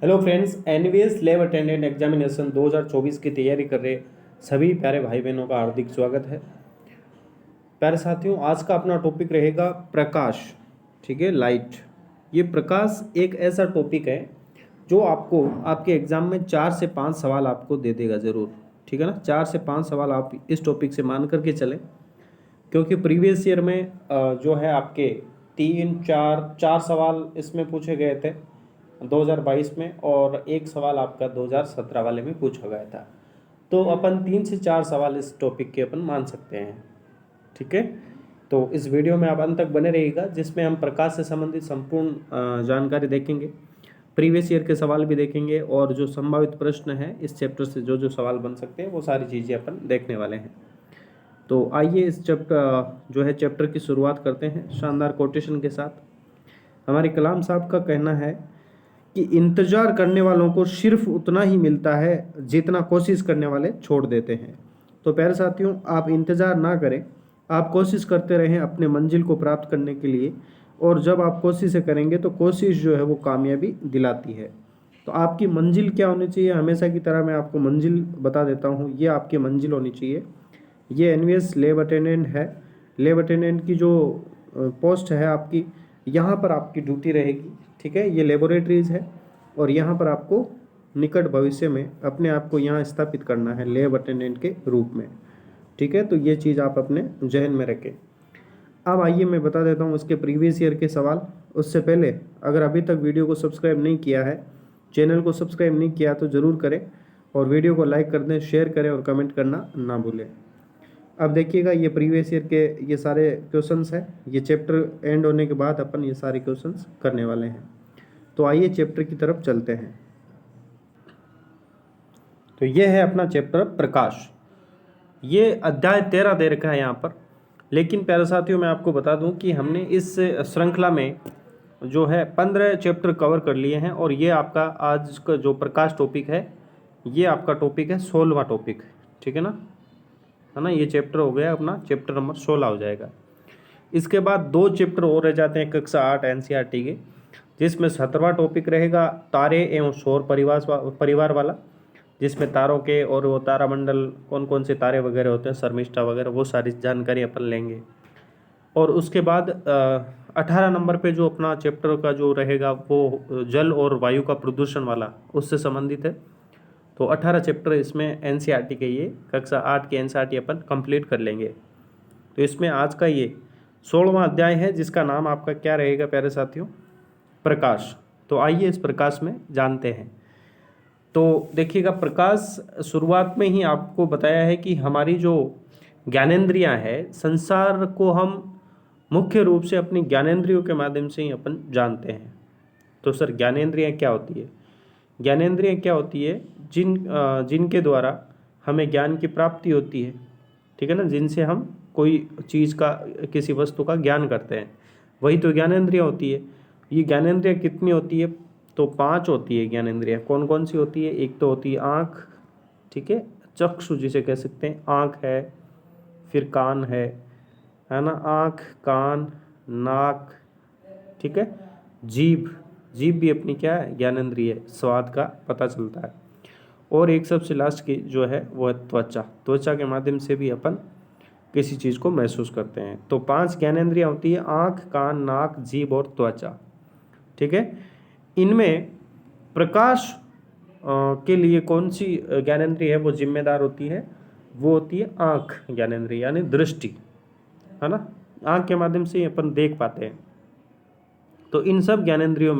Hello friends, NVS lab attendant examination 2024 की तैयारी कर रहे सभी प्यारे भाई बहनों का हार्दिक स्वागत है। प्यारे साथियों, आज का अपना टॉपिक रहेगा प्रकाश। ठीक है, लाइट। ये प्रकाश एक ऐसा टॉपिक है जो आपको आपके एग्जाम में 4 से 5 सवाल आपको दे देगा ज़रूर। ठीक है ना, 4 से 5 सवाल आप इस टॉपिक से मान करके चलें, क्योंकि प्रीवियस ईयर में जो है आपके 3 4 4 सवाल इसमें पूछे गए थे 2022 में, और एक सवाल आपका 2017 वाले में पूछा गया था। तो अपन 3 से 4 सवाल इस टॉपिक के अपन मान सकते हैं। ठीक है, तो इस वीडियो में आप अंत तक बने रहिएगा, जिसमें हम प्रकाश से संबंधित संपूर्ण जानकारी देखेंगे, प्रीवियस ईयर के सवाल भी देखेंगे, और जो संभावित प्रश्न है इस चैप्टर से जो जो सवाल बन सकते हैं वो सारी चीज़ें अपन देखने वाले हैं। तो आइए इस चैप्टर की शुरुआत करते हैं शानदार कोटेशन के साथ। हमारे कलाम साहब का कहना है कि इंतजार करने वालों को सिर्फ उतना ही मिलता है जितना कोशिश करने वाले छोड़ देते हैं। तो प्यारे साथियों, आप इंतजार ना करें, आप कोशिश करते रहें अपने मंजिल को प्राप्त करने के लिए, और जब आप कोशिशें करेंगे तो कोशिश जो है वो कामयाबी दिलाती है। तो आपकी मंजिल क्या होनी चाहिए? हमेशा की तरह मैं आपको मंजिल बता देता हूँ, ये आपकी मंजिल होनी चाहिए। ये एनवीएस लैब अटेंडेंट है। लैब अटेंडेंट की जो पोस्ट है आपकी, यहाँ पर आपकी ड्यूटी रहेगी। ठीक है, ये लेबोरेटरीज है, और यहाँ पर आपको निकट भविष्य में अपने आप को यहाँ स्थापित करना है लैब अटेंडेंट के रूप में। ठीक है, तो ये चीज़ आप अपने जहन में रखें। अब आइए मैं बता देता हूँ उसके प्रीवियस ईयर के सवाल। उससे पहले अगर अभी तक वीडियो को सब्सक्राइब नहीं किया है, चैनल को सब्सक्राइब नहीं किया तो ज़रूर करें, और वीडियो को लाइक कर दें, शेयर करें और कमेंट करना ना भूलें। अब देखिएगा, ये प्रीवियस ईयर के ये सारे क्वेश्चंस हैं। ये चैप्टर एंड होने के बाद अपन ये सारे क्वेश्चंस करने वाले हैं। तो आइए चैप्टर की तरफ चलते हैं। तो ये है अपना चैप्टर प्रकाश। ये अध्याय 13 दे रखा है यहाँ पर। लेकिन प्यारे साथियों, मैं आपको बता दूं कि हमने इस श्रृंखला में जो है 15 चैप्टर कवर कर लिए हैं, और ये आपका आज का जो प्रकाश टॉपिक है, ये आपका टॉपिक है 16वां टॉपिक। ठीक है ना, ये चैप्टर हो गया अपना, चैप्टर नंबर 16 हो जाएगा। इसके बाद 2 चैप्टर और रह जाते हैं कक्षा 8 एनसीईआरटी के, जिसमें 17वां टॉपिक रहेगा तारे एवं सौर परिवार वाला, जिसमें तारों के और वो तारामंडल कौन कौन से तारे वगैरह होते हैं, शर्मिष्ठा वगैरह, वो सारी जानकारी अपन लेंगे। और उसके बाद 18 नंबर पे जो अपना चैप्टर का जो रहेगा वो जल और वायु का प्रदूषण वाला, उससे संबंधित है। तो 18 चैप्टर इसमें एनसीईआरटी के, ये कक्षा 8 के एनसीईआरटी अपन कंप्लीट कर लेंगे। तो इसमें आज का ये 16वां अध्याय है, जिसका नाम आपका क्या रहेगा प्यारे साथियों? प्रकाश। तो आइए इस प्रकाश में जानते हैं। तो देखिएगा, प्रकाश शुरुआत में ही आपको बताया है कि हमारी जो ज्ञानेंद्रियां हैं, संसार को हम मुख्य रूप से अपनी ज्ञानेंद्रियों के माध्यम से ही अपन जानते हैं। तो सर, ज्ञानेंद्रियां क्या होती है? ज्ञानेंद्रियां क्या होती है? जिनके द्वारा हमें ज्ञान की प्राप्ति होती है। ठीक है ना, जिनसे हम कोई चीज़ का, किसी वस्तु का ज्ञान करते हैं, वही तो ज्ञानेंद्रियां होती है। ये ज्ञानेंद्रियां कितनी होती है? तो 5 होती है ज्ञानेंद्रियां। कौन कौन सी होती है? एक तो होती है आँख, ठीक है, चक्षु जिसे कह सकते हैं, आँख है, फिर कान है ना, आँख, कान, नाक, ठीक है, जीभ। जीभ भी अपनी क्या है? ज्ञानेंद्रिय है, स्वाद का पता चलता है। और एक सबसे लास्ट की जो है वो है त्वचा। त्वचा के माध्यम से भी अपन किसी चीज़ को महसूस करते हैं। तो 5 ज्ञानेंद्रियाँ होती है, आँख, कान, नाक, जीभ और त्वचा। ठीक है, इनमें प्रकाश के लिए कौन सी ज्ञानेंद्रिय है वो जिम्मेदार होती है? वो होती है आँख ज्ञानेंद्रिय, यानी दृष्टि, है ना। आँख के माध्यम से ही अपन देख पाते हैं। तो इन सब ज्ञानेंद्रियों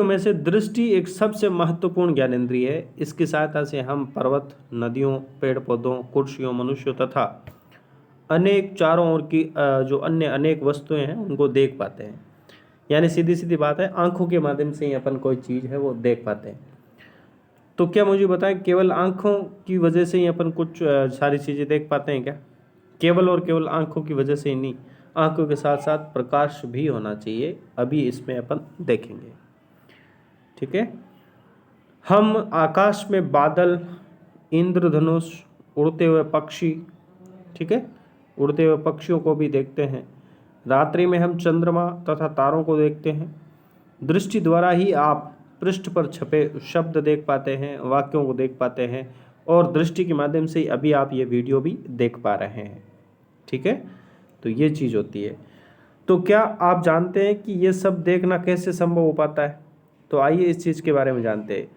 में से दृष्टि एक सबसे महत्वपूर्ण ज्ञानेंद्रिय है। इसकी सहायता से हम पर्वत, नदियों, पेड़ पौधों, कुर्सियों, मनुष्यों तथा अनेक चारों ओर की जो अन्य अनेक वस्तुएं हैं उनको देख पाते हैं। यानी सीधी सीधी बात है, आंखों के माध्यम से ही अपन कोई चीज़ है वो देख पाते हैं। तो क्या मुझे बताएं, केवल आंखों की वजह से ही अपन कुछ सारी चीज़ें देख पाते हैं क्या? केवल और केवल आंखों की वजह से ही नहीं, आंखों के साथ साथ प्रकाश भी होना चाहिए। अभी इसमें अपन देखेंगे। ठीक है, हम आकाश में बादल, इंद्रधनुष, उड़ते हुए पक्षी, ठीक है, उड़ते हुए पक्षियों को भी देखते हैं। रात्रि में हम चंद्रमा तथा तारों को देखते हैं। दृष्टि द्वारा ही आप पृष्ठ पर छपे शब्द देख पाते हैं, वाक्यों को देख पाते हैं, और दृष्टि के माध्यम से अभी आप ये वीडियो भी देख पा रहे हैं। ठीक है, तो ये चीज़ होती है। तो क्या आप जानते हैं कि ये सब देखना कैसे संभव हो पाता है? तो आइए इस चीज़ के बारे में जानते हैं।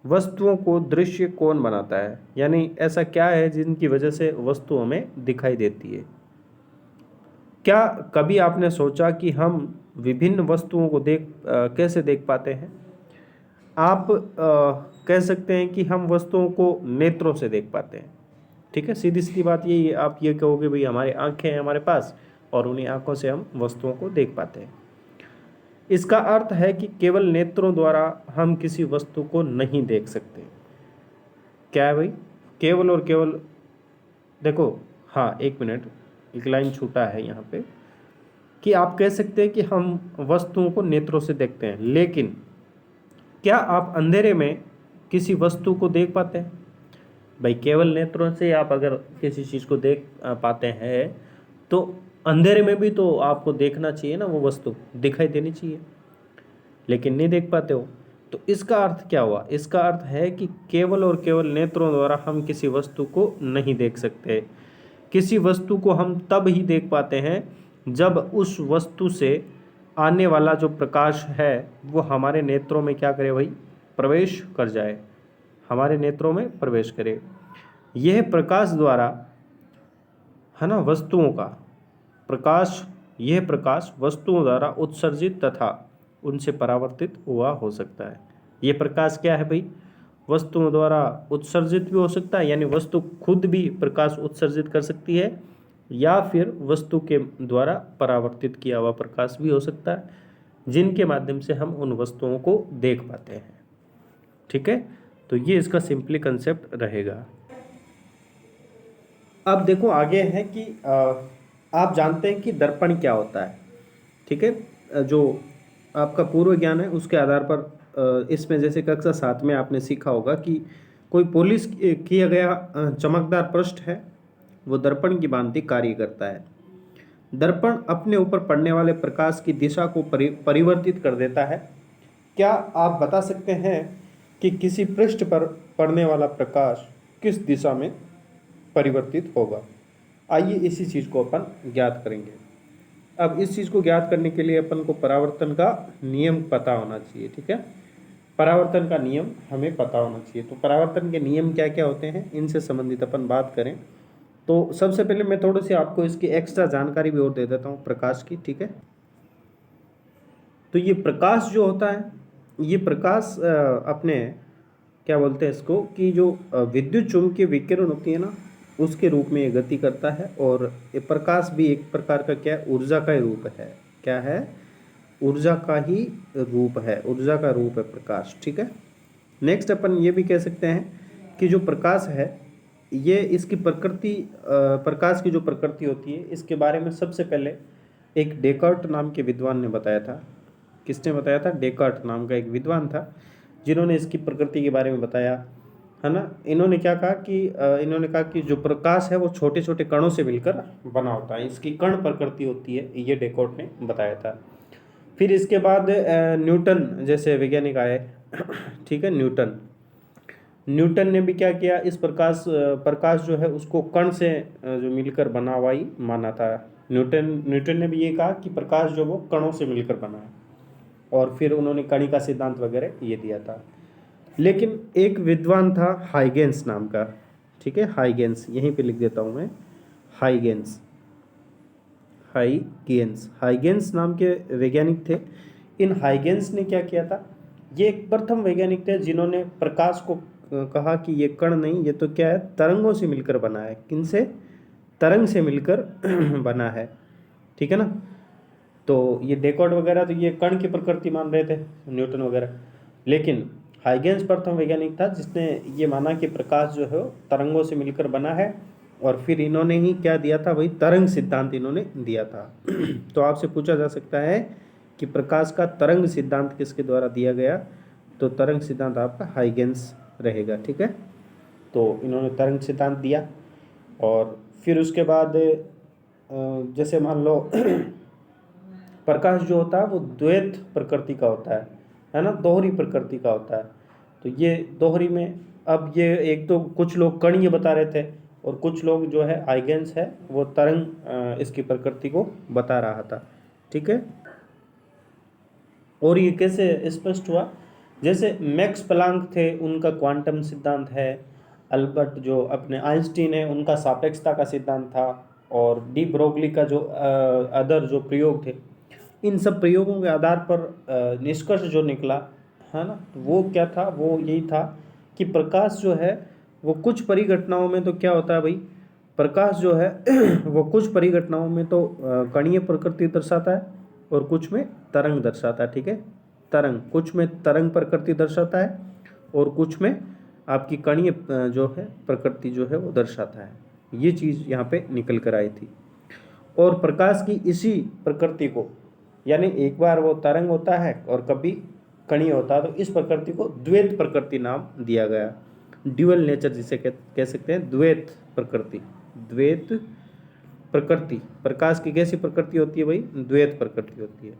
वस्तुओं को दृश्य कौन बनाता है, यानी ऐसा क्या है जिनकी वजह से वस्तु हमें दिखाई देती है? क्या कभी आपने सोचा कि हम विभिन्न वस्तुओं को कैसे देख पाते हैं? आप कह सकते हैं कि हम वस्तुओं को नेत्रों से देख पाते हैं। ठीक है, सीधी सीधी बात यही है। आप ये कहोगे भाई हमारी आंखें हैं हमारे पास, और उन्हीं आंखों से हम वस्तुओं को देख पाते हैं। इसका अर्थ है कि केवल नेत्रों द्वारा हम किसी वस्तु को नहीं देख सकते। क्या है भाई? केवल और केवल, देखो, हाँ एक मिनट, एक लाइन छूटा है यहाँ पे, कि आप कह सकते हैं कि हम वस्तुओं को नेत्रों से देखते हैं, लेकिन क्या आप अंधेरे में किसी वस्तु को देख पाते हैं? भाई केवल नेत्रों से आप अगर किसी चीज़ को देख पाते हैं, तो अंधेरे में भी तो आपको देखना चाहिए ना, वो वस्तु दिखाई देनी चाहिए, लेकिन नहीं देख पाते हो। तो इसका अर्थ क्या हुआ? इसका अर्थ है कि केवल और केवल नेत्रों द्वारा हम किसी वस्तु को नहीं देख सकते। किसी वस्तु को हम तब ही देख पाते हैं जब उस वस्तु से आने वाला जो प्रकाश है वो हमारे नेत्रों में क्या करे भाई? प्रवेश कर जाए, हमारे नेत्रों में प्रवेश करे। यह प्रकाश द्वारा, है ना, वस्तुओं का प्रकाश, यह प्रकाश वस्तुओं द्वारा उत्सर्जित तथा उनसे परावर्तित हुआ हो सकता है। यह प्रकाश क्या है भाई? वस्तुओं द्वारा उत्सर्जित भी हो सकता है, यानी वस्तु खुद भी प्रकाश उत्सर्जित कर सकती है, या फिर वस्तु के द्वारा परावर्तित किया हुआ प्रकाश भी हो सकता है, जिनके माध्यम से हम उन वस्तुओं को देख पाते हैं। ठीक है, तो ये इसका सिंपली कंसेप्ट रहेगा। अब देखो आगे है कि आप जानते हैं कि दर्पण क्या होता है। ठीक है, जो आपका पूर्व ज्ञान है उसके आधार पर इसमें जैसे कक्षा 7 में आपने सीखा होगा कि कोई पॉलिश किया गया चमकदार पृष्ठ है, वो दर्पण की भांति कार्य करता है। दर्पण अपने ऊपर पड़ने वाले प्रकाश की दिशा को परिवर्तित कर देता है। क्या आप बता सकते हैं कि किसी पृष्ठ पर पड़ने वाला प्रकाश किस दिशा में परिवर्तित होगा? आइए इसी चीज़ को अपन ज्ञात करेंगे। अब इस चीज़ को ज्ञात करने के लिए अपन को परावर्तन का नियम पता होना चाहिए। ठीक है, परावर्तन का नियम हमें पता होना चाहिए। तो परावर्तन के नियम क्या क्या होते हैं, इनसे संबंधित अपन बात करें तो सबसे पहले मैं थोड़ी सी आपको इसकी एक्स्ट्रा जानकारी भी और दे देता हूँ प्रकाश की। ठीक है, तो ये प्रकाश जो होता है, ये प्रकाश अपने क्या बोलते हैं इसको, कि जो विद्युत चुम्बकीय विकिरण होती है ना, उसके रूप में ये गति करता है। और ये प्रकाश भी एक प्रकार का क्या है? ऊर्जा का ही रूप है। क्या है? ऊर्जा का ही रूप है, ऊर्जा का रूप है प्रकाश। ठीक है, नेक्स्ट अपन ये भी कह सकते हैं कि जो प्रकाश है, ये इसकी प्रकृति, प्रकाश की जो प्रकृति होती है, इसके बारे में सबसे पहले एक डेकार्ट नाम के विद्वान ने बताया था। किसने बताया था? डेकार्ट नाम का एक विद्वान था, जिन्होंने इसकी प्रकृति के बारे में बताया, है ना। इन्होंने क्या कहा कि इन्होंने कहा कि जो प्रकाश है वो छोटे छोटे कणों से मिलकर बना होता है, इसकी कण प्रकृति होती है, ये डेकार्ट ने बताया था। फिर इसके बाद न्यूटन जैसे वैज्ञानिक आए। ठीक है, न्यूटन ने भी क्या किया? इस प्रकाश जो है उसको कण से जो मिलकर बना हुआ ही माना था। न्यूटन ने भी ये कहा कि प्रकाश जो वो कणों से मिलकर बना है, और फिर उन्होंने कणिका सिद्धांत वगैरह ये दिया था। लेकिन एक विद्वान था हाइगेंस नाम का। ठीक है, हाइगेंस, यहीं पे लिख देता हूँ मैं, हाइगेंस हाइगेंस नाम के वैज्ञानिक थे। इन हाइगेंस ने क्या किया था? ये एक प्रथम वैज्ञानिक थे जिन्होंने प्रकाश को कहा कि ये कण नहीं, ये तो क्या है? तरंगों से मिलकर बना है। किनसे? तरंग से मिलकर बना है। ठीक है ना। तो ये डेकार्ट वगैरह तो ये कण की प्रकृति मान रहे थे, न्यूटन वगैरह। लेकिन हाइगेंस प्रथम वैज्ञानिक था जिसने ये माना कि प्रकाश जो है वो तरंगों से मिलकर बना है, और फिर इन्होंने ही क्या दिया था? वही तरंग सिद्धांत इन्होंने दिया था। तो आपसे पूछा जा सकता है कि प्रकाश का तरंग सिद्धांत किसके द्वारा दिया गया? तो तरंग सिद्धांत आपका हाइगेंस रहेगा। ठीक है, तो इन्होंने तरंग सिद्धांत दिया, और फिर उसके बाद जैसे मान लो प्रकाश जो होता है वो द्वैत प्रकृति का होता है ना, दोहरी प्रकृति का होता है। तो ये दोहरी में, अब ये एक तो कुछ लोग कणीय बता रहे थे और कुछ लोग जो है आइगेंस है वो तरंग इसकी प्रकृति को बता रहा था। ठीक है, और ये कैसे स्पष्ट हुआ, जैसे मैक्स प्लांक थे उनका क्वांटम सिद्धांत है, अल्बर्ट जो अपने आइंस्टीन है उनका सापेक्षता का सिद्धांत था, और डी ब्रोगली का जो अदर जो प्रयोग थे, इन सब प्रयोगों के आधार पर निष्कर्ष जो निकला है ना, तो वो क्या था, वो यही था कि प्रकाश जो है वो कुछ परिघटनाओं में तो क्या होता है भाई, प्रकाश जो है वो कुछ परिघटनाओं में तो कणीय प्रकृति दर्शाता है और कुछ में तरंग दर्शाता है। ठीक है, तरंग, कुछ में तरंग प्रकृति दर्शाता है और कुछ में आपकी कणीय जो है प्रकृति जो है वो दर्शाता है। ये चीज़ यहाँ पे निकल कर आई थी। और प्रकाश की इसी प्रकृति को, यानी एक बार वो तरंग होता है और कभी कणीय होता है, तो इस प्रकृति को द्वैत प्रकृति नाम दिया गया, ड्यूअल नेचर जिसे कह सकते हैं, द्वैत प्रकृति। द्वैत प्रकृति, प्रकाश की कैसी प्रकृति होती है भाई, द्वैत प्रकृति होती है।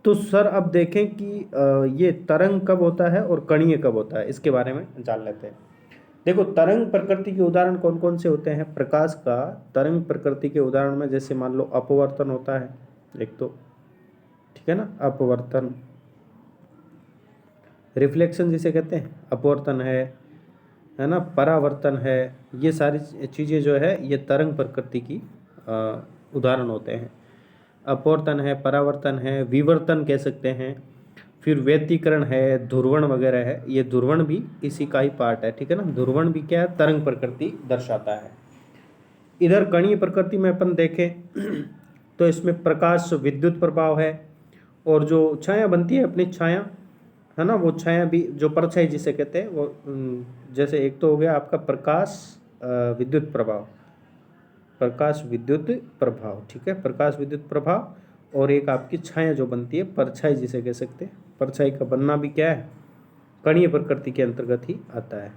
तो सर अब देखें कि ये तरंग कब होता है और कणीय कब होता है, इसके बारे में जान लेते हैं। देखो, तरंग प्रकृति के उदाहरण कौन कौन से होते हैं प्रकाश का, तरंग प्रकृति के उदाहरण में जैसे मान लो अपवर्तन होता है एक तो, ठीक है ना, अपवर्तन, रिफ्लेक्शन जिसे कहते हैं अपवर्तन है ना, परावर्तन है, ये सारी चीज़ें जो है ये तरंग प्रकृति की उदाहरण होते हैं। अपवर्तन है, परावर्तन है, विवर्तन कह सकते हैं, फिर व्यतिकरण है, ध्रुवण वगैरह है, ये ध्रुवण भी इसी का ही पार्ट है। ठीक है ना, ध्रुवण भी क्या है, तरंग प्रकृति दर्शाता है। इधर कणीय प्रकृति में अपन देखें तो इसमें प्रकाश विद्युत प्रभाव है, और जो छाया बनती है अपनी छाया है ना, वो छाया भी जो परछाई जिसे कहते हैं वो, जैसे एक तो हो गया आपका प्रकाश विद्युत प्रभाव, प्रकाश विद्युत प्रभाव, ठीक है, प्रकाश विद्युत प्रभाव, और एक आपकी छाया जो बनती है परछाई जिसे कह सकते हैं, परछाई का बनना भी क्या है, कणीय प्रकृति के अंतर्गत ही आता है।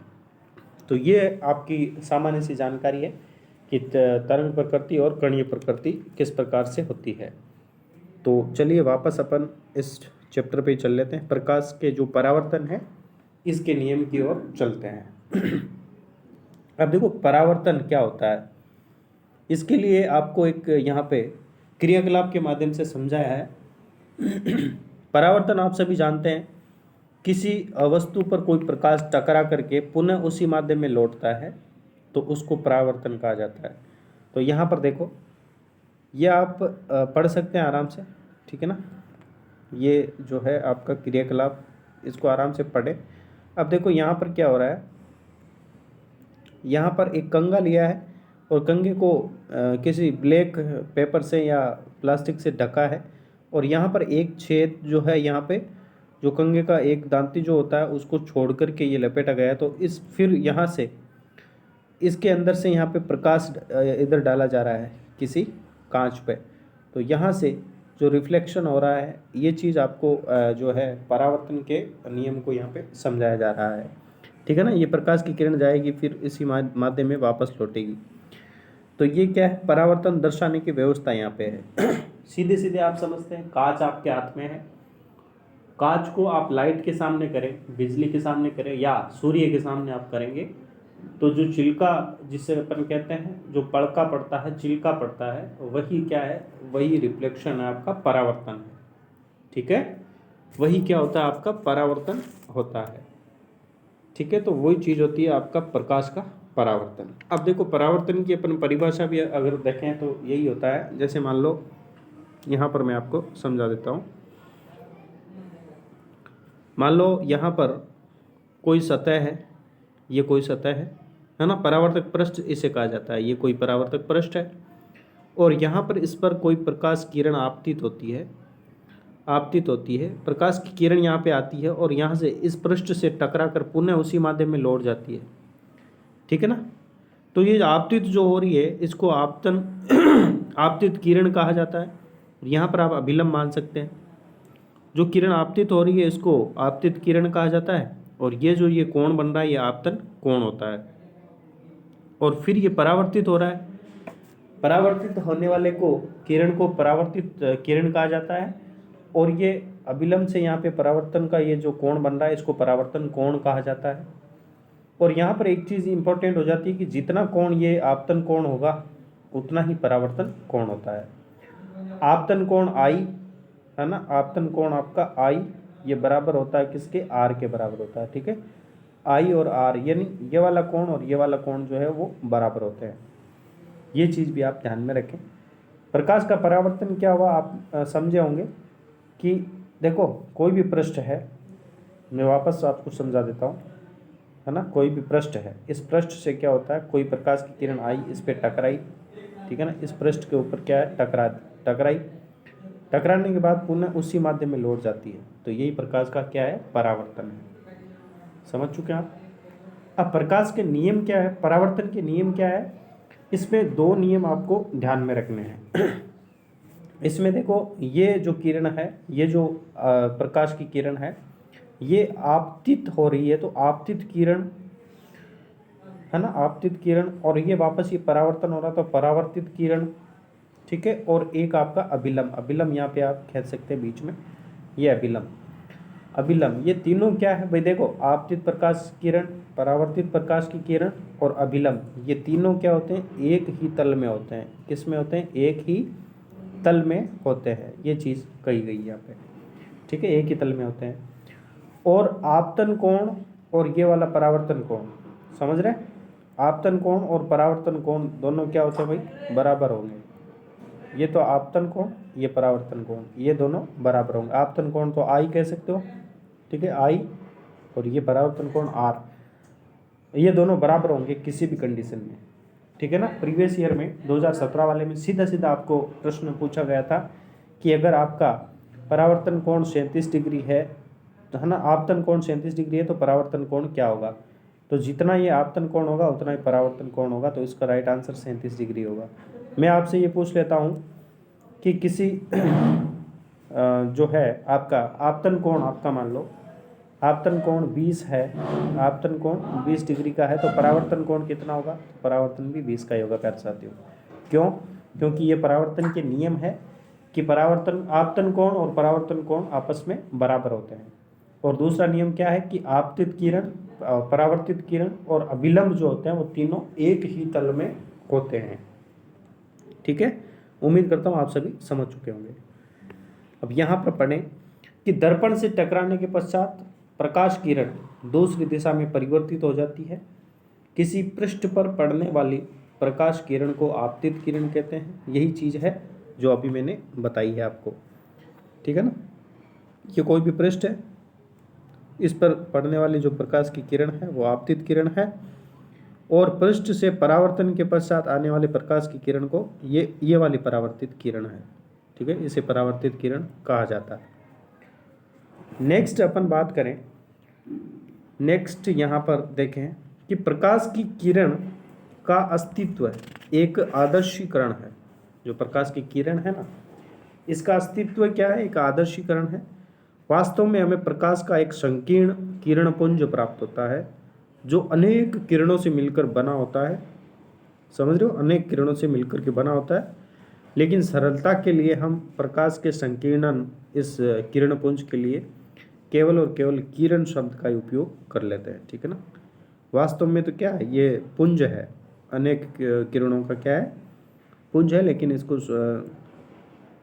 तो ये आपकी सामान्य सी जानकारी है कि तरंग प्रकृति और कणीय प्रकृति किस प्रकार से होती है। तो चलिए वापस अपन इस चैप्टर पे चल लेते हैं, प्रकाश के जो परावर्तन है इसके नियम की ओर चलते हैं। अब देखो परावर्तन क्या होता है, इसके लिए आपको एक यहाँ पे क्रियाकलाप के माध्यम से समझाया है। परावर्तन आप सभी जानते हैं, किसी वस्तु पर कोई प्रकाश टकरा करके पुनः उसी माध्यम में लौटता है तो उसको परावर्तन कहा जाता है। तो यहाँ पर देखो, ये आप पढ़ सकते हैं आराम से, ठीक है ना, ये जो है आपका क्रियाकलाप, इसको आराम से पढ़े। अब देखो यहाँ पर क्या हो रहा है, यहाँ पर एक कंघा लिया है और कंघे को किसी ब्लैक पेपर से या प्लास्टिक से ढका है, और यहाँ पर एक छेद जो है, यहाँ पे जो कंघे का एक दांती जो होता है उसको छोड़ करके ये लपेटा गया है। तो इस फिर यहाँ से इसके अंदर से यहाँ पे प्रकाश इधर डाला जा रहा है किसी कांच पे, तो यहाँ से जो रिफ्लेक्शन हो रहा है, ये चीज़ आपको जो है परावर्तन के नियम को यहाँ पे समझाया जा रहा है। ठीक है ना, ये प्रकाश की किरण जाएगी फिर इसी माध्यम में वापस लौटेगी। तो ये क्या है, परावर्तन दर्शाने की व्यवस्था यहाँ पे है। सीधे सीधे आप समझते हैं, कांच आपके हाथ में है, कांच को आप लाइट के सामने करें, बिजली के सामने करें या सूर्य के सामने आप करेंगे, तो जो चिल्का जिसे अपन कहते हैं, जो पड़का पड़ता है, चिल्का पड़ता है, वही क्या है, वही रिफ्लेक्शन है, आपका परावर्तन है। ठीक है, वही क्या होता है, आपका परावर्तन होता है। ठीक है, तो वही चीज़ होती है आपका प्रकाश का परावर्तन। अब देखो परावर्तन की अपन परिभाषा भी अगर देखें तो यही होता है, जैसे मान लो यहाँ पर मैं आपको समझा देता हूँ। मान लो यहाँ पर कोई सतह है, ये कोई सतह है ना, परावर्तक पृष्ठ इसे कहा जाता है, ये कोई परावर्तक पृष्ठ है, और यहाँ पर इस पर कोई प्रकाश किरण आपतित होती है, प्रकाश की किरण यहाँ पे आती है और यहाँ से इस पृष्ठ से टकरा कर पुनः उसी माध्यम में लौट जाती है। ठीक है ना, तो ये आपतित जो हो रही है इसको आपतन आपतित किरण कहा जाता है। यहाँ पर आप अभिलंब मान सकते हैं, जो किरण आपतित हो रही है इसको आपतित किरण कहा जाता है, और ये जो ये कोण बन रहा है ये आपतन कोण होता है। और फिर ये परावर्तित हो रहा है, परावर्तित होने वाले को किरण को परावर्तित किरण कहा जाता है, और ये अभिलंब से यहाँ पे परावर्तन का ये जो कोण बन रहा है इसको परावर्तन कोण कहा जाता है। और यहाँ पर एक चीज़ इंपॉर्टेंट हो जाती है कि जितना कोण ये आपतन कोण होगा उतना ही परावर्तन कोण होता है। आपतन कोण आई है ना, आपतन कोण आपका आई ये बराबर होता है किसके, आर के बराबर होता है। ठीक है, आई और आर यानी ये वाला कोण और ये वाला कोण जो है वो बराबर होते हैं। ये चीज़ भी आप ध्यान में रखें। प्रकाश का परावर्तन क्या हुआ आप समझे होंगे कि देखो कोई भी पृष्ठ है, मैं वापस आपको समझा देता हूँ, है ना। कोई भी पृष्ठ है, इस पृष्ठ से क्या होता है, कोई प्रकाश की किरण आई, इस पे टकराई, ठीक है ना, इस पृष्ठ के ऊपर क्या है, टकराई, टकराने के बाद पुनः उसी माध्यम में लौट जाती है, तो यही प्रकाश का क्या है, परावर्तन है। समझ चुके हैं आप। अब प्रकाश के नियम क्या है, परावर्तन के नियम क्या है, इसमें दो नियम आपको ध्यान में रखने हैं। इसमें देखो ये जो किरण है, ये जो प्रकाश की किरण है, ये आपतित हो रही है, तो आपतित किरण है ना, आपतित किरण, और ये वापस ये परावर्तन हो रहा, तो परावर्तित किरण, ठीक है। और एक आपका अभिलंब, अभिलंब यहाँ पे आप कह सकते हैं बीच में, ये अभिलंब, ये तीनों क्या है भाई, देखो आपतित प्रकाश किरण, परावर्तित प्रकाश की किरण और अभिलंब, ये तीनों क्या होते हैं, एक ही तल में होते हैं। किस में होते हैं, एक ही तल में होते हैं, ये चीज़ कही गई है यहाँ पे, ठीक है, एक ही तल में होते हैं। और आपतन कोण और ये वाला परावर्तन कोण, समझ रहे, आपतन कोण और परावर्तन कोण दोनों क्या होते हैं भाई, बराबर होंगे। ये तो आपतन कोण, ये परावर्तन कोण, ये दोनों बराबर होंगे। आपतन कोण तो आई कह सकते हो, ठीक है, आई, और ये परावर्तन कोण आर, ये दोनों बराबर होंगे किसी भी कंडीशन में, ठीक है ना। प्रीवियस ईयर में 2017 वाले में सीधा सीधा आपको प्रश्न पूछा गया था कि अगर आपका परावर्तन कोण 37 डिग्री है ना, आपतन कोण 37 डिग्री है, तो परावर्तन कोण क्या होगा, तो जितना ये आपतन कोण होगा उतना ही परावर्तन कोण होगा, तो इसका राइट आंसर 37 डिग्री होगा। मैं आपसे ये पूछ लेता हूँ कि किसी जो है आपका आपतन कोण, आपका मान लो आपतन कोण 20 है, आपतन कोण 20 डिग्री का है, तो परावर्तन कोण कितना होगा, परावर्तन भी 20 का ही होगा प्यारे साथियों। क्यों, क्योंकि ये परावर्तन के नियम है कि परावर्तन, आपतन कोण और परावर्तन कोण आपस में बराबर होते हैं। और दूसरा नियम क्या है कि आपतित किरण, परावर्तित किरण और अभिलंब जो होते हैं वो तीनों एक ही तल में होते हैं, ठीक है। उम्मीद करता हूँ आप सभी समझ चुके होंगे। अब यहाँ पर पढ़ें कि दर्पण से टकराने के पश्चात प्रकाश किरण दूसरी दिशा में परिवर्तित हो जाती है। किसी पृष्ठ पर पड़ने वाली प्रकाश किरण को आपतित किरण कहते हैं। यही चीज़ है जो अभी मैंने बताई है आपको, ठीक है ना। ये कोई भी पृष्ठ है, इस पर पड़ने वाली जो प्रकाश की किरण है वो आपतित किरण है, और पृष्ठ से परावर्तन के पश्चात आने वाले प्रकाश की किरण को ये वाली परावर्तित किरण है, ठीक है, इसे परावर्तित किरण कहा जाता है। नेक्स्ट अपन बात करें, नेक्स्ट यहाँ पर देखें कि प्रकाश की किरण का अस्तित्व एक आदर्शीकरण है। जो प्रकाश की किरण है ना, इसका अस्तित्व क्या है, एक आदर्शीकरण है। वास्तव में हमें प्रकाश का एक संकीर्ण किरणपुंज प्राप्त होता है जो अनेक किरणों से मिलकर बना होता है। समझ रहे हो, अनेक किरणों से मिलकर के बना होता है, लेकिन सरलता के लिए हम प्रकाश के संकीर्णन इस किरणपुंज के लिए केवल और केवल किरण शब्द का ही उपयोग कर लेते हैं, ठीक है ना। वास्तव में तो क्या है, ये पुंज है, अनेक किरणों का क्या है, पुंज है, लेकिन इसको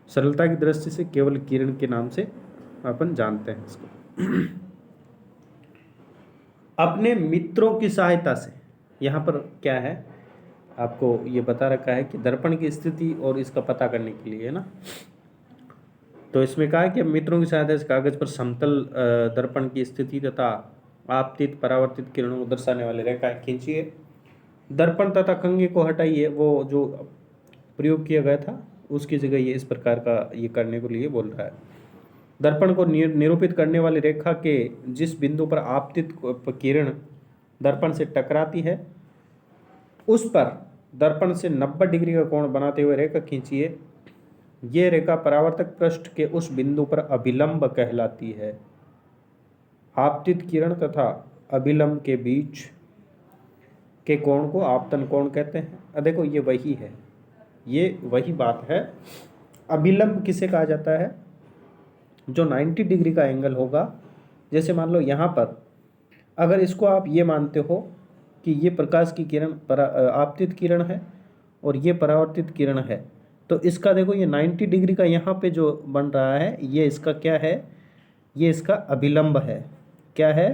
सरलता की दृष्टि से केवल किरण के नाम से अपन जानते हैं इसको। अपने मित्रों की सहायता से, यहाँ पर क्या है आपको ये बता रखा है कि दर्पण की स्थिति और इसका पता करने के लिए, है ना। तो इसमें कहा है कि मित्रों की सहायता से कागज पर समतल दर्पण की स्थिति तथा आपतित परावर्तित किरणों को दर्शाने वाले रेखाएं खींचिए। दर्पण तथा कंघी को हटाइए, वो जो प्रयोग किया गया था उसकी जगह ये इस प्रकार का ये करने को लिए बोल रहा है। दर्पण को निरूपित करने वाली रेखा के जिस बिंदु पर आपतित किरण दर्पण से टकराती है उस पर दर्पण से 90 डिग्री का कोण बनाते हुए रेखा खींचिए। ये रेखा परावर्तक पृष्ठ के उस बिंदु पर अभिलंब कहलाती है। आपतित किरण तथा अभिलंब के बीच के कोण को आपतन कोण कहते हैं। देखो ये वही है, ये वही बात है। अभिलंब किसे कहा जाता है? जो 90 डिग्री का एंगल होगा। जैसे मान लो यहाँ पर अगर इसको आप ये मानते हो कि ये प्रकाश की किरण आपतित किरण है और ये परावर्तित किरण है, तो इसका देखो ये 90 डिग्री का यहाँ पे जो बन रहा है, ये इसका क्या है? ये इसका अभिलंब है। क्या है?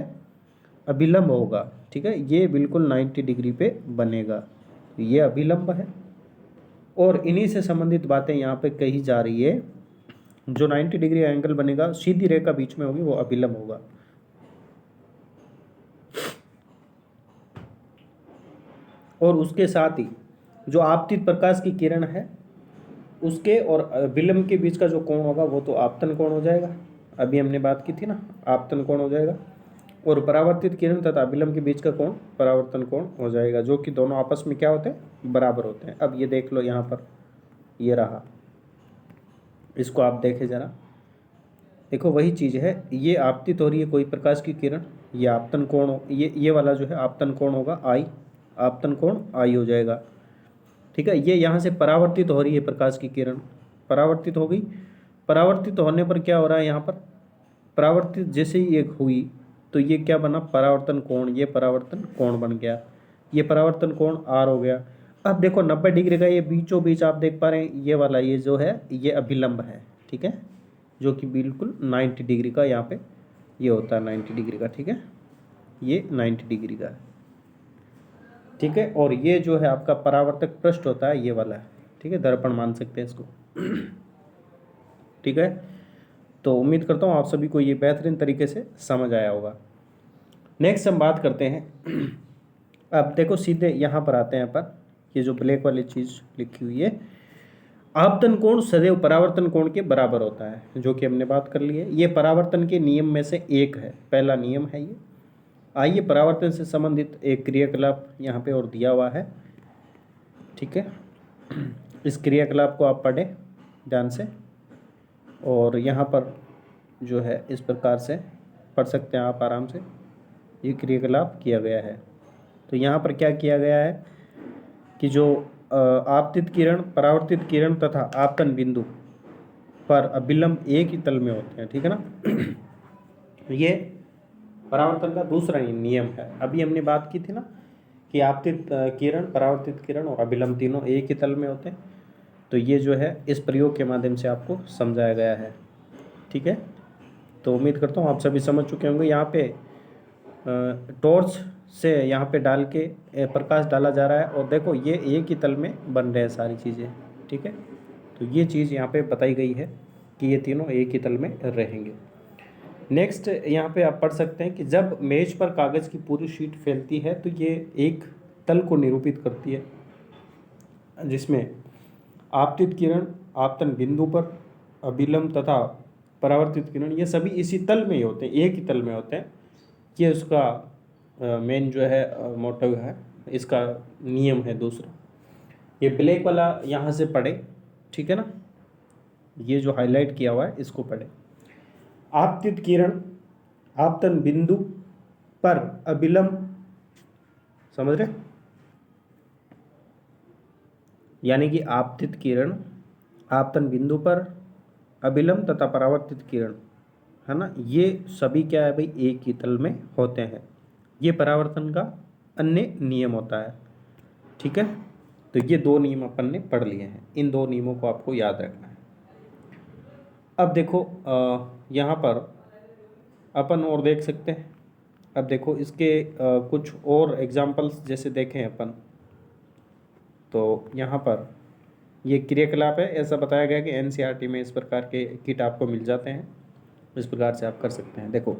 अभिलंब होगा। ठीक है, ये बिल्कुल 90 डिग्री पे बनेगा, ये अभिलंब है। और इन्हीं से संबंधित बातें यहाँ पे कही जा रही है। जो 90 डिग्री एंगल बनेगा, सीधी रेखा बीच में होगी, वो अभिलंब होगा। और उसके साथ ही जो आपतित प्रकाश की किरण है, उसके और विलंब के बीच का जो कोण होगा वो तो आपतन कोण हो जाएगा। अभी हमने बात की थी ना, आपतन कोण हो जाएगा। और परावर्तित किरण तथा विलंब के बीच का कोण परावर्तन कोण हो जाएगा, जो कि दोनों आपस में क्या होते हैं? बराबर होते हैं। अब ये देख लो यहाँ पर, ये रहा, इसको आप देखें जरा, देखो वही चीज़ है। ये आपतित हो रही है कोई प्रकाश की किरण, ये आपतन कोण, ये वाला जो है आपतन कोण होगा आई, आपतन कोण आई हो जाएगा। ठीक है, ये यहाँ से परावर्तित हो रही है प्रकाश की किरण, परावर्तित हो गई। परावर्तित होने पर क्या हो रहा है यहाँ पर? परावर्तित जैसे ही एक हुई तो ये क्या बना? परावर्तन कोण। ये परावर्तन कोण बन गया, ये परावर्तन कोण आर हो गया। अब देखो 90 डिग्री का ये बीचों बीच आप देख पा रहे हैं, ये वाला ये जो है ये अभिलंब है। ठीक है, जो कि बिल्कुल 90 डिग्री का यहाँ पे ये होता है 90 डिग्री का। ठीक है, ये 90 डिग्री का है। ठीक है, और ये जो है आपका परावर्तक पृष्ठ होता है, ये वाला है। ठीक है, दर्पण मान सकते हैं इसको। ठीक है, तो उम्मीद करता हूँ आप सभी को ये बेहतरीन तरीके से समझ आया होगा। नेक्स्ट हम बात करते हैं। अब देखो सीधे यहाँ पर आते हैं पर, ये जो ब्लैक वाली चीज़ लिखी हुई है, आपतन कोण सदैव परावर्तन कोण के बराबर होता है, जो कि हमने बात कर ली है। ये परावर्तन के नियम में से एक है, पहला नियम है ये। आइए परावर्तन से संबंधित एक क्रियाकलाप यहाँ पे और दिया हुआ है। ठीक है, इस क्रियाकलाप को आप पढ़ें ध्यान से, और यहाँ पर जो है इस प्रकार से पढ़ सकते हैं आप आराम से। ये क्रियाकलाप किया गया है। तो यहाँ पर क्या किया गया है कि जो आपतित किरण, परावर्तित किरण तथा आपतन बिंदु पर अभिलंब एक ही तल में होते हैं। ठीक है ना। ये परावर्तन का दूसरा नियम है। अभी हमने बात की थी ना कि आपतित किरण, परावर्तित किरण और अभिलंब तीनों एक ही तल में होते हैं। तो ये जो है इस प्रयोग के माध्यम से आपको समझाया गया है। ठीक है, तो उम्मीद करता हूँ आप सभी समझ चुके होंगे। यहाँ पे टॉर्च से यहाँ पे डाल के प्रकाश डाला जा रहा है, और देखो ये एक ही तल में बन रहे हैं सारी चीज़ें। ठीक है, तो ये चीज़ यहाँ पे बताई गई है कि ये तीनों एक ही तल में रहेंगे। नेक्स्ट यहाँ पे आप पढ़ सकते हैं कि जब मेज पर कागज़ की पूरी शीट फैलती है तो ये एक तल को निरूपित करती है, जिसमें आपतित किरण आपतन बिंदु पर, अभिलंब तथा परावर्तित किरण ये सभी इसी तल में ही होते हैं, एक ही तल में होते हैं। ये उसका मेन जो है मोटिव है, इसका नियम है दूसरा। ये ब्लैक वाला यहाँ से पढ़े, ठीक है ना, ये जो हाईलाइट किया हुआ है इसको पढ़े। आपतित किरण आपतन बिंदु पर अभिलंब, समझ रहे, यानी कि आपतित किरण आपतन बिंदु पर, अभिलंब तथा परावर्तित किरण, है ना, ये सभी क्या है भाई? एक ही तल में होते हैं। ये परावर्तन का अन्य नियम होता है। ठीक है, तो ये दो नियम अपन ने पढ़ लिए हैं, इन दो नियमों को आपको याद रखना है। अब देखो यहाँ पर अपन और देख सकते हैं। अब देखो इसके कुछ और एग्जाम्पल्स जैसे देखें अपन, तो यहाँ पर ये क्रियाकलाप है। ऐसा बताया गया कि एनसीईआरटी में इस प्रकार के किट आपको मिल जाते हैं, इस प्रकार से आप कर सकते हैं। देखो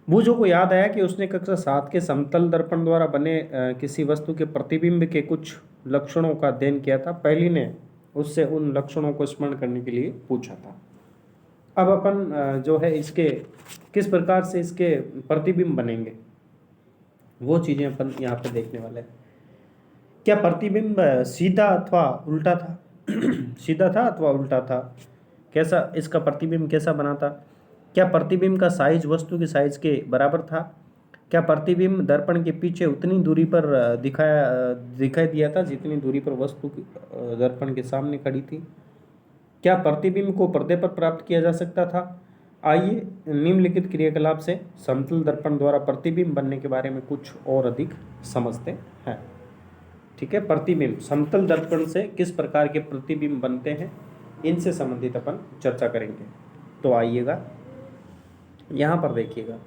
बूझो को याद आया कि उसने कक्षा 7 के समतल दर्पण द्वारा बने किसी वस्तु के प्रतिबिंब के कुछ लक्षणों का अध्ययन किया था। पहली ने उससे उन लक्षणों को स्मरण करने के लिए पूछा था। अब अपन जो है इसके किस प्रकार से इसके प्रतिबिंब बनेंगे वो चीज़ें अपन यहाँ पे देखने वाले हैं। क्या प्रतिबिंब सीधा अथवा उल्टा था? सीधा था अथवा उल्टा था? कैसा इसका प्रतिबिंब कैसा बना था? क्या प्रतिबिंब का साइज वस्तु के साइज के बराबर था क्या प्रतिबिंब दर्पण के पीछे उतनी दूरी पर दिखाई दिया था जितनी दूरी पर वस्तु दर्पण के सामने खड़ी थी? क्या प्रतिबिंब को पर्दे पर प्राप्त किया जा सकता था? आइए निम्नलिखित क्रियाकलाप से समतल दर्पण द्वारा प्रतिबिंब बनने के बारे में कुछ और अधिक समझते हैं। ठीक है, प्रतिबिंब समतल दर्पण से किस प्रकार के प्रतिबिंब बनते हैं, इनसे संबंधित अपन चर्चा करेंगे। तो आइएगा यहाँ पर देखिएगा,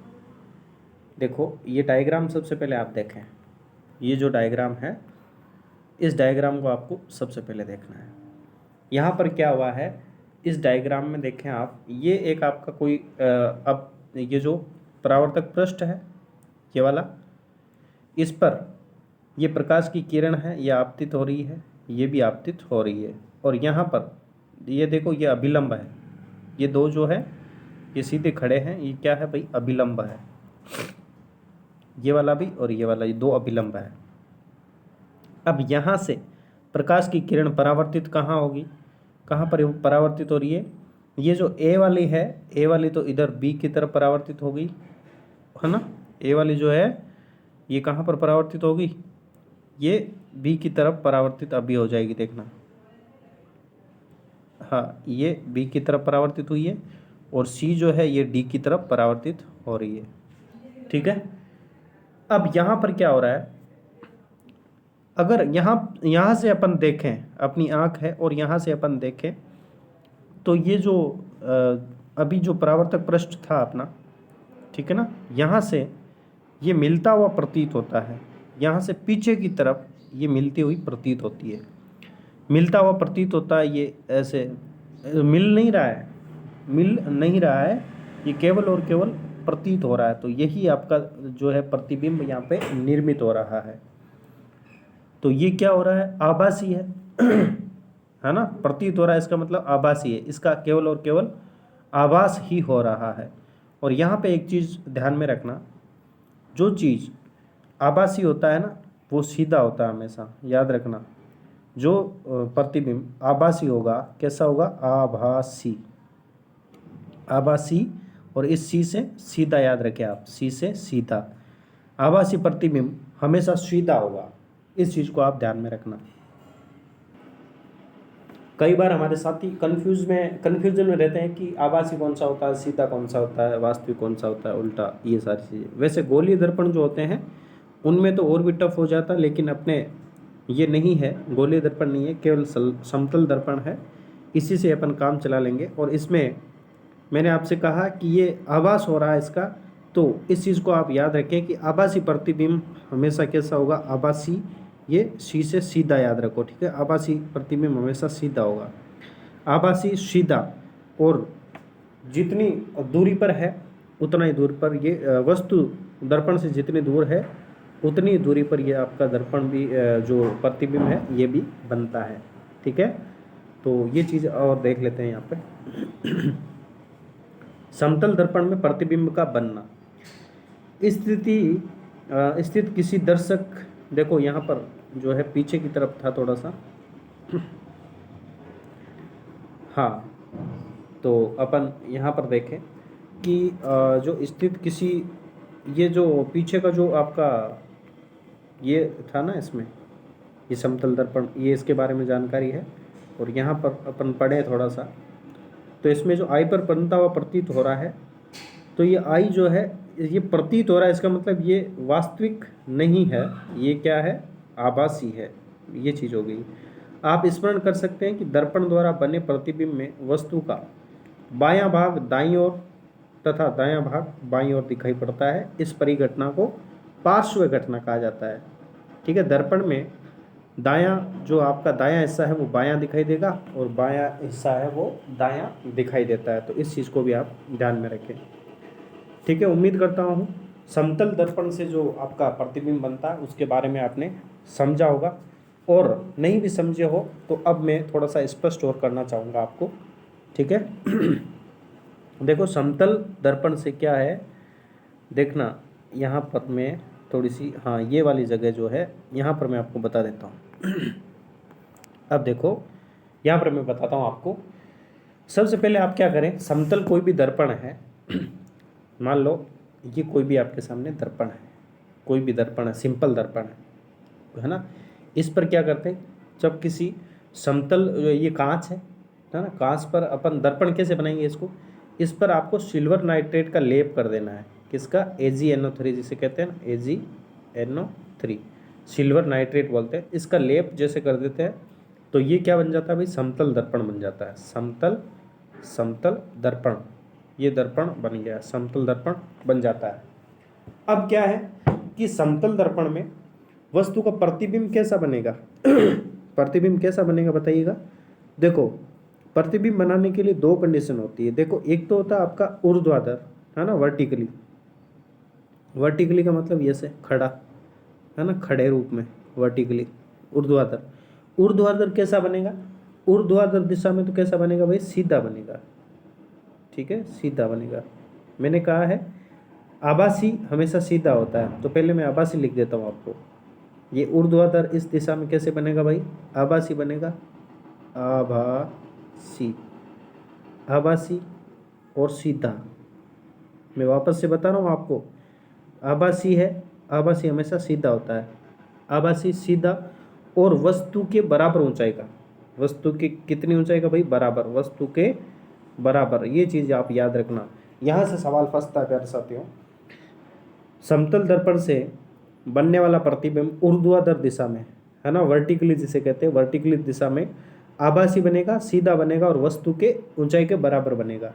देखो ये डायग्राम सबसे पहले आप देखें। ये जो डायग्राम है, इस डायग्राम को आपको सबसे पहले देखना है। यहाँ पर क्या हुआ है, इस डायग्राम में देखें आप, ये एक आपका कोई अब ये जो परावर्तक पृष्ठ है ये वाला, इस पर ये प्रकाश की किरण है, ये आपतित हो रही है, ये भी आपतित हो रही है। और यहाँ पर ये देखो, ये अभिलंब है, ये दो जो है ये सीधे खड़े हैं, ये क्या है भाई, अभिलंब है। ये वाला भी और ये वाला, ये दो अभिलंब है। अब यहाँ से प्रकाश की किरण परावर्तित कहाँ होगी, कहाँ पर परावर्तित हो रही है? ये जो ए वाली है, ए वाली तो इधर बी की तरफ परावर्तित होगी, है ना। ए वाली जो है ये कहाँ पर परावर्तित होगी, ये बी की तरफ परावर्तित अभी हो जाएगी, देखना। हाँ, ये बी की तरफ परावर्तित हुई है और सी जो है ये डी की तरफ परावर्तित हो रही है। ठीक है, अब यहाँ पर क्या हो रहा है, अगर यहाँ से अपन देखें, अपनी आँख है और यहाँ से अपन देखें, तो ये जो अभी जो परावर्तक पृष्ठ था अपना, ठीक है ना, यहाँ से ये मिलता हुआ प्रतीत होता है, यहाँ से पीछे की तरफ ये मिलती हुई प्रतीत होती है, मिलता हुआ प्रतीत होता है। ये ऐसे मिल नहीं रहा है, ये केवल और केवल प्रतीत हो रहा है। तो यही आपका जो है प्रतिबिंब यहाँ पे निर्मित हो रहा है। तो ये क्या हो रहा है, आभासी है है ना, प्रतीत हो रहा है, इसका मतलब आभासी है, इसका केवल और केवल आभास ही हो रहा है। और यहाँ पे एक चीज़ ध्यान में रखना, जो चीज़ आभासी होता है ना वो सीधा होता है हमेशा, याद रखना। जो प्रतिबिंब आभासी होगा, कैसा होगा, आभासी, और इस सी से सीधा, याद रखें आप, सी से सीधा। आभासी प्रतिबिंब हमेशा सीधा होगा, इस चीज़ को आप ध्यान में रखना। कई बार हमारे साथी कन्फ्यूजन में रहते हैं कि आभासी कौन सा होता है, सीधा कौन सा होता है, वास्तविक कौन सा होता है, उल्टा, ये सारी चीज़ें। वैसे गोलीय दर्पण जो होते हैं उनमें तो और भी टफ हो जाता है, लेकिन अपने ये नहीं है, गोलीय दर्पण नहीं है, केवल समतल दर्पण है, इसी से अपन काम चला लेंगे। और इसमें मैंने आपसे कहा कि ये आभास हो रहा है इसका, तो इस चीज़ को आप याद रखें कि आभासी प्रतिबिंब हमेशा कैसा होगा, आभासी, ये सी से सीधा, याद रखो। ठीक है, आभासी प्रतिबिंब हमेशा सीधा होगा, आभासी सीधा, और जितनी दूरी पर है उतना ही दूर पर ये वस्तु दर्पण से जितनी दूर है उतनी दूरी पर ये आपका दर्पण भी, जो प्रतिबिंब है, ये भी बनता है। ठीक है, तो ये चीज़ और देख लेते हैं यहाँ पर। समतल दर्पण में प्रतिबिंब का बनना, स्थित किसी दर्शक, देखो यहाँ पर जो है पीछे की तरफ था थोड़ा सा, हाँ, तो अपन यहाँ पर देखें कि जो स्थित किसी, ये जो पीछे का जो आपका ये था ना, इसमें ये समतल दर्पण, ये इसके बारे में जानकारी है। और यहाँ पर अपन पढ़े थोड़ा सा, तो इसमें जो आई पर बनता हुआ प्रतीत हो रहा है, तो ये आई जो है ये प्रतीत हो रहा है, इसका मतलब ये वास्तविक नहीं है, ये क्या है, आभासी है, ये चीज़ हो गई। आप स्मरण कर सकते हैं कि दर्पण द्वारा बने प्रतिबिंब में वस्तु का बायां भाग दाईं ओर तथा दायां भाग बाईं ओर दिखाई पड़ता है। इस परिघटना को पार्श्व घटना कहा जाता है। ठीक है, दर्पण में दायां, जो आपका दायां हिस्सा है वो बायां दिखाई देगा और बायां हिस्सा है वो दायां दिखाई देता है। तो इस चीज़ को भी आप ध्यान में रखें। ठीक है, उम्मीद करता हूँ समतल दर्पण से जो आपका प्रतिबिंब बनता है उसके बारे में आपने समझा होगा, और नहीं भी समझे हो तो अब मैं थोड़ा सा स्पष्ट और करना चाहूँगा आपको। ठीक है, देखो समतल दर्पण से क्या है, देखना यहाँ पर मैं थोड़ी सी, हाँ, ये वाली जगह जो है यहाँ पर मैं आपको बता देता हूँ। अब देखो यहाँ पर मैं बताता हूँ आपको। सबसे पहले आप क्या करें, समतल कोई भी दर्पण है, मान लो ये कोई भी आपके सामने दर्पण है, कोई भी दर्पण है, सिंपल दर्पण है ना, इस पर क्या करते हैं, जब किसी समतल, ये कांच है ना, कांच पर अपन दर्पण कैसे बनाएंगे इसको, इस पर आपको सिल्वर नाइट्रेट का लेप कर देना है, किसका, AgNO3 जिसे कहते हैं ना, AgNO3, सिल्वर नाइट्रेट बोलते हैं, इसका लेप जैसे कर देते हैं तो ये क्या बन जाता है भाई, समतल दर्पण बन जाता है, समतल दर्पण, ये दर्पण बन गया, समतल दर्पण बन जाता है। अब क्या है कि समतल दर्पण में वस्तु का प्रतिबिंब कैसा बनेगा प्रतिबिंब कैसा बनेगा बताइएगा। देखो, प्रतिबिंब बनाने के लिए दो कंडीशन होती है। देखो, एक तो होता है आपका ऊर्ध्वाधर, है ना, वर्टिकली, वर्टिकली का मतलब ये से खड़ा, है ना, खड़े रूप में, वर्टिकली, ऊर्ध्वाधर। ऊर्ध्वाधर कैसा बनेगा, ऊर्ध्वाधर दिशा में तो कैसा बनेगा भाई, सीधा बनेगा, ठीक है, सीधा बनेगा। मैंने कहा है आभासी हमेशा सीधा होता है, तो पहले मैं आभासी लिख देता हूँ आपको। ये ऊर्ध्वाधर इस दिशा में कैसे बनेगा भाई, आभासी बनेगा, आभासी, आभासी और सीधा। मैं वापस से बता रहा हूँ आपको, आभासी है, आभासी हमेशा सीधा होता है, आभासी सीधा, और वस्तु के बराबर ऊंचाई का, वस्तु की कितनी ऊंचाई का भाई, बराबर, वस्तु के बराबर, ये चीज़ आप याद रखना। यहाँ से सवाल फंसता है प्यारे साथियों। समतल दर्पण से बनने वाला प्रतिबिंब ऊर्ध्वाधर दिशा में, है ना, वर्टिकली जिसे कहते हैं, वर्टिकली दिशा में आभासी बनेगा, सीधा बनेगा और वस्तु के ऊंचाई के बराबर बनेगा।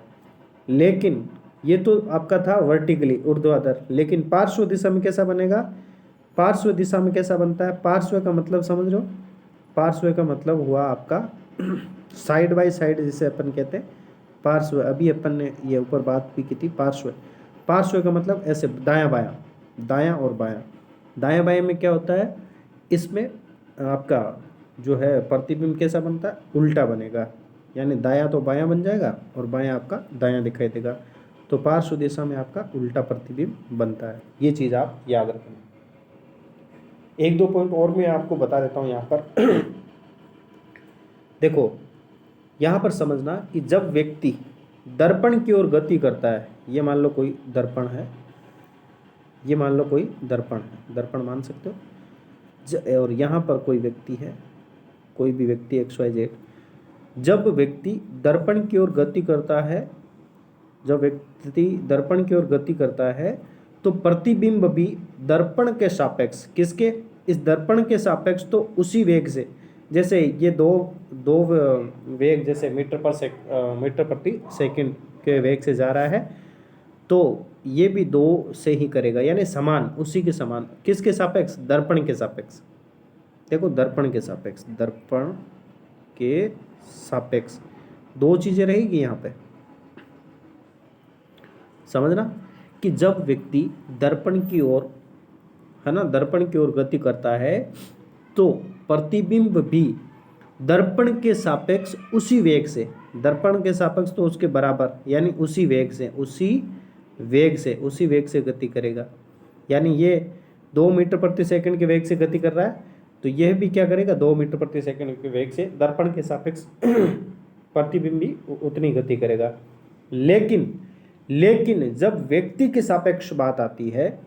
लेकिन ये तो आपका था वर्टिकली, ऊर्ध्वाधर, लेकिन पार्श्व दिशा में कैसा बनेगा, पार्श्व दिशा में कैसा बनता है, पार्श्व का मतलब समझ रहे हो, पार्श्व का मतलब हुआ आपका साइड बाय साइड जिसे अपन कहते हैं पार्श्व। अभी अपन ने ये ऊपर बात भी की थी, पार्श्व, पार्श्व का मतलब ऐसे दायां बायां, दायां और बायां। दायां बायां में क्या होता है, इसमें आपका जो है प्रतिबिंब कैसा बनता है, उल्टा बनेगा, यानी दायां तो बायां बन जाएगा और बायां आपका दायां दिखाई देगा, तो पार्श्व दिशा में आपका उल्टा प्रतिबिंब बनता है। ये चीज़ आप याद रखना। एक दो पॉइंट और मैं आपको बता देता हूँ यहाँ पर देखो, यहाँ पर समझना कि जब व्यक्ति दर्पण की ओर गति करता है, ये मान लो कोई दर्पण है, ये मान लो कोई दर्पण है, दर्पण मान सकते हो, और यहाँ पर कोई व्यक्ति है, कोई भी व्यक्ति XYZ, जब व्यक्ति दर्पण की ओर गति करता है, जब व्यक्ति दर्पण की ओर गति करता है तो प्रतिबिंब भी दर्पण के सापेक्ष, किसके, इस दर्पण के सापेक्ष, तो उसी वेग से, जैसे ये दो वेग जैसे मीटर प्रति सेकंड के वेग से जा रहा है, तो ये भी दो से ही करेगा, यानी समान, उसी के समान, किसके सापेक्ष, दर्पण के सापेक्ष। देखो, दर्पण के सापेक्ष, दर्पण के सापेक्ष, दो चीजें रहेगी यहाँ पे, समझना कि जब व्यक्ति दर्पण की ओर, है ना, दर्पण की ओर गति करता है तो प्रतिबिंब भी दर्पण के सापेक्ष उसी वेग से, दर्पण के सापेक्ष तो उसके बराबर, यानी उसी वेग से, उसी वेग से गति करेगा। यानी ये 2 मीटर प्रति सेकंड के वेग से गति कर रहा है, तो यह भी क्या करेगा, 2 मीटर प्रति सेकंड के वेग से दर्पण के सापेक्ष प्रतिबिंब भी उतनी गति करेगा। लेकिन जब व्यक्ति के सापेक्ष बात आती है,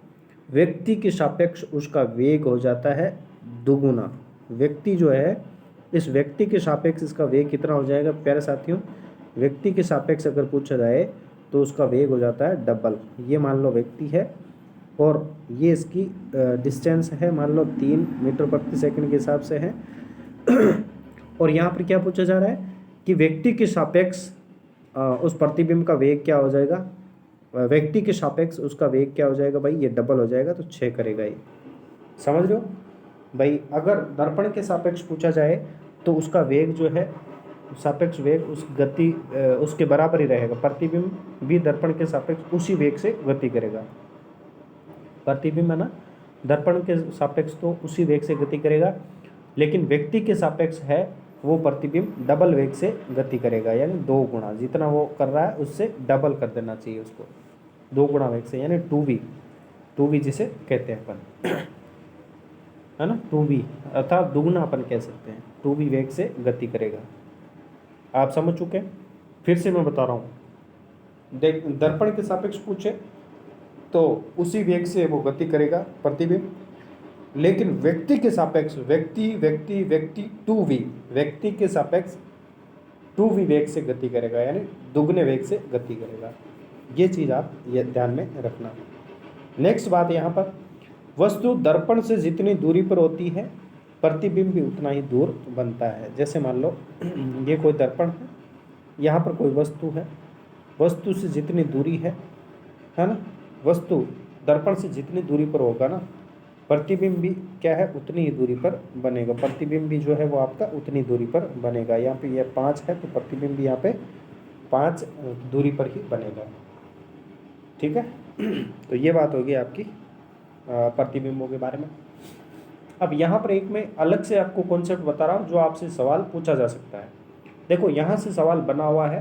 व्यक्ति के सापेक्ष उसका वेग हो जाता है दुगुना। व्यक्ति जो है, इस व्यक्ति के सापेक्ष इसका वेग कितना हो जाएगा प्यारे साथियों, व्यक्ति के सापेक्ष अगर पूछा जाए तो उसका वेग हो जाता है डबल। ये मान लो व्यक्ति है और ये इसकी डिस्टेंस है, मान लो 3 मीटर प्रति सेकंड के हिसाब से है और यहाँ पर क्या पूछा जा रहा है कि व्यक्ति के सापेक्ष उस प्रतिबिंब का वेग क्या हो जाएगा, व्यक्ति के सापेक्ष उसका वेग क्या हो जाएगा भाई, ये डबल हो जाएगा, तो 6 करेगा ये। समझ रहे हो भाई, अगर दर्पण के सापेक्ष पूछा जाए तो उसका वेग जो है, सापेक्ष वेग उस गति उसके बराबर ही रहेगा, प्रतिबिंब भी दर्पण के सापेक्ष उसी वेग से गति करेगा। प्रतिबिंब है ना, दर्पण के सापेक्ष तो उसी वेग से गति करेगा, लेकिन व्यक्ति के सापेक्ष है वो प्रतिबिंब डबल वेग से गति करेगा, यानी 2 गुना, जितना वो कर रहा है उससे डबल कर देना चाहिए उसको, 2 गुना वेग से, यानी 2v जिसे कहते हैं अपन, है ना, 2v अर्थात दुगुना अपन कह सकते हैं, 2v वेग से गति करेगा। आप समझ चुके हैं। फिर से मैं बता रहा हूँ, देख, दर्पण के सापेक्ष पूछे तो उसी वेग से वो गति करेगा प्रतिबिंब। लेकिन व्यक्ति के सापेक्ष व्यक्ति 2v व्यक्ति के सापेक्ष 2v वेग से गति करेगा, यानी दुगने वेग से गति करेगा। ये चीज़ आप ये ध्यान में रखना। नेक्स्ट बात यहाँ पर, वस्तु दर्पण से जितनी दूरी पर होती है प्रतिबिंब भी उतना ही दूर बनता है। जैसे मान लो ये कोई दर्पण है, यहाँ पर कोई वस्तु है, वस्तु से जितनी दूरी है ना, वस्तु दर्पण से जितनी दूरी पर होगा ना, प्रतिबिंब भी क्या है उतनी ही दूरी पर बनेगा। प्रतिबिंब भी जो है वो आपका उतनी दूरी पर बनेगा। यहाँ पे ये 5 है तो प्रतिबिंब भी यहाँ पे 5 दूरी पर ही बनेगा। ठीक है, तो ये बात होगी आपकी प्रतिबिंबों के बारे में। अब यहाँ पर एक मैं अलग से आपको कॉन्सेप्ट बता रहा हूँ जो आपसे सवाल पूछा जा सकता है। देखो यहाँ से सवाल बना हुआ है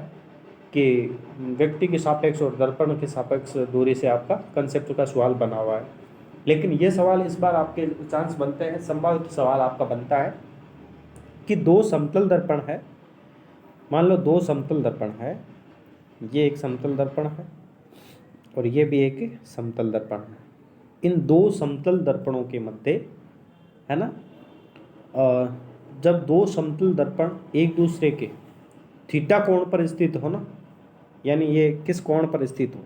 कि व्यक्ति के सापेक्ष और दर्पण के सापेक्ष दूरी से आपका कंसेप्ट का सवाल बना हुआ है। लेकिन ये सवाल इस बार आपके चांस बनते हैं, संभावित सवाल आपका बनता है कि 2 समतल दर्पण है। मान लो 2 समतल दर्पण है, ये एक समतल दर्पण है और ये भी एक समतल दर्पण है। इन 2 समतल दर्पणों के मध्य है ना, जब 2 समतल दर्पण एक दूसरे के थीटा कोण पर स्थित हो ना, यानी ये किस कोण पर स्थित हो,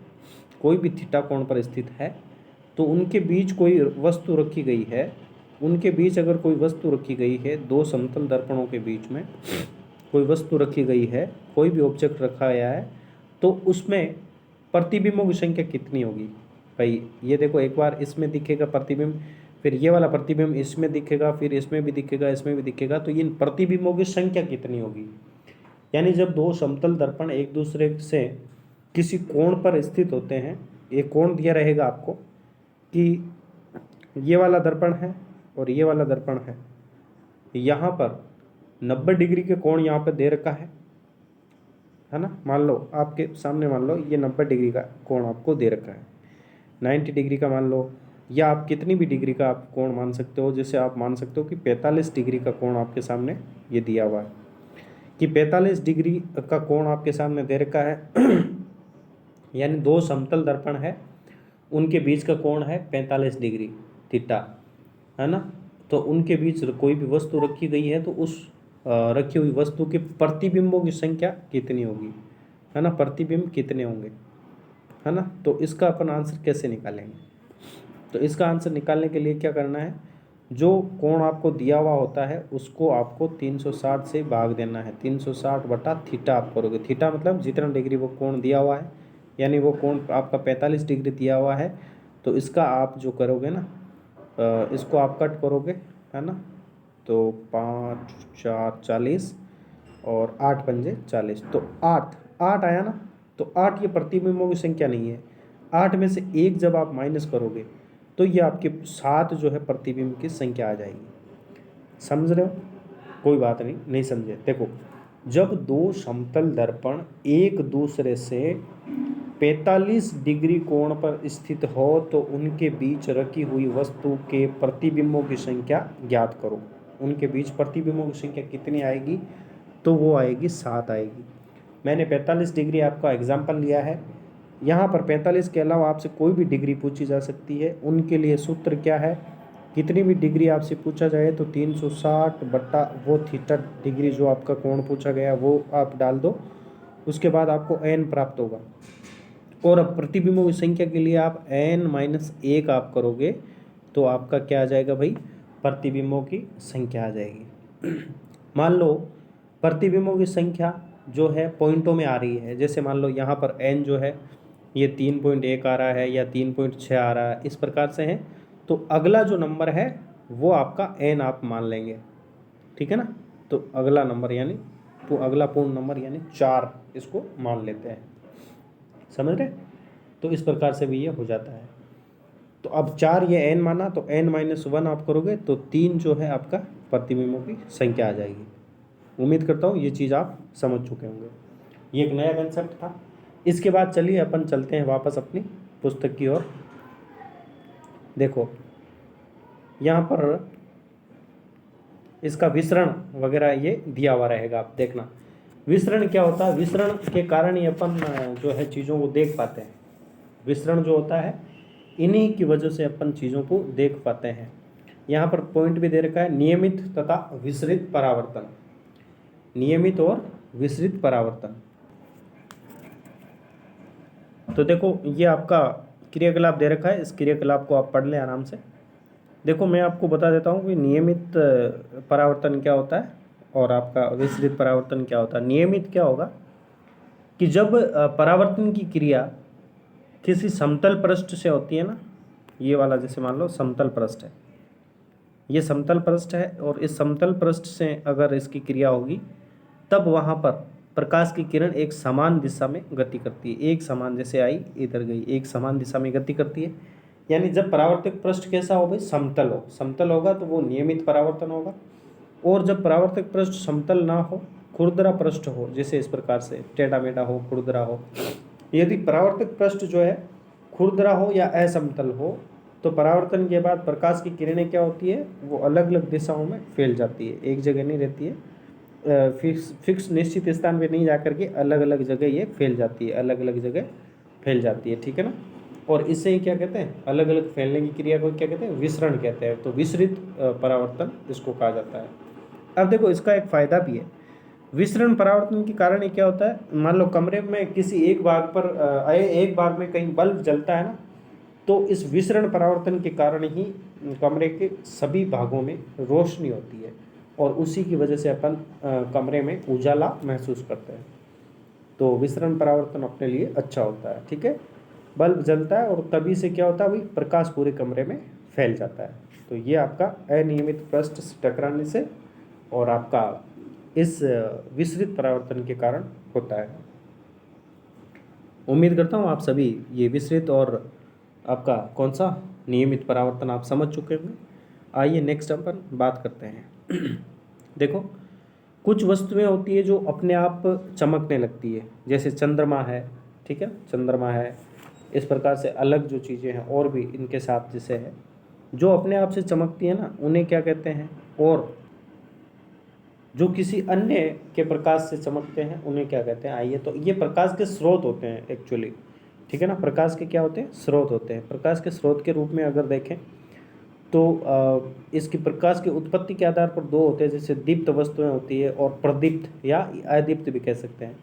कोई भी थीटा कोण पर स्थित है, तो उनके बीच कोई वस्तु रखी गई है, उनके बीच अगर कोई वस्तु रखी गई है, 2 समतल दर्पणों के बीच में कोई वस्तु रखी गई है, कोई भी ऑब्जेक्ट रखा गया है, तो उसमें प्रतिबिंबों की संख्या कितनी होगी भाई। ये देखो एक बार इसमें दिखेगा प्रतिबिंब, फिर ये वाला प्रतिबिंब इसमें दिखेगा, फिर इसमें भी दिखेगा, इसमें भी दिखेगा, तो इन प्रतिबिंबों की संख्या कितनी होगी। यानी जब 2 समतल दर्पण एक दूसरे से किसी कोण पर स्थित होते हैं, एक कोण दिया रहेगा आपको कि ये वाला दर्पण है और ये वाला दर्पण है, यहाँ पर 90 डिग्री के कोण यहाँ पर दे रखा है ना। मान लो आपके सामने मान लो ये 90 डिग्री का कोण आपको दे रखा है, 90 डिग्री का मान लो, या आप कितनी भी डिग्री का आप कोण मान सकते हो। जैसे आप मान सकते हो कि 45 डिग्री का कोण आपके सामने ये दिया हुआ है कि 45 डिग्री का कोण आपके सामने दे रखा है। यानी 2 समतल दर्पण है, उनके बीच का कोण है 45 डिग्री थीटा, है ना। तो उनके बीच कोई भी वस्तु रखी गई है, तो उस रखी हुई वस्तु के प्रतिबिंबों की संख्या कितनी होगी, है ना, प्रतिबिंब कितने होंगे, है ना। तो इसका अपन आंसर कैसे निकालेंगे, तो इसका आंसर निकालने के लिए क्या करना है, जो कोण आपको दिया हुआ होता है उसको आपको 360 से भाग देना है। 360 बटा थीटा आप करोगे, थीटा मतलब जितना डिग्री वो कोण दिया हुआ है, यानी वो कोण आपका 45 डिग्री दिया हुआ है, तो इसका आप जो करोगे ना, इसको आप कट करोगे, है ना। तो 5 4 40 और 8 पंजे 40, तो 8 आया ना। तो 8 ये प्रतिबिंबों की संख्या नहीं है, 8 में से 1 जब आप माइनस करोगे तो ये आपके 7 जो है प्रतिबिंब की संख्या आ जाएगी। समझ रहे हो, कोई बात नहीं समझे। देखो जब 2 समतल दर्पण एक दूसरे से 45 डिग्री कोण पर स्थित हो तो उनके बीच रखी हुई वस्तु के प्रतिबिंबों की संख्या ज्ञात करो। उनके बीच प्रतिबिंबों की संख्या कितनी आएगी, तो वो आएगी 7 आएगी। मैंने 45 डिग्री आपका एग्जाम्पल लिया है, यहाँ पर 45 के अलावा आपसे कोई भी डिग्री पूछी जा सकती है। उनके लिए सूत्र क्या है, कितनी भी डिग्री आपसे पूछा जाए तो 360 बट्टा वो थीटा डिग्री जो आपका कोण पूछा गया वो आप डाल दो, उसके बाद आपको n प्राप्त होगा। और अब प्रतिबिंबों की संख्या के लिए आप n-1 आप करोगे तो आपका क्या आ जाएगा भाई, प्रतिबिंबों की संख्या आ जाएगी। मान लो प्रतिबिंबों की संख्या जो है पॉइंटों में आ रही है, जैसे मान लो यहाँ पर n जो है ये 3.1 आ रहा है या 3.6 आ रहा है, इस प्रकार से है। तो अगला जो नंबर है वो आपका n आप मान लेंगे, ठीक है ना। तो अगला नंबर यानी तो अगला पूर्ण नंबर यानी 4 इसको मान लेते हैं, समझ रहे। तो इस प्रकार से भी ये हो जाता है। तो अब 4 ये n माना तो n-1 आप करोगे तो 3 जो है आपका प्रतिबिंबों की संख्या आ जाएगी। उम्मीद करता हूँ ये चीज़ आप समझ चुके होंगे। ये एक नया कंसेप्ट था। इसके बाद चलिए अपन चलते हैं वापस अपनी पुस्तक की ओर। देखो यहाँ पर इसका विसरण वगैरह ये दिया हुआ रहेगा, आप देखना। विसरण क्या होता है, विसरण के कारण ही अपन जो है चीज़ों को देख पाते हैं। विसरण जो होता है इन्हीं की वजह से अपन चीज़ों को देख पाते हैं। यहाँ पर पॉइंट भी दे रखा है, नियमित तथा विसरित परावर्तन, नियमित और विसरित परावर्तन। तो देखो ये आपका क्रियाकलाप दे रखा है, इस क्रियाकलाप को आप पढ़ लें आराम से। देखो मैं आपको बता देता हूँ कि नियमित परावर्तन क्या होता है और आपका विसरित परावर्तन क्या होता है। नियमित क्या होगा कि जब परावर्तन की क्रिया किसी समतल पृष्ठ से होती है ना, ये वाला जैसे मान लो समतल पृष्ठ है, ये समतल पृष्ठ है और इस समतल पृष्ठ से अगर इसकी क्रिया होगी तब वहाँ पर प्रकाश की किरण एक समान दिशा में गति करती है, एक समान, जैसे आई इधर गई, एक समान दिशा में गति करती है। यानी जब परावर्तक पृष्ठ कैसा हो भाई, समतल हो, समतल होगा तो वो नियमित परावर्तन होगा। और जब परावर्तक पृष्ठ समतल ना हो, खुरदरा पृष्ठ हो, जैसे इस प्रकार से टेढ़ा मेढ़ा हो, खुरदरा हो, यदि परावर्तक पृष्ठ जो है खुरदरा हो या असमतल हो तो परावर्तन के बाद प्रकाश की किरणें क्या होती है, वो अलग अलग दिशाओं में फैल जाती है, एक जगह नहीं रहती है, फिक्स निश्चित स्थान पे नहीं जाकर के अलग अलग जगह ये फैल जाती है, अलग अलग जगह फैल जाती है, ठीक है ना। और इससे ही क्या कहते हैं, अलग अलग फैलने की क्रिया को क्या कहते हैं, विसरण कहते हैं। तो विसरित परावर्तन इसको कहा जाता है। अब देखो इसका एक फायदा भी है, विसरण परावर्तन के कारण ये क्या होता है, मान लो कमरे में किसी एक भाग पर एक भाग में कहीं बल्ब जलता है ना, तो इस विसरण परावर्तन के कारण ही कमरे के सभी भागों में रोशनी होती है और उसी की वजह से अपन कमरे में उजाला महसूस करते हैं। तो विसरण परावर्तन अपने लिए अच्छा होता है, ठीक है। बल्ब जलता है और तभी से क्या होता है भाई, प्रकाश पूरे कमरे में फैल जाता है। तो ये आपका अनियमित पृष्ठ से टकराने से और आपका इस विसरित परावर्तन के कारण होता है। उम्मीद करता हूँ आप सभी ये विसरित और आपका कौन सा नियमित परावर्तन आप समझ चुके होंगे। आइए नेक्स्ट अपन बात करते हैं। देखो कुछ वस्तुएं होती है जो अपने आप चमकने लगती है, जैसे चंद्रमा है, ठीक है, चंद्रमा है, इस प्रकार से अलग जो चीज़ें हैं और भी इनके साथ जैसे है जो अपने आप से चमकती है ना, उन्हें क्या कहते हैं। और जो किसी अन्य के प्रकाश से चमकते हैं उन्हें क्या कहते हैं। आइए, तो ये प्रकाश के स्रोत होते हैं एक्चुअली, ठीक है ना। प्रकाश के क्या होते हैं, स्रोत होते हैं। प्रकाश के स्रोत के रूप में अगर देखें तो इसकी प्रकाश की उत्पत्ति के आधार पर दो होते हैं, जैसे दीप्त वस्तुएं होती है और प्रदीप्त या अदीप्त भी कह सकते हैं।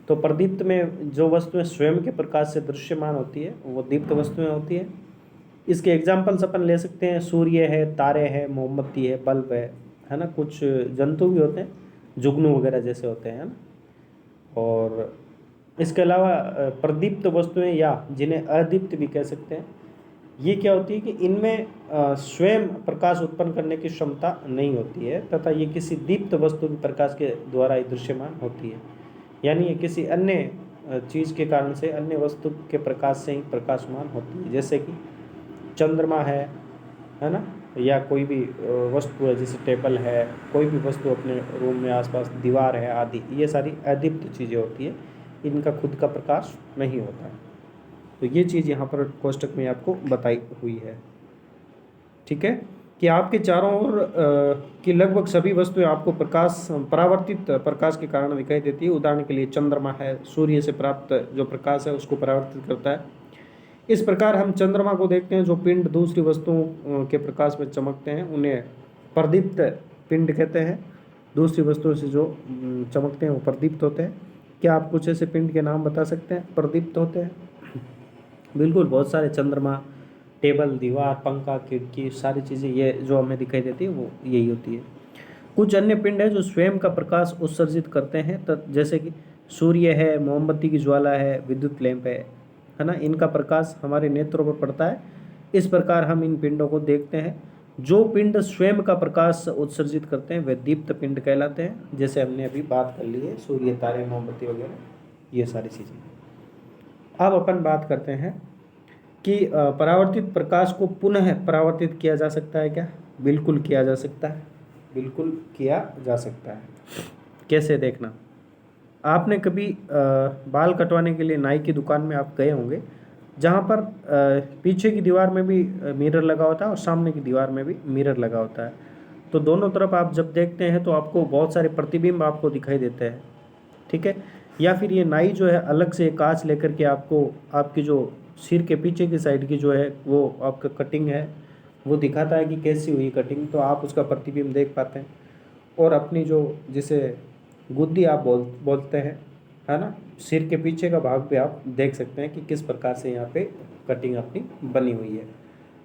तो प्रदीप्त में जो वस्तुएं स्वयं के प्रकाश से दृश्यमान होती है वो दीप्त वस्तुएं होती है। इसके एग्जाम्पल्स अपन ले सकते हैं, सूर्य है, तारे हैं, मोमबत्ती है, बल्ब है ना। कुछ जंतु भी होते हैं, जुगनू वगैरह जैसे होते हैं ना। और इसके अलावा प्रदीप्त वस्तुएं या जिन्हें अदीप्त भी कह सकते हैं, ये क्या होती है कि इनमें स्वयं प्रकाश उत्पन्न करने की क्षमता नहीं होती है तथा ये किसी दीप्त वस्तु के प्रकाश के द्वारा ही दृश्यमान होती है। यानी ये किसी अन्य चीज़ के कारण से, अन्य वस्तु के प्रकाश से ही प्रकाशमान होती है। जैसे कि चंद्रमा है ना, या कोई भी वस्तु है, जैसे टेबल है, कोई भी वस्तु अपने रूम में आसपास, दीवार है आदि, ये सारी अदीप्त चीज़ें होती है, इनका खुद का प्रकाश नहीं होता है। तो ये चीज़ यहाँ पर कोष्टक में आपको बताई हुई है, ठीक है, कि आपके चारों ओर की लगभग सभी वस्तुएं आपको परावर्तित प्रकाश के कारण दिखाई देती है। उदाहरण के लिए चंद्रमा है, सूर्य से प्राप्त जो प्रकाश है उसको परावर्तित करता है। इस प्रकार हम चंद्रमा को देखते हैं, जो पिंड दूसरी वस्तुओं के प्रकाश में चमकते हैं उन्हें प्रदीप्त पिंड कहते हैं। दूसरी वस्तुओं से जो चमकते हैं वो प्रदीप्त होते हैं। क्या आप कुछ ऐसे पिंड के नाम बता सकते हैं प्रदीप्त होते हैं? बिल्कुल, बहुत सारे, चंद्रमा, टेबल, दीवार, पंखा, खिड़की, सारी चीज़ें ये जो हमें दिखाई देती है वो यही होती है। कुछ अन्य पिंड है जो स्वयं का प्रकाश उत्सर्जित करते हैं, जैसे कि सूर्य है, मोमबत्ती की ज्वाला है, विद्युत लैंप है ना। इनका प्रकाश हमारे नेत्रों पर पड़ता है। इस प्रकार हम इन पिंडों को देखते हैं। जो पिंड स्वयं का प्रकाश उत्सर्जित करते हैं वे दीप्त पिंड कहलाते हैं। जैसे हमने अभी बात कर ली है, सूर्य, तारे, मोमबत्ती वगैरह, ये सारी चीज़ें। अब अपन बात करते हैं कि परावर्तित प्रकाश को पुनः परावर्तित किया जा सकता है क्या? बिल्कुल किया जा सकता है, बिल्कुल किया जा सकता है। कैसे, देखना, आपने कभी बाल कटवाने के लिए नाई की दुकान में आप गए होंगे, जहाँ पर पीछे की दीवार में भी मिरर लगा होता है और सामने की दीवार में भी मिरर लगा होता है। तो दोनों तरफ आप जब देखते हैं तो आपको बहुत सारे प्रतिबिंब आपको दिखाई देते हैं, ठीक है। या फिर ये नाई जो है अलग से कांच लेकर के आपको आपकी जो सिर के पीछे की साइड की जो है वो आपका कटिंग है, वो दिखाता है कि कैसी हुई कटिंग, तो आप उसका प्रतिबिंब देख पाते हैं। और अपनी जो जिसे गुद्दी आप बोलते हैं, है ना, सिर के पीछे का भाग भी आप देख सकते हैं कि किस प्रकार से यहाँ पे कटिंग अपनी बनी हुई है।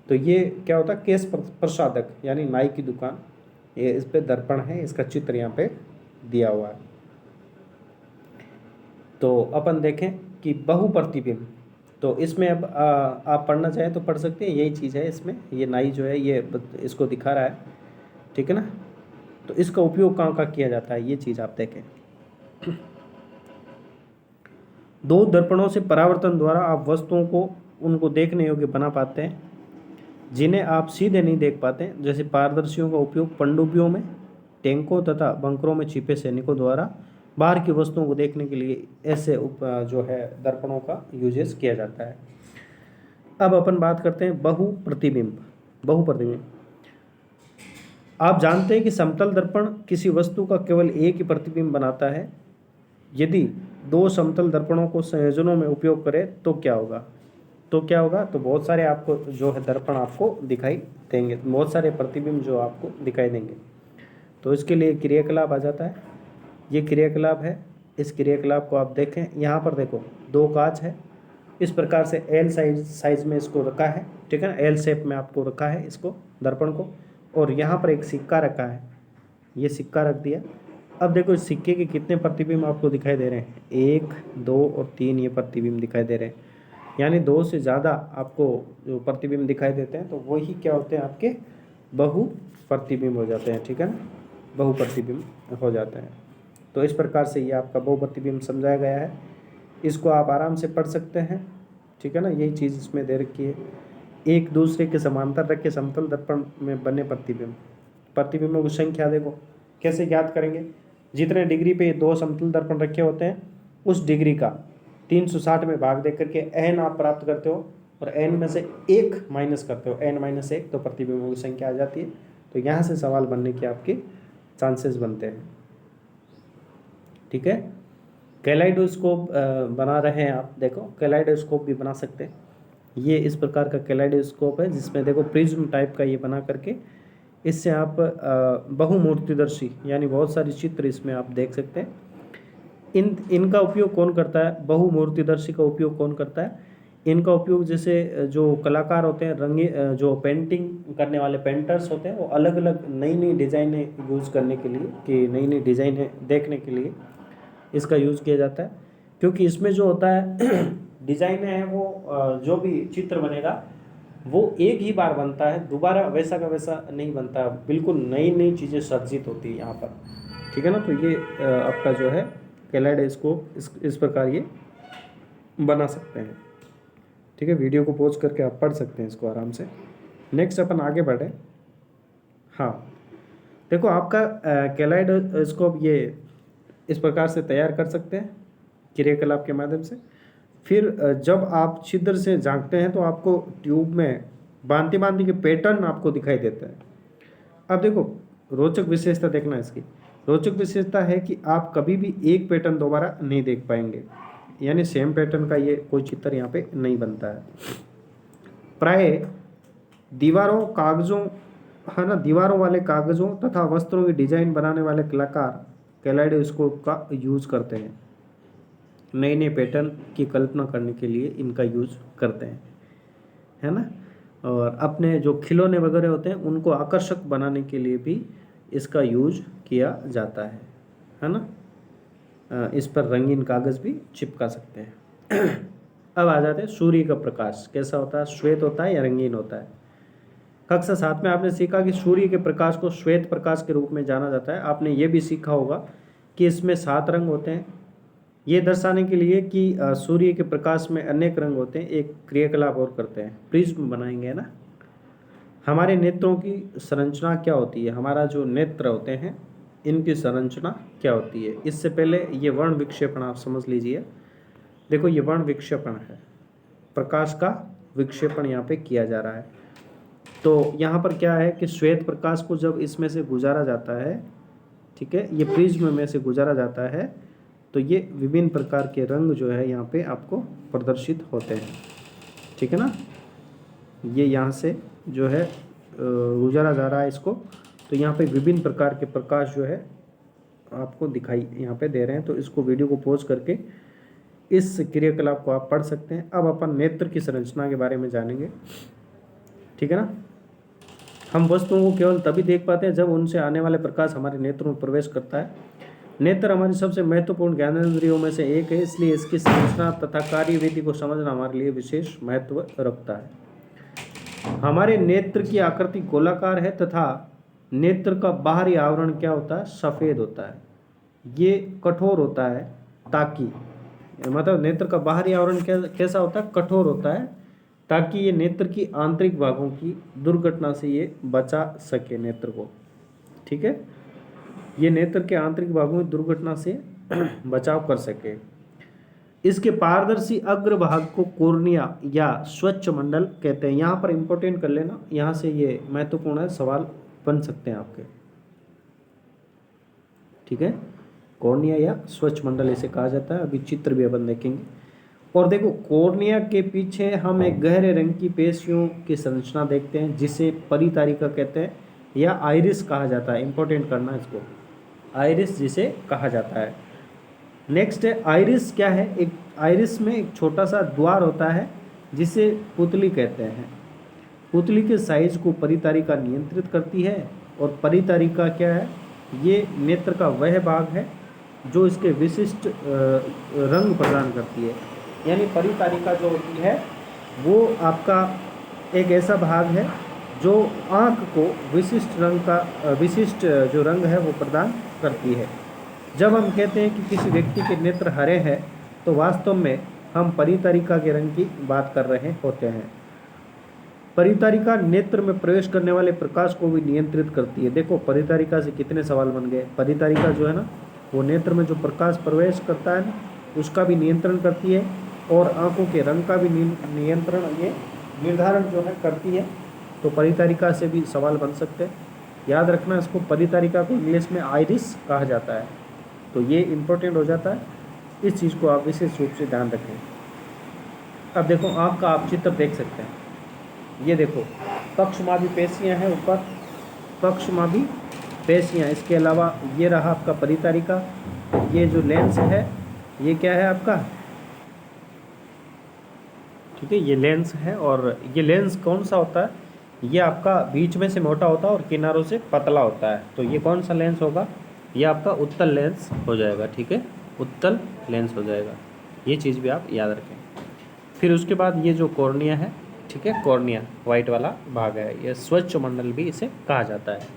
तो ये क्या होता है, केश प्रसाधक यानी नाई की दुकान, ये इस पे दर्पण है, इसका चित्र यहाँ पे दिया हुआ है। तो अपन देखें कि बहुप्रतिबिंब, तो इसमें अब आप पढ़ना चाहें तो पढ़ सकते हैं, यही चीज़ है इसमें। ये नाई जो है ये इसको दिखा रहा है, ठीक है ना। तो इसका उपयोग कहाँ कहाँ किया जाता है, ये चीज़ आप देखें। दो दर्पणों से परावर्तन द्वारा आप वस्तुओं को उनको देखने योग्य बना पाते हैं जिन्हें आप सीधे नहीं देख पाते। जैसे पारदर्शियों का उपयोग पनडुब्बियों में, टैंकों तथा बंकरों में छिपे सैनिकों द्वारा बाहर की वस्तुओं को देखने के लिए ऐसे जो है दर्पणों का यूजेस किया जाता है। अब अपन बात करते हैं बहुप्रतिबिंब। बहुप्रतिबिंब, आप जानते हैं कि समतल दर्पण किसी वस्तु का केवल एक ही प्रतिबिंब बनाता है। यदि दो समतल दर्पणों को संयोजनों में उपयोग करें तो क्या होगा, तो बहुत सारे आपको जो है दर्पण आपको दिखाई देंगे, बहुत सारे प्रतिबिंब जो आपको दिखाई देंगे। तो इसके लिए क्रियाकलाप आ जाता है, ये क्रियाकलाप है। इस क्रियाकलाप को आप देखें, यहाँ पर देखो दो कांच है, इस प्रकार से एल साइज में इसको रखा है, ठीक है ना, एल शेप में आपको रखा है इसको दर्पण को। और यहाँ पर एक सिक्का रखा है, ये सिक्का रख दिया। अब देखो इस सिक्के के कितने प्रतिबिंब आपको दिखाई दे रहे हैं, 1, 2 और 3 ये प्रतिबिंब दिखाई दे रहे हैं। यानी 2 से ज़्यादा आपको जो प्रतिबिंब दिखाई देते हैं तो वही क्या होते हैं, आपके बहु प्रतिबिंब हो जाते हैं, ठीक है ना, बहु प्रतिबिंब हो जाते हैं। तो इस प्रकार से ये आपका बहु प्रतिबिंब समझाया गया है, इसको आप आराम से पढ़ सकते हैं, ठीक है ना। यही चीज़ इसमें दे रखी है, एक दूसरे के समांतर रख के समतल दर्पण में बने प्रतिबिंबों की संख्या देखो कैसे ज्ञात करेंगे। जितने डिग्री पे दो समतल दर्पण रखे होते हैं उस डिग्री का 360 में भाग दे करके n आप प्राप्त करते हो, और n में से 1 माइनस करते हो, n-1, तो प्रतिबिंबों की संख्या आ जाती है। तो यहाँ से सवाल बनने के आपके चांसेस बनते हैं, ठीक है। कैलाइडोस्कोप बना रहे हैं आप, देखो कैलाइडोस्कोप भी बना सकते हैं। ये इस प्रकार का कैलाइडोस्कोप है जिसमें देखो प्रिज्म टाइप का ये बना करके इससे आप बहुमूर्तिदर्शी यानी बहुत सारी चित्र इसमें आप देख सकते हैं। इनका उपयोग कौन करता है, बहुमूर्तिदर्शी का उपयोग कौन करता है, इनका उपयोग जैसे जो कलाकार होते हैं, रंगी जो पेंटिंग करने वाले पेंटर्स होते हैं, वो अलग अलग नई नई डिज़ाइनें यूज़ करने के लिए, कि नई नई डिज़ाइनें देखने के लिए इसका यूज़ किया जाता है। क्योंकि इसमें जो होता है डिज़ाइनें हैं वो जो भी चित्र बनेगा वो एक ही बार बनता है, दोबारा वैसा का वैसा नहीं बनता, बिल्कुल नई नई चीज़ें सर्जित होती है यहाँ पर, ठीक है ना। तो ये आपका जो है कैलाइडोस्कोप इस प्रकार ये बना सकते हैं, ठीक है। वीडियो को पॉज करके आप पढ़ सकते हैं इसको आराम से। नेक्स्ट अपन आगे बढ़े। हाँ देखो आपका कैलाइडोस्कोप ये इस प्रकार से तैयार कर सकते हैं क्रियाकलाप के माध्यम से। फिर जब आप छिद्र से झांकते हैं तो आपको ट्यूब में भांति भांति के पैटर्न आपको दिखाई देते हैं। अब देखो रोचक विशेषता देखना, इसकी रोचक विशेषता है कि आप कभी भी एक पैटर्न दोबारा नहीं देख पाएंगे, यानी सेम पैटर्न का ये कोई चित्र यहाँ पे नहीं बनता है। प्राय दीवारों कागज़ों, है ना, दीवारों वाले कागज़ों तथा वस्त्रों की डिजाइन बनाने वाले कलाकार कैलाइडोस्कोप का यूज़ करते हैं, नए नए पैटर्न की कल्पना करने के लिए इनका यूज़ करते हैं, है ना। और अपने जो खिलौने वगैरह होते हैं उनको आकर्षक बनाने के लिए भी इसका यूज किया जाता है ना। इस पर रंगीन कागज़ भी चिपका सकते हैं। अब आ जाते हैं सूर्य का प्रकाश कैसा होता है, श्वेत होता है या रंगीन होता है। कक्षा 7 में आपने सीखा कि सूर्य के प्रकाश को श्वेत प्रकाश के रूप में जाना जाता है। आपने ये भी सीखा होगा कि इसमें 7 रंग होते हैं। ये दर्शाने के लिए कि सूर्य के प्रकाश में अनेक रंग होते हैं, एक क्रियाकलाप और करते हैं, प्रिज्म बनाएंगे ना। हमारे नेत्रों की संरचना क्या होती है, हमारा जो नेत्र होते हैं इनकी संरचना क्या होती है। इससे पहले ये वर्ण विक्षेपण आप समझ लीजिए। देखो ये वर्ण विक्षेपण है, प्रकाश का विक्षेपण यहाँ पे किया जा रहा है। तो यहाँ पर क्या है कि श्वेत प्रकाश को जब इसमें से गुजारा जाता है, ठीक है, ये प्रिज्म में से गुजारा जाता है, तो ये विभिन्न प्रकार के रंग जो है यहाँ पे आपको प्रदर्शित होते हैं। ठीक है ना। ये यहाँ से जो है गुजारा जा रहा है इसको। तो यहाँ पे विभिन्न प्रकार के प्रकाश जो है आपको दिखाई यहाँ पे दे रहे हैं। तो इसको वीडियो को पॉज करके इस क्रियाकलाप को आप पढ़ सकते हैं। अब अपन नेत्र की संरचना के बारे में जानेंगे, ठीक है ना। हम वस्तुओं को केवल तभी देख पाते हैं जब उनसे आने वाले प्रकाश हमारे नेत्रों में प्रवेश करता है। नेत्र हमारी सबसे महत्वपूर्ण ज्ञानेंद्रियों में से एक है, इसलिए इसकी संरचना तथा कार्यविधि को समझना हमारे लिए विशेष महत्व रखता है। हमारे नेत्र की आकृति गोलाकार है तथा नेत्र का बाहरी आवरण क्या होता है, सफ़ेद होता है। ये कठोर होता है ताकि, मतलब नेत्र का बाहरी आवरण कैसा होता है, कठोर होता है, ताकि ये नेत्र की आंतरिक भागों की दुर्घटना से ये बचा सके नेत्र को, ठीक है। ये नेत्र के आंतरिक भागों की दुर्घटना से बचाव कर सके। इसके पारदर्शी अग्रभाग को कॉर्निया या स्वच्छ मंडल कहते हैं। यहाँ पर इंपॉर्टेंट कर लेना, यहाँ से ये महत्वपूर्ण है, सवाल बन सकते हैं आपके, ठीक है। कॉर्निया या स्वच्छ मंडल इसे कहा जाता है। अभी चित्र भी अपन देखेंगे। और देखो, कॉर्निया के पीछे हम एक गहरे रंग की पेशियों की संरचना देखते हैं जिसे परितारिका कहते हैं या आइरिस कहा जाता है। इंपॉर्टेंट करना इसको, आइरिस जिसे कहा जाता है। नेक्स्ट है आइरिस। क्या है, एक आइरिस में एक छोटा सा द्वार होता है जिसे पुतली कहते हैं। पुतली के साइज को परितारिका नियंत्रित करती है। और परितारिका क्या है, ये नेत्र का वह भाग है जो इसके विशिष्ट रंग प्रदान करती है। यानी परितारिका जो होती है वो आपका एक ऐसा भाग है जो आँख को विशिष्ट रंग का विशिष्ट जो रंग है वो प्रदान करती है। जब हम कहते हैं कि किसी व्यक्ति के नेत्र हरे हैं तो वास्तव में हम परितारिका के रंग की बात कर रहे होते हैं। परितारिका नेत्र में प्रवेश करने वाले प्रकाश को भी नियंत्रित करती है। देखो, परितारिका से कितने सवाल बन गए। परितारिका जो है ना, वो नेत्र में जो प्रकाश प्रवेश करता है ना, उसका भी नियंत्रण करती है और आंखों के रंग का भी नियंत्रण, ये निर्धारण जो है करती है। तो परितारिका से भी सवाल बन सकते हैं। याद रखना इसको, परितारिका को इंग्लिश में आइरिस कहा जाता है। तो ये इम्पोर्टेंट हो जाता है, इस चीज़ को आप विशेष रूप से ध्यान रखें। अब देखो, आँख का आप चित्र देख सकते हैं। ये देखो, पक्षमाभी पेशियाँ हैं ऊपर, पक्षमाभी पेशियाँ। इसके अलावा ये रहा आपका परितारिका। ये जो लेंस है ये क्या है आपका, ठीक है, ये लेंस है। और ये लेंस कौन सा होता है, ये आपका बीच में से मोटा होता है और किनारों से पतला होता है। तो ये कौन सा लेंस होगा, ये आपका उत्तल लेंस हो जाएगा, ठीक है, उत्तल लेंस हो जाएगा। ये चीज़ भी आप याद रखें। फिर उसके बाद ये जो कॉर्निया है, ठीक है, कॉर्निया वाइट वाला भाग है, ये स्वच्छ मंडल भी इसे कहा जाता है।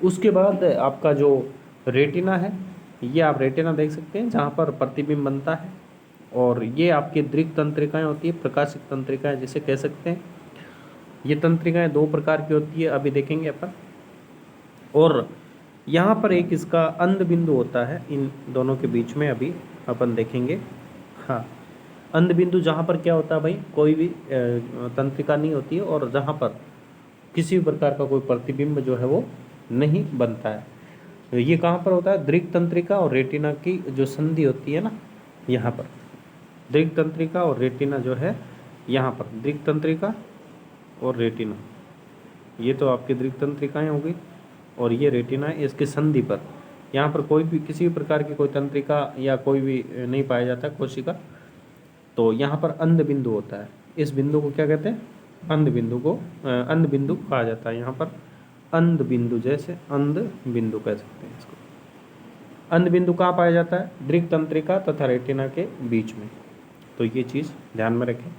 उसके बाद आपका जो रेटिना है, ये आप रेटिना देख सकते हैं जहाँ पर प्रतिबिंब बनता है। और ये आपकी दृक् तंत्रिकाएँ होती है, प्रकाशिक तंत्रिकाएँ जिसे कह सकते हैं। ये तंत्रिकाएँ दो प्रकार की होती है, अभी देखेंगे अपन। और यहाँ पर एक इसका अंध बिंदु होता है इन दोनों के बीच में, अभी अपन देखेंगे। हाँ, अंध बिंदु जहाँ पर क्या होता है भाई, कोई भी तंत्रिका नहीं होती है और जहाँ पर किसी भी प्रकार का कोई प्रतिबिंब जो है वो नहीं बनता है। ये कहाँ पर होता है, दृक् तंत्रिका और रेटिना की जो संधि होती है ना, यहाँ पर दृक् तंत्रिका और रेटिना जो है, यहाँ पर दृक् तंत्रिका और रेटिना, ये तो आपकी दृक् तंत्रिकाएँ हो गई और ये रेटिना है। इसके संधि पर यहाँ पर कोई भी किसी भी प्रकार की कोई तंत्रिका या कोई भी नहीं पाया जाता कोशिका, तो यहाँ पर अंध बिंदु होता है। इस बिंदु को क्या कहते हैं, अंध बिंदु को अंध बिंदु कहा जाता है। यहाँ पर अंध बिंदु, जैसे अंध बिंदु कह सकते हैं इसको। अंध बिंदु कहाँ पाया जाता है, दृक् तंत्रिका तथा रेटिना के बीच में। तो ये चीज़ ध्यान में रखें।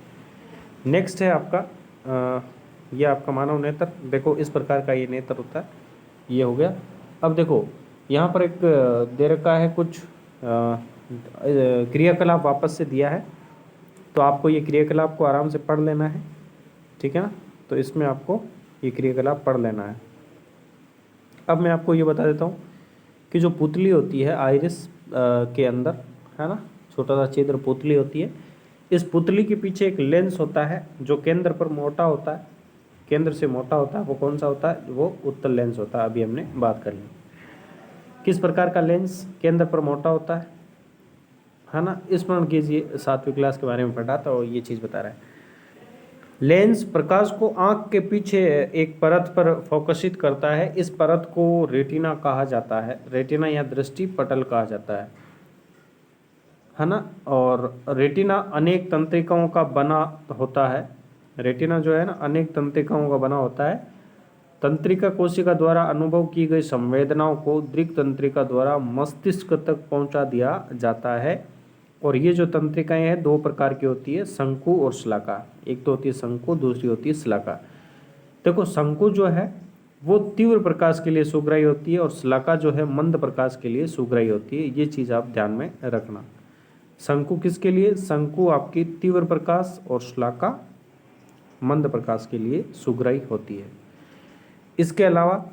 नेक्स्ट है आपका ये आपका मानव नेत्र। देखो, इस प्रकार का ये नेत्र होता है, ये हो गया। अब देखो, यहाँ पर एक दे रखा है कुछ क्रियाकलाप वापस से दिया है, तो आपको ये क्रियाकलाप को आराम से पढ़ लेना है, ठीक है ना। तो इसमें आपको ये क्रियाकलाप पढ़ लेना है। अब मैं आपको ये बता देता हूँ कि जो पुतली होती है आइरिस के अंदर, है ना, छोटा सा छिद्र पुतली होती है। इस पुतली के पीछे एक लेंस होता है जो केंद्र पर मोटा होता है, केंद्र से मोटा होता है। वो कौन सा होता है, वो उत्तल लेंस होता है। अभी हमने बात कर ली किस प्रकार का लेंस केंद्र पर मोटा होता है ना। स्मरण कीजिए, 7वीं क्लास के बारे में पढ़ा तो ये चीज़ बता रहा है। लेंस प्रकाश को आंख के पीछे एक परत पर फोकसित करता है। इस परत को रेटिना कहा जाता है। रेटिना या दृष्टि पटल कहा जाता है ना। और रेटिना अनेक तंत्रिकाओं का बना होता है। रेटिना जो है ना अनेक तंत्रिकाओं का बना होता है। तंत्रिका कोशिका द्वारा अनुभव की गई संवेदनाओं को दृक् तंत्रिका द्वारा मस्तिष्क तक पहुंचा दिया जाता है। और ये जो तंत्रिकाएं हैं दो प्रकार की होती है, शंकु और शलाका। एक तो होती है शंकु, दूसरी होती है शलाका। देखो शंकु जो है वो तीव्र प्रकाश के लिए सुग्राही होती है और शलाका जो है मंद प्रकाश के लिए सुग्राही होती है। ये चीज़ आप ध्यान में रखना। शंकु किसके लिए? शंकु आपकी तीव्र प्रकाश और शलाका मंद प्रकाश के लिए सुग्राही होती है। इसके अलावा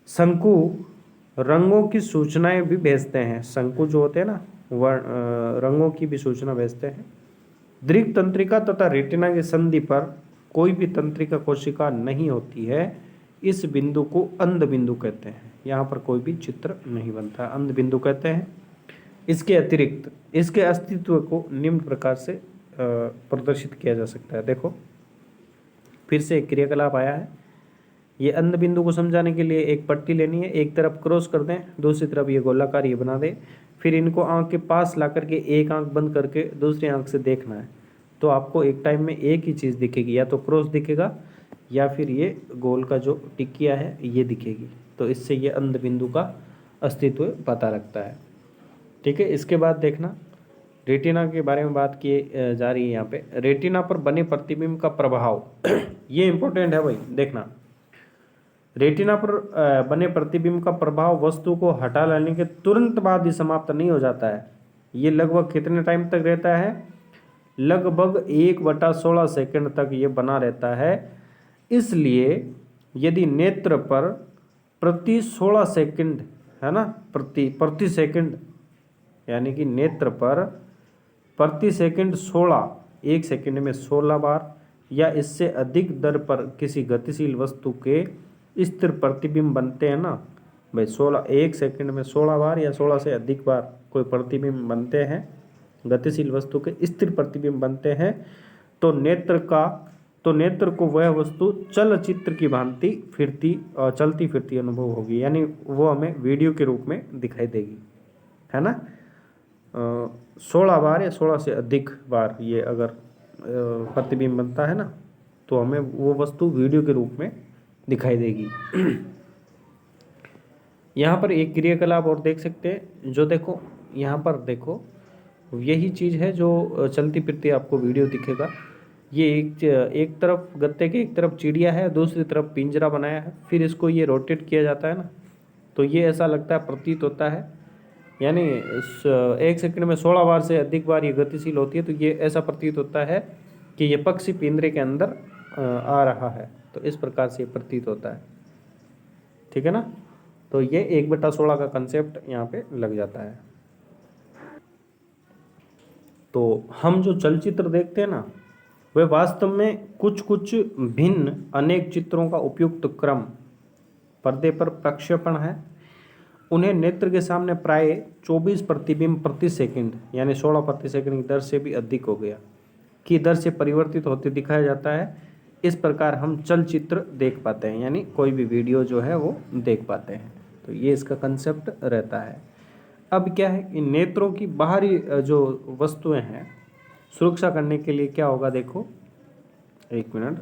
शंकु रंगों की सूचनाएं भी भेजते हैं। शंकु जो होते हैं ना वह रंगों की भी सूचना भेजते हैं। दृक् तंत्रिका तथा रेटिना की संधि पर कोई भी तंत्रिका कोशिका नहीं होती है। इस बिंदु को अंध बिंदु कहते हैं। यहाँ पर कोई भी चित्र नहीं बनता, अंध बिंदु कहते हैं। इसके अतिरिक्त इसके अस्तित्व को निम्न प्रकार से प्रदर्शित किया जा सकता है। देखो फिर से एक क्रियाकलाप आया है। ये अंध बिंदु को समझाने के लिए एक पट्टी लेनी है, एक तरफ क्रॉस कर दें, दूसरी तरफ ये गोलाकार ये बना दें। फिर इनको आंख के पास ला करके एक आंख बंद करके दूसरी आंख से देखना है। तो आपको एक टाइम में एक ही चीज़ दिखेगी, या तो क्रॉस दिखेगा या फिर ये गोल का जो टिकिया है ये दिखेगी। तो इससे ये अंध बिंदु का अस्तित्व पता लगता है। ठीक है, इसके बाद देखना रेटिना के बारे में बात की जा रही है यहाँ पे। रेटिना पर बने प्रतिबिंब का प्रभाव ये इंपॉर्टेंट है भाई। देखना रेटिना पर बने प्रतिबिंब का प्रभाव वस्तु को हटा लेने के तुरंत बाद ही समाप्त नहीं हो जाता है। ये लगभग कितने टाइम तक रहता है? लगभग 1/16 सेकंड तक ये बना रहता है। इसलिए यदि नेत्र पर प्रति 16 सेकंड है ना, प्रति सेकंड, यानी कि नेत्र पर प्रति सेकंड 16, एक सेकंड में 16 बार या इससे अधिक दर पर किसी गतिशील वस्तु के स्थिर प्रतिबिंब बनते हैं ना भाई, 16 एक सेकंड में 16 बार या 16 से अधिक बार कोई प्रतिबिंब बनते हैं, गतिशील वस्तु के स्थिर प्रतिबिंब बनते हैं, तो नेत्र को वह वस्तु चलचित्र की भांति चलती फिरती अनुभव होगी। यानी वो हमें वीडियो के रूप में दिखाई देगी, है ना। 16 बार या 16 से अधिक बार ये अगर प्रतिबिंब बनता है ना तो हमें वो वस्तु वीडियो के रूप में दिखाई देगी। यहाँ पर एक क्रियाकलाप और देख सकते हैं, जो देखो यहाँ पर देखो यही चीज़ है जो चलती फिरती आपको वीडियो दिखेगा। ये एक तरफ गत्ते के एक तरफ चिड़िया है, दूसरी तरफ पिंजरा बनाया है, फिर इसको ये रोटेट किया जाता है ना, तो ये ऐसा लगता है, प्रतीत होता है, यानी एक सेकंड में 16 बार से अधिक बार ये गतिशील होती है, तो ये ऐसा प्रतीत होता है कि ये पक्षी पिंजरे के अंदर आ रहा है। तो इस प्रकार से प्रतीत होता है, ठीक है ना। तो ये 1/16 का कंसेप्ट यहाँ पे लग जाता है। तो हम जो चलचित्र देखते हैं ना वह वास्तव में कुछ भिन्न अनेक चित्रों का उपयुक्त क्रम पर्दे पर प्रक्षेपण है। उन्हें नेत्र के सामने प्राय 24 प्रतिबिंब प्रति सेकंड यानी 16 प्रति सेकंड की दर से भी अधिक हो गया की दर से परिवर्तित होते दिखाया जाता है। इस प्रकार हम चलचित्र देख पाते हैं, यानी कोई भी वीडियो जो है वो देख पाते हैं। तो ये इसका कंसेप्ट रहता है। अब क्या है, इन नेत्रों की बाहरी जो वस्तुएं हैं सुरक्षा करने के लिए क्या होगा, देखो एक मिनट।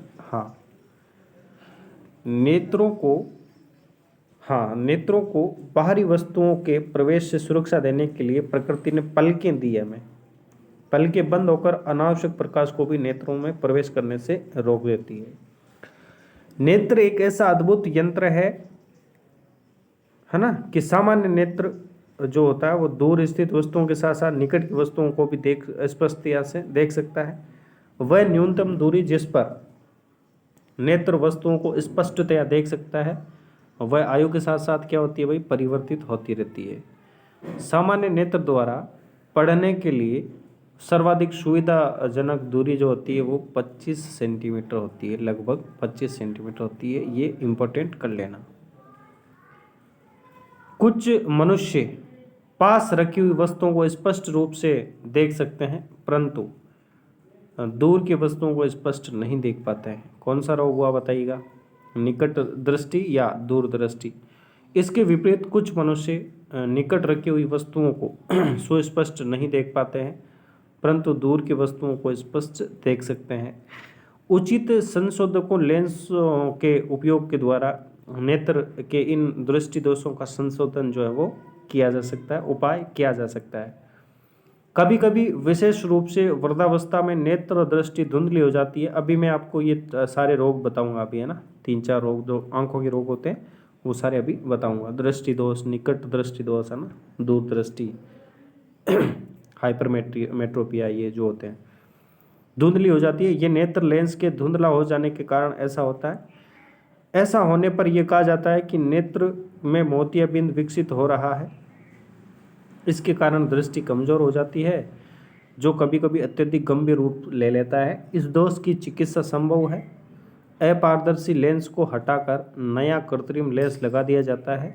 नेत्रों को बाहरी वस्तुओं के प्रवेश से सुरक्षा देने के लिए प्रकृति ने पलकें दी हमें। पलकें बंद होकर अनावश्यक प्रकाश को भी नेत्रों में प्रवेश करने से रोक देती है। नेत्र एक ऐसा अद्भुत यंत्र है ना, कि सामान्य नेत्र जो होता है वो दूर स्थित वस्तुओं के साथ साथ निकट की वस्तुओं को भी स्पष्टता से देख सकता है। वह न्यूनतम दूरी जिस पर नेत्र वस्तुओं को स्पष्टतया देख सकता है वह आयु के साथ साथ क्या होती है भाई, परिवर्तित होती रहती है। सामान्य नेत्र द्वारा पढ़ने के लिए सर्वाधिक सुविधाजनक दूरी जो होती है वो 25 सेंटीमीटर होती है, लगभग 25 सेंटीमीटर होती है। ये इम्पोर्टेंट कर लेना। कुछ मनुष्य पास रखी हुई वस्तुओं को स्पष्ट रूप से देख सकते हैं, परंतु दूर की वस्तुओं को स्पष्ट नहीं देख पाते हैं। कौन सा रोग हुआ बताइएगा? निकट दृष्टि या दूर दृष्टि। इसके विपरीत कुछ मनुष्य निकट रखी हुई वस्तुओं को सुस्पष्ट नहीं देख पाते हैं, परंतु दूर की वस्तुओं को स्पष्ट देख सकते हैं। उचित संशोधकों लेंस के उपयोग के द्वारा नेत्र के इन दृष्टि दोषों का संशोधन जो है वो किया जा सकता है, उपाय किया जा सकता है। कभी कभी विशेष रूप से वृद्धावस्था में नेत्र दृष्टि धुंधली हो जाती है। अभी मैं आपको ये सारे रोग बताऊंगा अभी, है ना, 3-4 रोग जो आंखों के रोग होते हैं वो सारे अभी बताऊंगा। दृष्टि दोष, निकट दृष्टि दोष, है ना, दूर दृष्टि, हाइपरमेट्रोपिया, ये जो होते हैं, धुंधली हो जाती है। ये नेत्र लेंस के धुंधला हो जाने के कारण ऐसा होता है। ऐसा होने पर यह कहा जाता है कि नेत्र में मोतियाबिंद विकसित हो रहा है। इसके कारण दृष्टि कमजोर हो जाती है, जो कभी कभी अत्यधिक गंभीर रूप ले लेता है। इस दोष की चिकित्सा संभव है। अपारदर्शी लेंस को हटाकर नया कृत्रिम लेंस लगा दिया जाता है।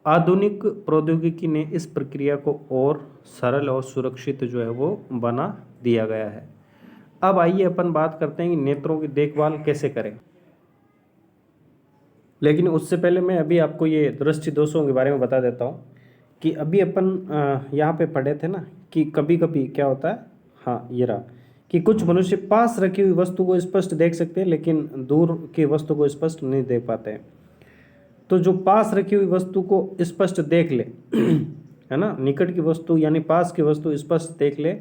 आधुनिक प्रौद्योगिकी ने इस प्रक्रिया को और सरल और सुरक्षित जो है वो बना दिया गया है। अब आइए अपन बात करते हैं कि नेत्रों की देखभाल कैसे करें। लेकिन उससे पहले मैं अभी आपको ये दृष्टि दोषों के बारे में बता देता हूँ कि अभी अपन यहाँ पे पढ़े थे ना कि कभी कभी क्या होता है, हाँ ये रहा, कि कुछ मनुष्य पास रखी हुई वस्तु को स्पष्ट देख सकते हैं लेकिन दूर की वस्तु को स्पष्ट नहीं देख पाते हैं। तो जो पास रखी हुई वस्तु को स्पष्ट देख ले है ना, निकट की वस्तु यानी पास की वस्तु स्पष्ट देख ले,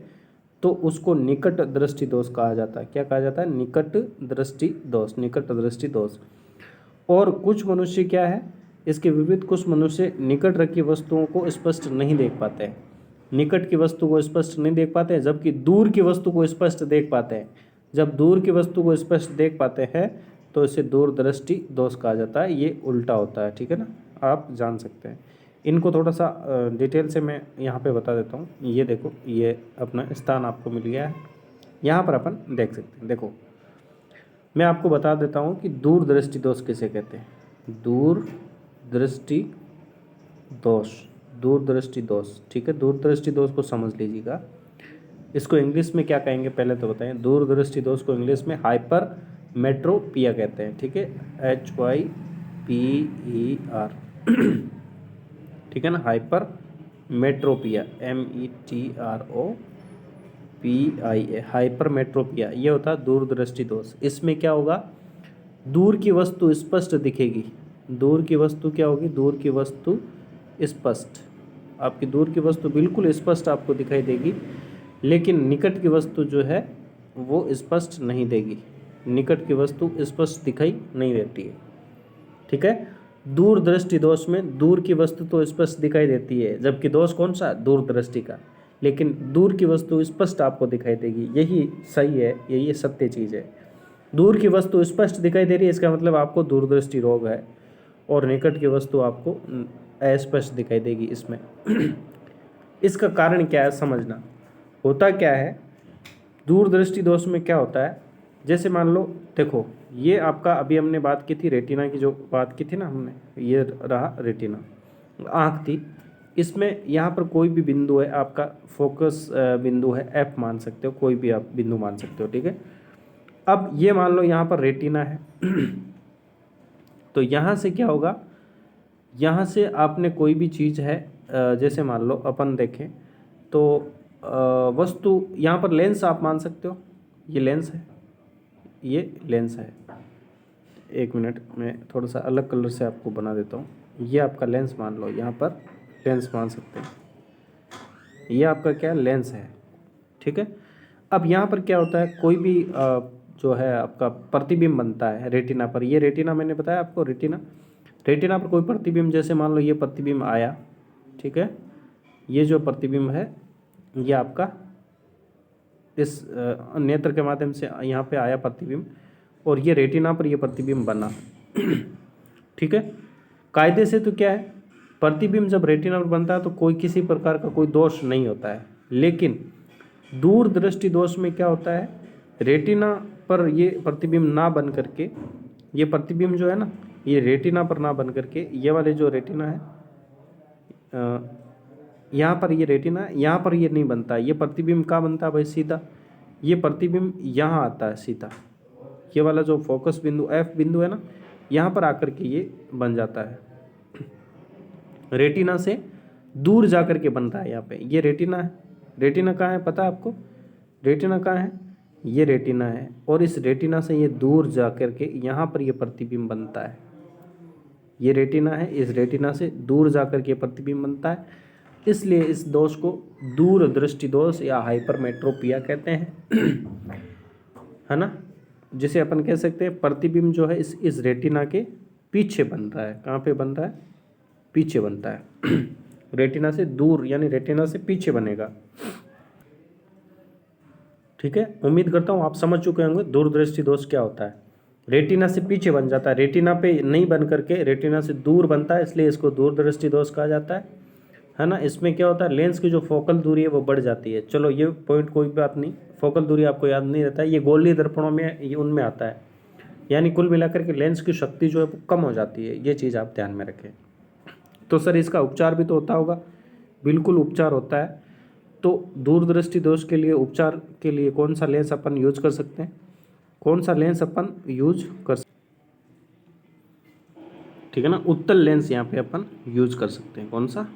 तो उसको निकट दृष्टि दोष कहा जाता है। क्या कहा जाता है? निकट दृष्टि दोष, निकट दृष्टि दोष। और कुछ मनुष्य क्या है, इसके विपरीत कुछ मनुष्य निकट रखी वस्तुओं को स्पष्ट नहीं देख पाते हैं। निकट की वस्तु को स्पष्ट नहीं देख पाते हैं, जबकि दूर की वस्तु को स्पष्ट देख पाते हैं। जब दूर की वस्तु को स्पष्ट देख पाते हैं तो इसे दूर दृष्टि दोष कहा जाता है। ये उल्टा होता है, ठीक है ना, आप जान सकते हैं। इनको थोड़ा सा डिटेल से मैं यहाँ पे बता देता हूँ। ये देखो, ये अपना स्थान आपको मिल गया है, यहाँ पर अपन देख सकते हैं। देखो मैं आपको बता देता हूँ कि दूर दृष्टि दोष किसे कहते हैं। दूर दृष्टि दोष, दूर दृष्टि दोष, ठीक है। दूर दृष्टि दोष को समझ लीजिएगा। इसको इंग्लिश में क्या कहेंगे पहले तो बताएं। दूर दृष्टि दोष को इंग्लिश में हाइपरमेट्रोपिया कहते हैं, ठीक है, HYPER ठीक है ना, हाइपरमेट्रोपिया, METROPIA, हाइपरमेट्रोपिया, ये होता है दूर दृष्टि दोष। इसमें क्या होगा, दूर की वस्तु स्पष्ट दिखेगी। दूर की वस्तु क्या होगी, दूर की वस्तु स्पष्ट, आपकी दूर की वस्तु बिल्कुल स्पष्ट आपको दिखाई देगी, लेकिन निकट की वस्तु जो है वो स्पष्ट नहीं देगी। निकट की वस्तु स्पष्ट दिखाई नहीं देती है, ठीक है। दूर दृष्टि दोष में दूर की वस्तु तो स्पष्ट दिखाई देती है, जबकि दोष कौन सा, दूर दृष्टि का, लेकिन दूर की वस्तु स्पष्ट आपको दिखाई देगी। यही सही है, यही सत्य चीज़ है। दूर की वस्तु स्पष्ट दिखाई दे रही है, इसका मतलब आपको दूरदृष्टि रोग है, और निकट की वस्तु आपको अस्पष्ट दिखाई देगी इसमें। इसका कारण क्या है समझना। होता क्या है, दूरदृष्टि दोष में क्या होता है, जैसे मान लो देखो, ये आपका अभी हमने बात की थी रेटिना की, जो बात की थी ना हमने, ये रहा रेटिना, आँख थी। इसमें यहाँ पर कोई भी बिंदु है आपका फोकस बिंदु है, F मान सकते हो, कोई भी आप बिंदु मान सकते हो, ठीक है। अब ये मान लो यहाँ पर रेटिना है तो यहाँ से क्या होगा, यहाँ से आपने कोई भी चीज़ है, जैसे मान लो अपन देखें तो वस्तु, यहाँ पर लेंस आप मान सकते हो, ये लेंस है, ये लेंस है। एक मिनट मैं थोड़ा सा अलग कलर से आपको बना देता हूँ। ये आपका लेंस मान लो, यहाँ पर लेंस मान सकते हैं, ये आपका क्या लेंस है, ठीक है। अब यहाँ पर क्या होता है, कोई भी जो है आपका प्रतिबिंब बनता है रेटिना पर। ये रेटिना मैंने बताया आपको, रेटिना पर कोई प्रतिबिंब, जैसे मान लो ये प्रतिबिंब आया, ठीक है, ये जो प्रतिबिंब है ये आपका इस नेत्र के माध्यम से यहाँ पे आया प्रतिबिंब, और ये रेटिना पर ये प्रतिबिंब बना ठीक है। कायदे से तो क्या है, प्रतिबिंब जब रेटिना पर बनता है तो कोई किसी प्रकार का कोई दोष नहीं होता है। लेकिन दूर दृष्टि दोष में क्या होता है, रेटिना पर ये प्रतिबिंब ना बन करके, ये प्रतिबिंब जो है ना, ये रेटिना पर ना बन करके, ये वाले जो रेटिना है यहाँ पर ये रेटिना, यहाँ पर ये नहीं बनता। ये प्रतिबिंब कहाँ बनता है भाई, सीधा ये प्रतिबिंब यहाँ आता है सीधा, ये वाला जो फोकस बिंदु एफ बिंदु है ना, यहाँ पर आकर के ये बन जाता है। रेटिना से दूर जा कर के बन रहा है यहाँ पे, ये रेटिना है। रेटिना कहाँ है पता है आपको? रेटिना कहाँ है? ये रेटिना है, और इस रेटिना से ये दूर जा कर के यहाँ पर ये प्रतिबिंब बनता है। ये रेटिना है, इस रेटिना से दूर जा कर के प्रतिबिंब बनता है, इसलिए इस दोष को दूर दृष्टि दोष या हाइपरमेट्रोपिया कहते हैं है ना। जिसे अपन कह सकते हैं प्रतिबिंब जो है इस रेटिना के पीछे बन रहा है। कहाँ पे बन रहा है? पीछे बनता है रेटिना से दूर, यानी रेटिना से पीछे बनेगा। ठीक है, उम्मीद करता हूँ आप समझ चुके होंगे दूरदृष्टि दोष क्या होता है। रेटिना से पीछे बन जाता है, रेटिना पे नहीं बन करके रेटिना से दूर बनता है, इसलिए इसको दूरदृष्टि दोष कहा जाता है ना। इसमें क्या होता है, लेंस की जो फोकल दूरी है वो बढ़ जाती है। चलो ये पॉइंट कोई बात नहीं, फोकल दूरी आपको याद नहीं रहता है, ये गोलीय दर्पणों में ये उनमें आता है, यानी कुल मिलाकर के लेंस की शक्ति जो है वो कम हो जाती है। ये चीज़ आप ध्यान में रखें। तो सर इसका उपचार भी तो होता होगा? बिल्कुल उपचार होता है। तो दूरदृष्टि दोष के लिए उपचार के लिए कौन सा लेंस अपन यूज कर सकते हैं? कौन सा लेंस अपन यूज कर सकते? ठीक है ना, उत्तल लेंस यहाँ पे अपन यूज कर सकते हैं। कौन सा?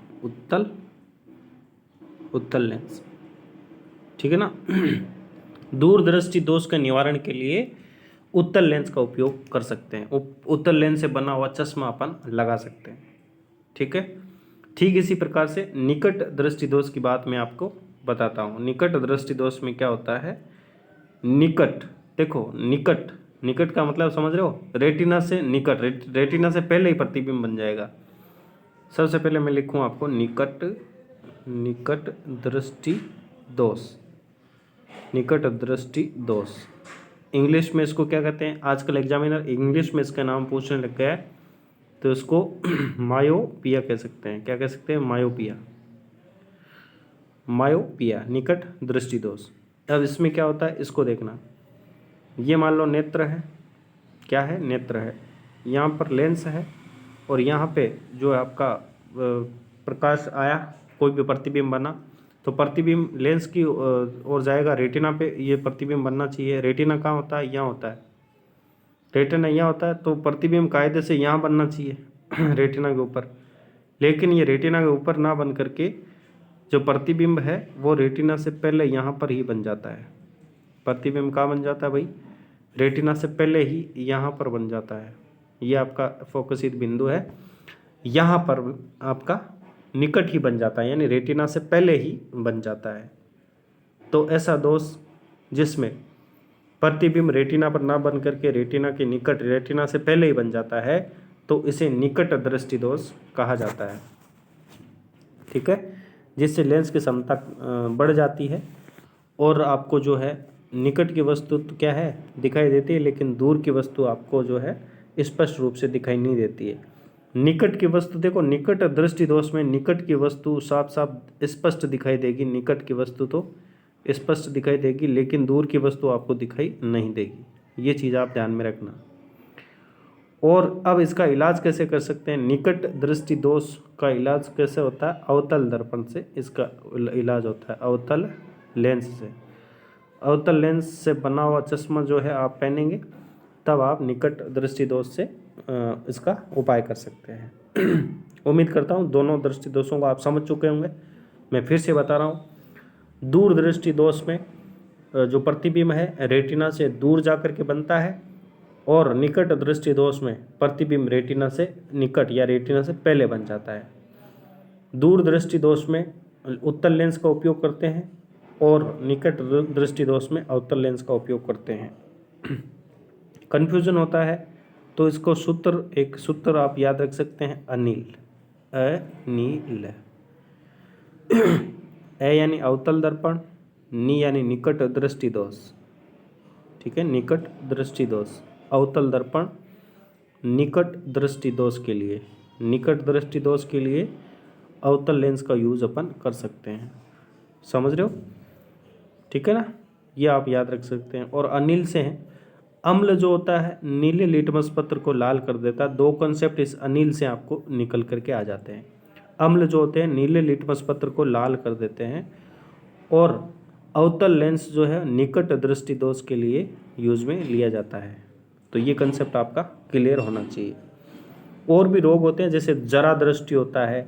उत्तल लेंस। ठीक है ना दूरदृष्टि दोष के निवारण के लिए उत्तल लेंस का उपयोग कर सकते हैं। उत्तल लेंस से बना हुआ चश्मा अपन लगा सकते हैं। ठीक है, ठीक इसी प्रकार से निकट दृष्टि दोष की बात मैं आपको बताता हूँ। निकट दृष्टि दोष में क्या होता है? निकट, देखो निकट, निकट का मतलब समझ रहे हो? रेटिना से निकट, रेटिना से पहले ही प्रतिबिंब बन जाएगा। सबसे पहले मैं लिखूँ आपको निकट दृष्टि दोष। निकट दृष्टि दोष इंग्लिश में इसको क्या कहते हैं? आजकल एग्जामिनर इंग्लिश में इसका नाम पूछने लग गया है, तो इसको मायोपिया कह सकते हैं। क्या कह सकते हैं? मायोपिया। मायोपिया, निकट दृष्टि दोष। अब इसमें क्या होता है इसको देखना। ये मान लो नेत्र है, क्या है? नेत्र है। यहाँ पर लेंस है, और यहाँ पे जो है आपका प्रकाश आया, कोई भी प्रतिबिंब बना, तो प्रतिबिंब लेंस की ओर जाएगा, रेटिना पे ये प्रतिबिंब बनना चाहिए। रेटिना कहाँ होता है? यहाँ होता है। रेटिना यहाँ होता है, तो प्रतिबिंब कायदे से यहाँ बनना चाहिए रेटिना के ऊपर, लेकिन ये रेटिना के ऊपर ना बन करके जो प्रतिबिंब है वो रेटिना से पहले यहाँ पर ही बन जाता है। प्रतिबिंब कहाँ बन जाता है भाई? रेटिना से पहले ही यहाँ पर बन जाता है। ये आपका फोकसित बिंदु है, यहाँ पर आपका निकट ही बन जाता है, यानी रेटिना से पहले ही बन जाता है। तो ऐसा दोष जिसमें प्रतिबिंब रेटिना पर ना बन करके रेटिना के निकट, रेटिना से पहले ही बन जाता है, तो इसे निकट दृष्टि दोष कहा जाता है। ठीक है, जिससे लेंस की क्षमता बढ़ जाती है, और आपको जो है निकट की वस्तु तो क्या है? दिखाई देती है, लेकिन दूर की वस्तु आपको जो है स्पष्ट रूप से दिखाई नहीं देती है। निकट की वस्तु देखो, निकट दृष्टि दोष में निकट की वस्तु साफ साफ स्पष्ट दिखाई देगी। निकट की वस्तु तो स्पष्ट दिखाई देगी, लेकिन दूर की वस्तु आपको दिखाई नहीं देगी। ये चीज़ आप ध्यान में रखना। और अब इसका इलाज कैसे कर सकते हैं? निकट दृष्टि दोष का इलाज कैसे होता है? अवतल दर्पण से इसका इलाज होता है, अवतल लेंस से। अवतल लेंस से बना हुआ चश्मा जो है आप पहनेंगे, तब आप निकट दृष्टि दोष से इसका उपाय कर सकते हैं। उम्मीद करता हूँ दोनों दृष्टि दोषों को आप समझ चुके होंगे। मैं फिर से बता रहा हूँ, दूर दृष्टि दोष में जो प्रतिबिंब है रेटिना से दूर जा कर के बनता है, और निकट दृष्टि दोष में प्रतिबिंब रेटिना से निकट या रेटिना से पहले बन जाता है। दूर दृष्टि दोष में उत्तल लेंस का उपयोग करते हैं, और निकट दृष्टि दोष में अवतल लेंस का उपयोग करते हैं। कन्फ्यूजन होता है तो इसको एक सूत्र आप याद रख सकते हैं, अनिल। अनिल ए यानी अवतल दर्पण, नी यानी निकट दृष्टि दोष। ठीक है, निकट दृष्टि दोष, अवतल दर्पण निकट दृष्टि दोष के लिए, निकट दृष्टि दोष के लिए अवतल लेंस का यूज अपन कर सकते हैं। समझ रहे हो? ठीक है ना, ये आप याद रख सकते हैं। और अनिल से हैं, अम्ल जो होता है नीले लिटमस पत्र को लाल कर देता है। दो कंसेप्ट इस अनिल से आपको निकल करके आ जाते हैं। अम्ल जो होते हैं नीले लिटमस पत्र को लाल कर देते हैं, और अवतल लेंस जो है निकट दृष्टि दोष के लिए यूज में लिया जाता है। तो ये कंसेप्ट आपका क्लियर होना चाहिए। और भी रोग होते हैं जैसे जरा दृष्टि होता है।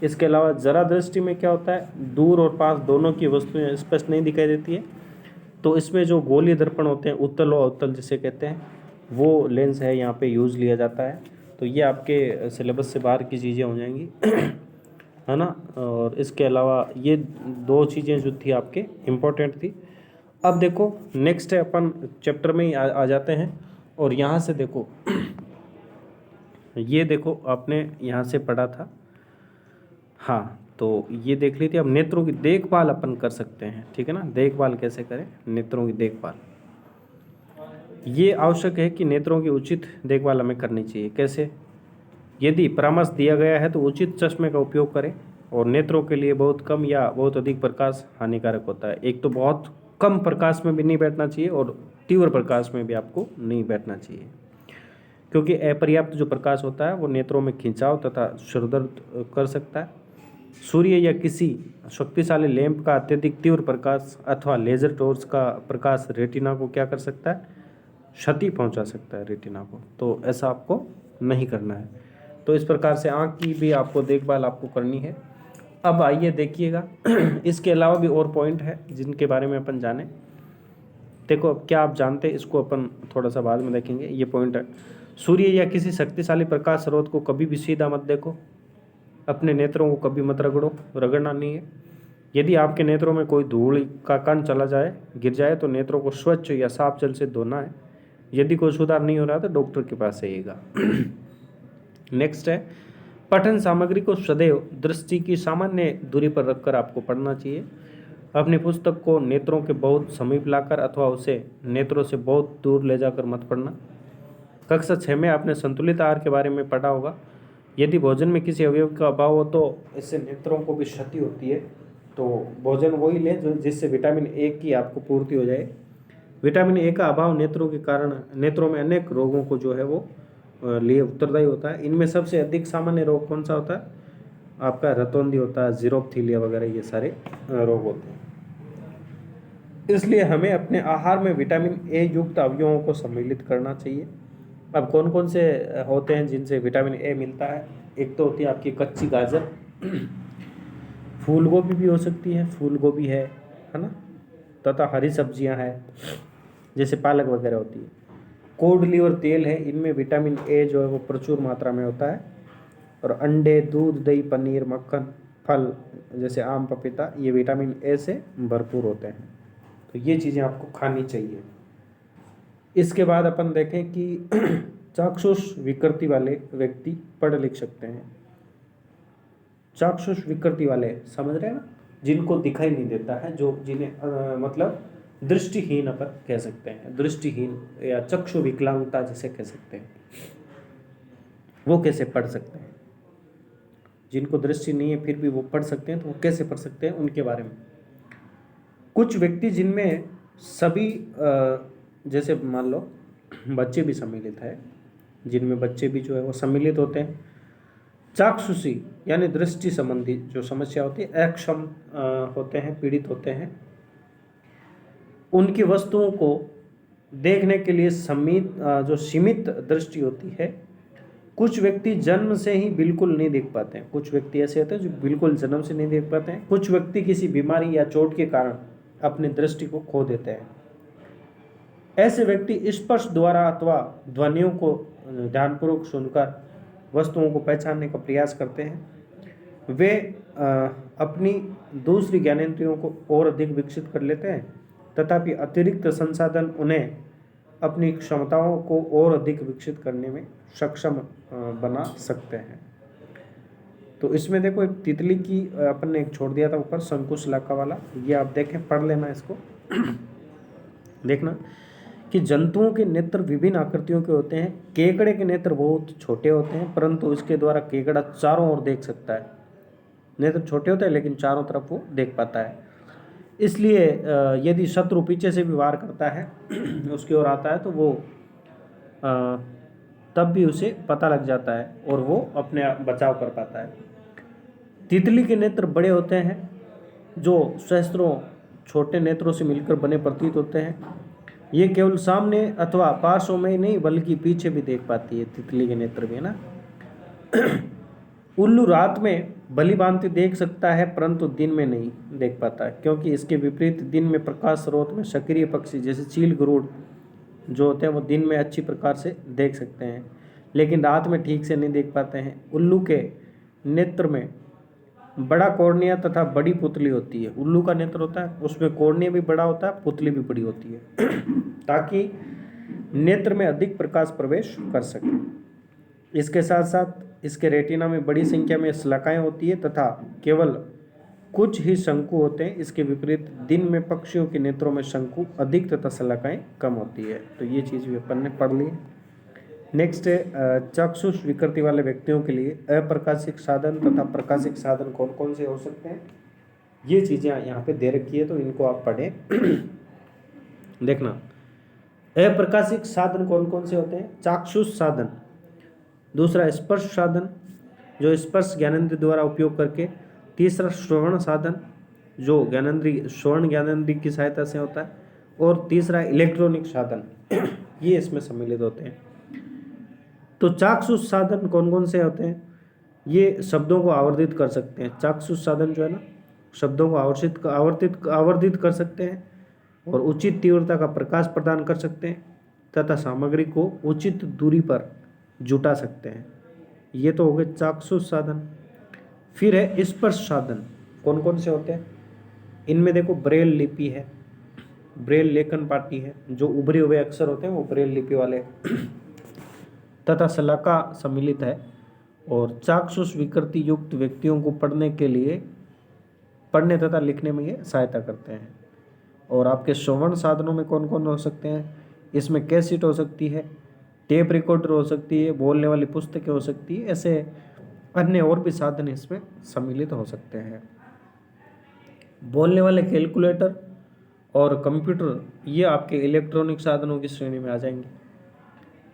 इसके अलावा जरा दृष्टि में क्या होता है, दूर और पास दोनों की वस्तुएं स्पष्ट नहीं दिखाई देती है। तो इसमें जो गोलीय दर्पण होते हैं, उत्तल और अवतल जिसे कहते हैं, वो लेंस है यहाँ पे यूज़ लिया जाता है। तो ये आपके सिलेबस से बाहर की चीज़ें हो जाएंगी है ना। और इसके अलावा ये दो चीज़ें जो थी आपके इम्पोर्टेंट थी। अब देखो नेक्स्ट है, अपन चैप्टर में ही आ जाते हैं। और यहाँ से देखो ये देखो आपने यहाँ से पढ़ा था, हाँ, तो ये देख ली थी। अब नेत्रों की देखभाल अपन कर सकते हैं, ठीक है ना। देखभाल कैसे करें नेत्रों की देखभाल, ये आवश्यक है कि नेत्रों की उचित देखभाल हमें करनी चाहिए। कैसे, यदि परामर्श दिया गया है तो उचित चश्मे का उपयोग करें। और नेत्रों के लिए बहुत कम या बहुत अधिक प्रकाश हानिकारक होता है। एक तो बहुत कम प्रकाश में भी नहीं बैठना चाहिए और तीव्र प्रकाश में भी आपको नहीं बैठना चाहिए, क्योंकि अपर्याप्त जो प्रकाश होता है वो नेत्रों में खिंचाव तथा सिरदर्द कर सकता है। सूर्य या किसी शक्तिशाली लैंप का अत्यधिक तीव्र प्रकाश अथवा लेजर टॉर्च का प्रकाश रेटिना को क्या कर सकता है, क्षति पहुंचा सकता है रेटिना को। तो ऐसा आपको नहीं करना है। तो इस प्रकार से आँख की भी आपको देखभाल आपको करनी है। अब आइए देखिएगा इसके अलावा भी और पॉइंट है जिनके बारे में अपन जाने। देखो अब क्या आप जानते हैं, इसको अपन थोड़ा सा बाद में देखेंगे। ये पॉइंट है, सूर्य या किसी शक्तिशाली प्रकाश स्रोत को कभी भी सीधा मत देखो। अपने नेत्रों को कभी मत रगड़ो, रगड़ना नहीं है। यदि आपके नेत्रों में कोई धूल का कण चला जाए, गिर जाए, तो नेत्रों को स्वच्छ या साफ जल से धोना है। यदि कोई सुधार नहीं हो रहा तो डॉक्टर के पास आइएगा। नेक्स्ट है, पठन सामग्री को सदैव दृष्टि की सामान्य दूरी पर रखकर आपको पढ़ना चाहिए। अपनी पुस्तक को नेत्रों के बहुत समीप लाकर अथवा उसे नेत्रों से बहुत दूर ले जाकर मत पढ़ना। कक्षा 6 में आपने संतुलित आहार के बारे में पढ़ा होगा। यदि भोजन में किसी अवयव का अभाव हो तो इससे नेत्रों को भी क्षति होती है। तो भोजन वही लें जो जिससे विटामिन ए की आपको पूर्ति हो जाए। विटामिन ए का अभाव नेत्रों के कारण नेत्रों में अनेक रोगों को जो है वो लिए उत्तरदायी होता है। इनमें सबसे अधिक सामान्य रोग कौन सा होता है, आपका रतौंधी होता है, जीरोप्थीलिया वगैरह, ये सारे रोग होते हैं। इसलिए हमें अपने आहार में विटामिन ए युक्त अवयवों को सम्मिलित करना चाहिए। अब कौन कौन से होते हैं जिनसे विटामिन ए मिलता है, एक तो होती है आपकी कच्ची गाजर, फूल गोभी भी हो सकती है, फूल गोभी है ना, तथा हरी सब्जियां हैं जैसे पालक वगैरह होती है। कोड लीवर तेल है, इनमें विटामिन ए जो है वो प्रचुर मात्रा में होता है। और अंडे, दूध, दही, पनीर, मक्खन, फल जैसे आम, पपीता, ये विटामिन ए से भरपूर होते हैं। तो ये चीज़ें आपको खानी चाहिए। इसके बाद अपन देखें कि चाक्षुष विकृति वाले व्यक्ति पढ़ लिख सकते हैं। चाक्षुष विकृति वाले समझ रहे हैं ना, जिनको दिखाई नहीं देता है, जो जिन्हें मतलब दृष्टिहीन अपन कह सकते हैं, दृष्टिहीन या चक्षु विकलांगता जिसे कह सकते हैं, वो कैसे पढ़ सकते हैं। जिनको दृष्टि नहीं है फिर भी वो पढ़ सकते हैं, तो वो कैसे पढ़ सकते हैं उनके बारे में। कुछ व्यक्ति जिनमें सभी जैसे मान लो बच्चे भी सम्मिलित है, जिनमें बच्चे भी जो है वो सम्मिलित होते हैं। चाक्षुषी यानी दृष्टि संबंधी जो समस्या होती है, अक्षम होते हैं, पीड़ित होते हैं, उनकी वस्तुओं को देखने के लिए सीमित दृष्टि होती है। कुछ व्यक्ति जन्म से ही बिल्कुल नहीं देख पाते हैं। कुछ व्यक्ति ऐसे होते हैं जो बिल्कुल जन्म से नहीं देख पाते हैं। कुछ व्यक्ति किसी बीमारी या चोट के कारण अपनी दृष्टि को खो देते हैं। ऐसे व्यक्ति स्पर्श द्वारा अथवा ध्वनियों को ध्यानपूर्वक सुनकर वस्तुओं को पहचानने का प्रयास करते हैं। वे अपनी दूसरी ज्ञानेंद्रियों को और अधिक विकसित कर लेते हैं, तथापि अतिरिक्त संसाधन उन्हें अपनी क्षमताओं को और अधिक विकसित करने में सक्षम बना सकते हैं। तो इसमें देखो एक तितली की अपन ने एक छोड़ दिया था ऊपर, संकुश लाका वाला, ये आप देखें, पढ़ लेना इसको। देखना कि जंतुओं के नेत्र विभिन्न आकृतियों के होते हैं। केकड़े के नेत्र बहुत छोटे होते हैं, परंतु इसके द्वारा केकड़ा चारों ओर देख सकता है। नेत्र छोटे होते हैं लेकिन चारों तरफ वो देख पाता है। इसलिए यदि शत्रु पीछे से भी वार करता है उसकी ओर आता है तो वो तब भी उसे पता लग जाता है और वो अपने बचाव कर पाता है। तितली के नेत्र बड़े होते हैं जो सहस्त्रों छोटे नेत्रों से मिलकर बने प्रतीत होते हैं। ये केवल सामने अथवा पार्श्व में ही नहीं बल्कि पीछे भी देख पाती है, तितली के नेत्र भी, है ना। उल्लू रात में भली भांति देख सकता है परंतु दिन में नहीं देख पाता है, क्योंकि इसके विपरीत दिन में प्रकाश स्रोत में सक्रिय पक्षी जैसे चील गरुड़ जो होते हैं वो दिन में अच्छी प्रकार से देख सकते हैं, लेकिन रात में ठीक से नहीं देख पाते हैं। उल्लू के नेत्र में बड़ा कॉर्निया तथा बड़ी पुतली होती है। उल्लू का नेत्र होता है उसमें कॉर्निया भी बड़ा होता है, पुतली भी बड़ी होती है ताकि नेत्र में अधिक प्रकाश प्रवेश कर सके। इसके साथ साथ इसके रेटिना में बड़ी संख्या में शलाकाएं होती है तथा केवल कुछ ही शंकु होते हैं। इसके विपरीत दिन में पक्षियों के नेत्रों में शंकु अधिक तथा शलाकाएं कम होती है। तो ये चीज़ भी अपन ने पढ़ ली। नेक्स्ट है चक्षुष विकृति वाले व्यक्तियों के लिए अप्रकाशिक साधन तथा प्रकाशिक साधन कौन कौन से हो सकते हैं, ये चीज़ें यहाँ पे दे रखी है, तो इनको आप पढ़ें। देखना, अप्रकाशिक साधन कौन कौन से होते हैं। चाक्षुष साधन, दूसरा स्पर्श साधन जो स्पर्श ज्ञानेंद्रिय द्वारा उपयोग करके, तीसरा श्रवण साधन जो श्रवण ज्ञानेंद्रिय की सहायता से होता है, और तीसरा इलेक्ट्रॉनिक साधन ये इसमें सम्मिलित होते हैं। तो चाक्षुष साधन कौन कौन से होते हैं, ये शब्दों को आवर्धित कर सकते हैं। चाक्षुष साधन जो है ना, शब्दों को आवर्धित कर सकते हैं और उचित तीव्रता का प्रकाश प्रदान कर सकते हैं तथा सामग्री को उचित दूरी पर जुटा सकते हैं। ये तो हो गए चाक्षुष साधन। फिर है स्पर्श साधन, कौन कौन से होते हैं। इनमें देखो ब्रेल लिपि है, ब्रेल लेखन पाटी है, जो उभरे हुए अक्षर होते हैं वो ब्रेल लिपि वाले तथा शलाका सम्मिलित है, और चाक्षुष विकृति युक्त व्यक्तियों को पढ़ने तथा लिखने में ये सहायता करते हैं। और आपके श्रवण साधनों में कौन कौन हो सकते हैं, इसमें कैसेट हो सकती है, टेप रिकॉर्डर हो सकती है, बोलने वाली पुस्तकें हो सकती है, ऐसे अन्य और भी साधन इसमें सम्मिलित हो सकते हैं। बोलने वाले कैलकुलेटर और कंप्यूटर ये आपके इलेक्ट्रॉनिक साधनों की श्रेणी में आ जाएंगे,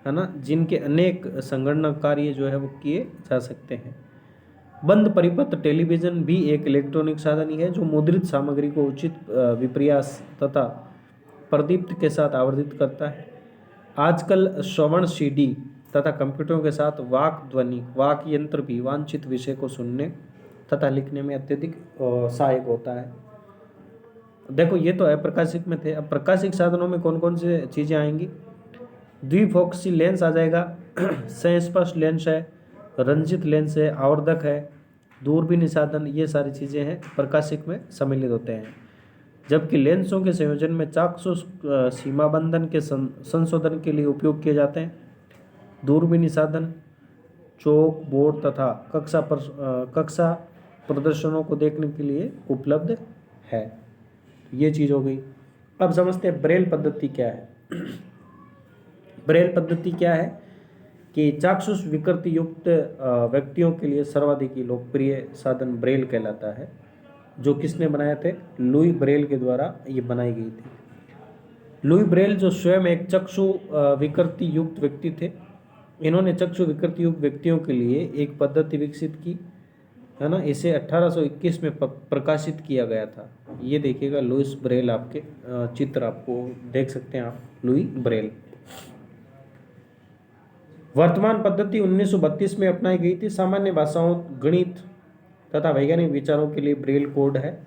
है ना, जिनके अनेक संगणक कार्य जो है वो किए जा सकते हैं। बंद परिपत्र टेलीविज़न भी एक इलेक्ट्रॉनिक साधन ही है जो मुद्रित सामग्री को उचित विपर्यास तथा प्रदीप्त के साथ आवर्धित करता है। आजकल श्रवण सीडी तथा कंप्यूटरों के साथ वाक यंत्र भी वांछित विषय को सुनने तथा लिखने में अत्यधिक सहायक होता है। देखो ये तो अप्रकाशिक में थे। अब प्रकाशिक साधनों में कौन कौन से चीज़ें आएंगी। द्विफोक्सी लेंस आ जाएगा, संस्पर्श लेंस है, रंजित लेंस है, आवर्धक है, दूरबीन साधन, ये सारी चीज़ें हैं प्रकाशिक में सम्मिलित होते हैं। जबकि लेंसों के संयोजन में चाक्षुष सीमाबंधन के संशोधन के लिए उपयोग किए जाते हैं। दूरबीन साधन चौक बोर्ड तथा कक्षा प्रदर्शनों को देखने के लिए उपलब्ध है। ये चीज़ हो गई। अब समझते हैं ब्रेल पद्धति क्या है। ब्रेल पद्धति क्या है कि चाक्षुष विकृति युक्त व्यक्तियों के लिए सर्वाधिक लोकप्रिय साधन ब्रेल कहलाता है, जो किसने बनाए थे, लुई ब्रेल के द्वारा ये बनाई गई थी। लुई ब्रेल जो स्वयं एक चक्षु विकृति युक्त व्यक्ति थे, इन्होंने चक्षु विकृति युक्त व्यक्तियों के लिए एक पद्धति विकसित की, है ना। इसे 1821 में प्रकाशित किया गया था। ये देखिएगा लुईस ब्रेल, आपके चित्र आपको देख सकते हैं आप, लुई ब्रेल। वर्तमान पद्धति 1932 में अपनाई गई थी। सामान्य भाषाओं, गणित तथा वैज्ञानिक विचारों के लिए ब्रेल कोड है,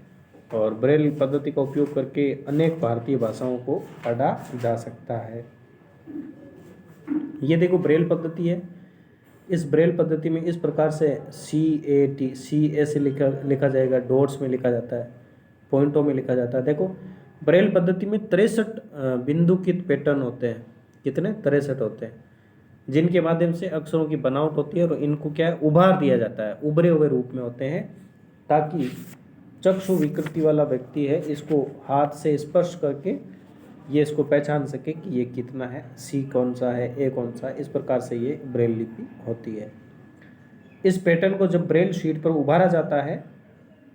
और ब्रेल पद्धति का उपयोग करके अनेक भारतीय भाषाओं को पढ़ा जा सकता है। ये देखो ब्रेल पद्धति है। इस ब्रेल पद्धति में इस प्रकार से सी ऐसे लिखा जाएगा, डॉट्स में लिखा जाता है, पॉइंटों में लिखा जाता है। देखो ब्रेल पद्धति में 63 बिंदुकित पैटर्न होते हैं। कितने? 63 होते हैं, जिनके माध्यम से अक्षरों की बनावट होती है और इनको क्या है, उभार दिया जाता है, उभरे हुए रूप में होते हैं, ताकि चक्षु विकृति वाला व्यक्ति है इसको हाथ से स्पर्श करके ये इसको पहचान सके कि ये कितना है, सी कौन सा है, ए कौन सा है। इस प्रकार से ये ब्रेल लिपि होती है। इस पैटर्न को जब ब्रेल शीट पर उभारा जाता है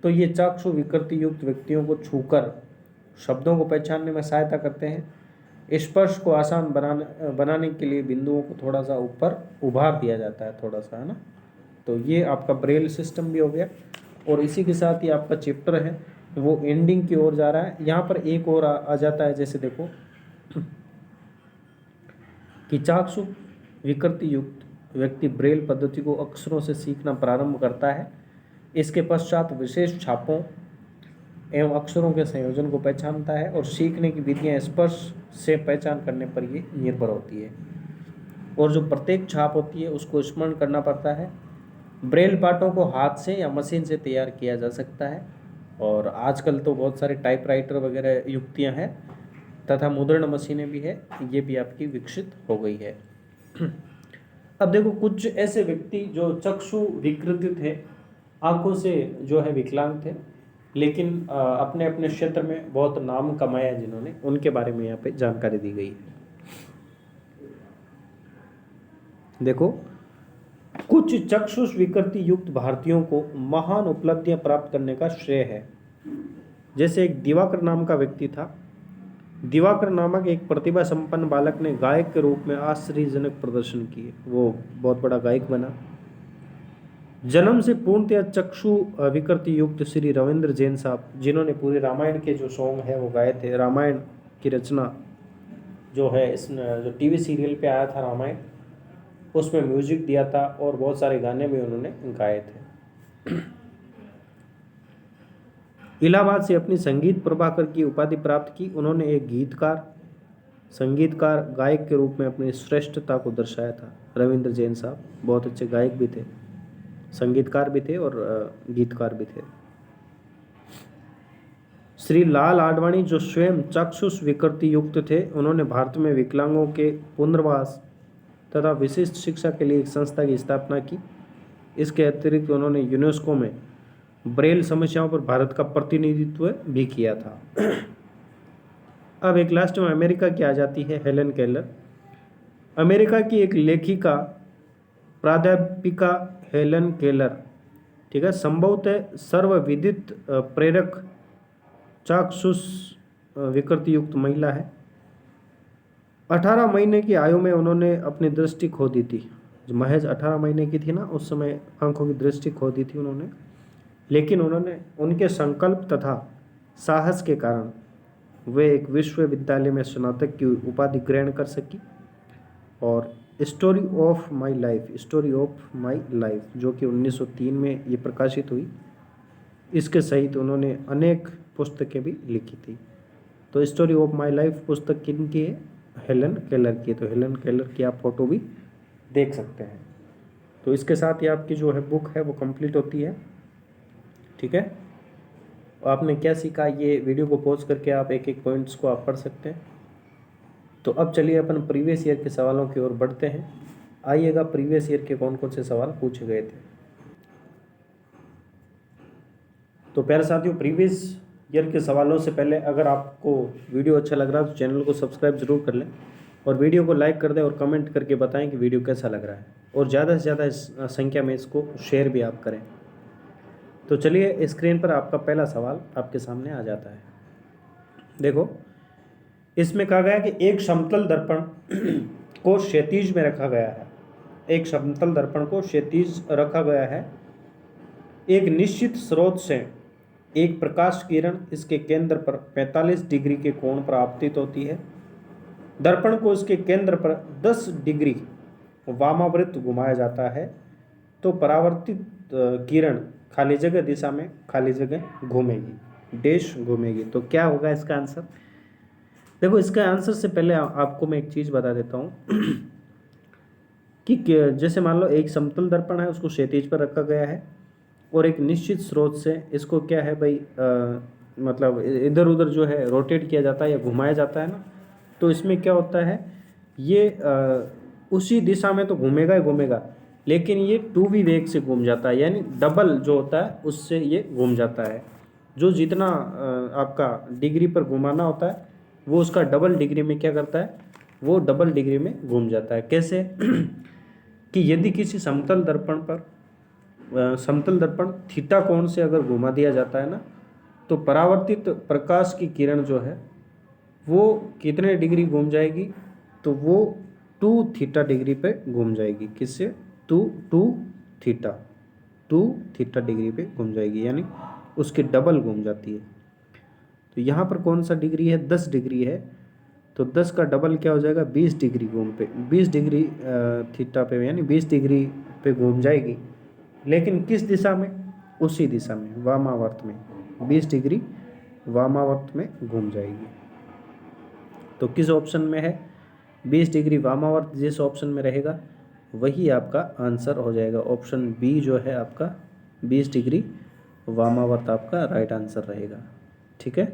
तो ये चक्षु विकृति युक्त व्यक्तियों को छूकर शब्दों को पहचानने में सहायता करते हैं। स्पर्श को आसान बनाने के लिए बिंदुओं को थोड़ा सा ऊपर उभार दिया जाता है, थोड़ा सा, है ना। तो ये आपका ब्रेल सिस्टम भी हो गया। और इसी के साथ ही आपका चैप्टर है वो एंडिंग की ओर जा रहा है। यहाँ पर एक और आ जाता है, जैसे देखो कि चाक्षु विकृति युक्त व्यक्ति ब्रेल पद्धति को अक्षरों से सीखना प्रारंभ करता है। इसके पश्चात विशेष छापों एवं अक्षरों के संयोजन को पहचानता है और सीखने की विधियां स्पर्श से पहचान करने पर ये निर्भर होती है, और जो प्रत्येक छाप होती है उसको स्मरण करना पड़ता है। ब्रेल पाठों को हाथ से या मशीन से तैयार किया जा सकता है, और आजकल तो बहुत सारे टाइपराइटर वगैरह युक्तियां हैं तथा मुद्रण मशीनें भी है, ये भी आपकी विकसित हो गई है। अब देखो कुछ ऐसे व्यक्ति जो चक्षु विकृति थे, आंखों से जो है विकलांग थे, लेकिन अपने अपने क्षेत्र में बहुत नाम कमाया जिन्होंने, उनके बारे में यहाँ पे जानकारी दी गई है। देखो कुछ चक्षुष विकृति युक्त भारतीयों को महान उपलब्धियां प्राप्त करने का श्रेय है। जैसे एक दिवाकर नाम का व्यक्ति था। दिवाकर नामक एक प्रतिभा संपन्न बालक ने गायक के रूप में आश्चर्यजनक प्रदर्शन किए, वो बहुत बड़ा गायक बना। जन्म से पूर्णतया चक्षु विकृति युक्त श्री रविंद्र जैन साहब, जिन्होंने पूरे रामायण के जो सॉन्ग है वो गाए थे। रामायण की रचना जो है, इस जो टीवी सीरियल पे आया था रामायण, उसमें म्यूजिक दिया था और बहुत सारे गाने भी उन्होंने गाए थे। इलाहाबाद से अपनी संगीत प्रभाकर की उपाधि प्राप्त की। उन्होंने एक गीतकार, संगीतकार, गायक के रूप में अपनी श्रेष्ठता को दर्शाया था। रविंद्र जैन साहब बहुत अच्छे गायक भी थे, संगीतकार भी थे और गीतकार भी थे। श्री लाल आडवाणी जो स्वयं चक्षुष विकृति युक्त थे, उन्होंने भारत में विकलांगों के पुनर्वास तथा विशिष्ट शिक्षा के लिए एक संस्था की स्थापना की। इसके अतिरिक्त उन्होंने यूनेस्को में ब्रेल समस्याओं पर भारत का प्रतिनिधित्व भी किया था। अब एक लास्ट में अमेरिका की आ जाती है हेलन केलर। अमेरिका की एक लेखिका, प्राध्यापिका हेलन केलर, ठीक है, संभवतः सर्वविदित प्रेरक चाक्षुष विकृति युक्त महिला है। 18 महीने की आयु में उन्होंने अपनी दृष्टि खो दी थी। जो महज 18 महीने की थी ना, उस समय आंखों की दृष्टि खो दी थी उन्होंने, लेकिन उन्होंने उनके संकल्प तथा साहस के कारण वे एक विश्वविद्यालय में स्नातक की उपाधि ग्रहण कर सकी। और स्टोरी ऑफ माई लाइफ जो कि 1903 में ये प्रकाशित हुई, इसके सहित उन्होंने अनेक पुस्तकें भी लिखी थी। तो स्टोरी ऑफ माई लाइफ पुस्तक किन की है? हेलन केलर की। तो हेलन केलर की आप फोटो भी देख सकते हैं। तो इसके साथ ही आपकी जो है बुक है वो कंप्लीट होती है, ठीक है। आपने क्या सीखा, ये वीडियो को पॉज करके आप एक एक पॉइंट्स को आप पढ़ सकते हैं। तो अब चलिए अपन प्रीवियस ईयर के सवालों की ओर बढ़ते हैं। आइएगा, प्रीवियस ईयर के कौन कौन से सवाल पूछे गए थे। तो प्यारे साथियों, प्रीवियस ईयर के सवालों से पहले अगर आपको वीडियो अच्छा लग रहा है तो चैनल को सब्सक्राइब जरूर कर लें और वीडियो को लाइक कर दें और कमेंट करके बताएं कि वीडियो कैसा लग रहा है, और ज़्यादा से ज़्यादा संख्या में इसको शेयर भी आप करें। तो चलिए, स्क्रीन पर आपका पहला सवाल आपके सामने आ जाता है। देखो, इसमें कहा गया कि एक समतल दर्पण को क्षैतिज में रखा गया है। एक समतल दर्पण को क्षैतिज रखा गया है। एक निश्चित स्रोत से एक प्रकाश किरण इसके केंद्र पर 45 डिग्री के कोण पर आपतित होती है। दर्पण को इसके केंद्र पर 10 डिग्री वामावृत घुमाया जाता है तो परावर्तित किरण खाली जगह दिशा में खाली जगह घूमेगी, डैश घूमेगी। तो क्या होगा इसका आंसर? देखो, इसका आंसर से पहले आपको मैं एक चीज़ बता देता हूँ कि जैसे मान लो एक समतल दर्पण है, उसको क्षैतिज पर रखा गया है और एक निश्चित स्रोत से इसको क्या है भाई, मतलब इधर उधर जो है रोटेट किया जाता है या घुमाया जाता है ना। तो इसमें क्या होता है, ये उसी दिशा में तो घूमेगा ही घूमेगा, लेकिन ये 2v वेग से घूम जाता है, यानी डबल जो होता है उससे ये घूम जाता है। जो जितना आपका डिग्री पर घुमाना होता है वो उसका डबल डिग्री में क्या करता है, वो डबल डिग्री में घूम जाता है। कैसे? कि यदि किसी समतल दर्पण थीटा कोण से अगर घुमा दिया जाता है ना, तो परावर्तित प्रकाश की किरण जो है वो कितने डिग्री घूम जाएगी, तो वो 2 थीटा डिग्री पे घूम जाएगी। किससे? 2 थीटा डिग्री पे घूम जाएगी, यानी उसके डबल घूम जाती है। तो यहाँ पर कौन सा डिग्री है, 10 डिग्री है, तो 10 का डबल क्या हो जाएगा, 20 डिग्री घूम पे 20 डिग्री थीटा पे, यानी 20 डिग्री पे घूम जाएगी, लेकिन किस दिशा में, उसी दिशा में, वामावर्त में, 20 डिग्री वामावर्त में घूम जाएगी। तो किस ऑप्शन में है, 20 डिग्री वामावर्त जिस ऑप्शन में रहेगा वही आपका आंसर हो जाएगा। ऑप्शन बी जो है आपका 20 डिग्री वामावर्त आपका राइट आंसर रहेगा। ठीक है,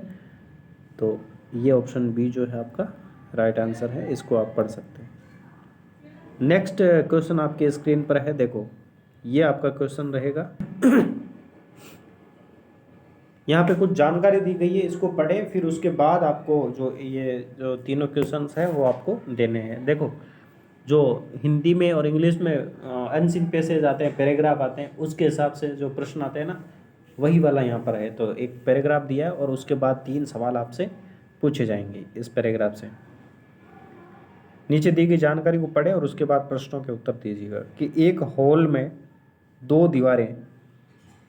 तो ये ऑप्शन बी जो है आपका राइट आंसर है, इसको आप पढ़ सकते हैं। नेक्स्ट क्वेश्चन आपके स्क्रीन पर है, देखो ये आपका क्वेश्चन रहेगा। यहाँ पे कुछ जानकारी दी गई है, इसको पढ़ें, फिर उसके बाद आपको जो तीनों क्वेश्चंस हैं वो आपको देने हैं। देखो जो हिंदी में और इंग्लिश में अनसीन पैसेज आते हैं, पैराग्राफ आते हैं, उसके हिसाब से जो प्रश्न आते हैं ना, वही वाला यहाँ पर है। तो एक पैराग्राफ दिया है और उसके बाद 3 सवाल आपसे पूछे जाएंगे इस पैराग्राफ से। नीचे दी गई जानकारी को पढ़ें और उसके बाद प्रश्नों के उत्तर दीजिएगा। कि एक हॉल में 2 दीवारें,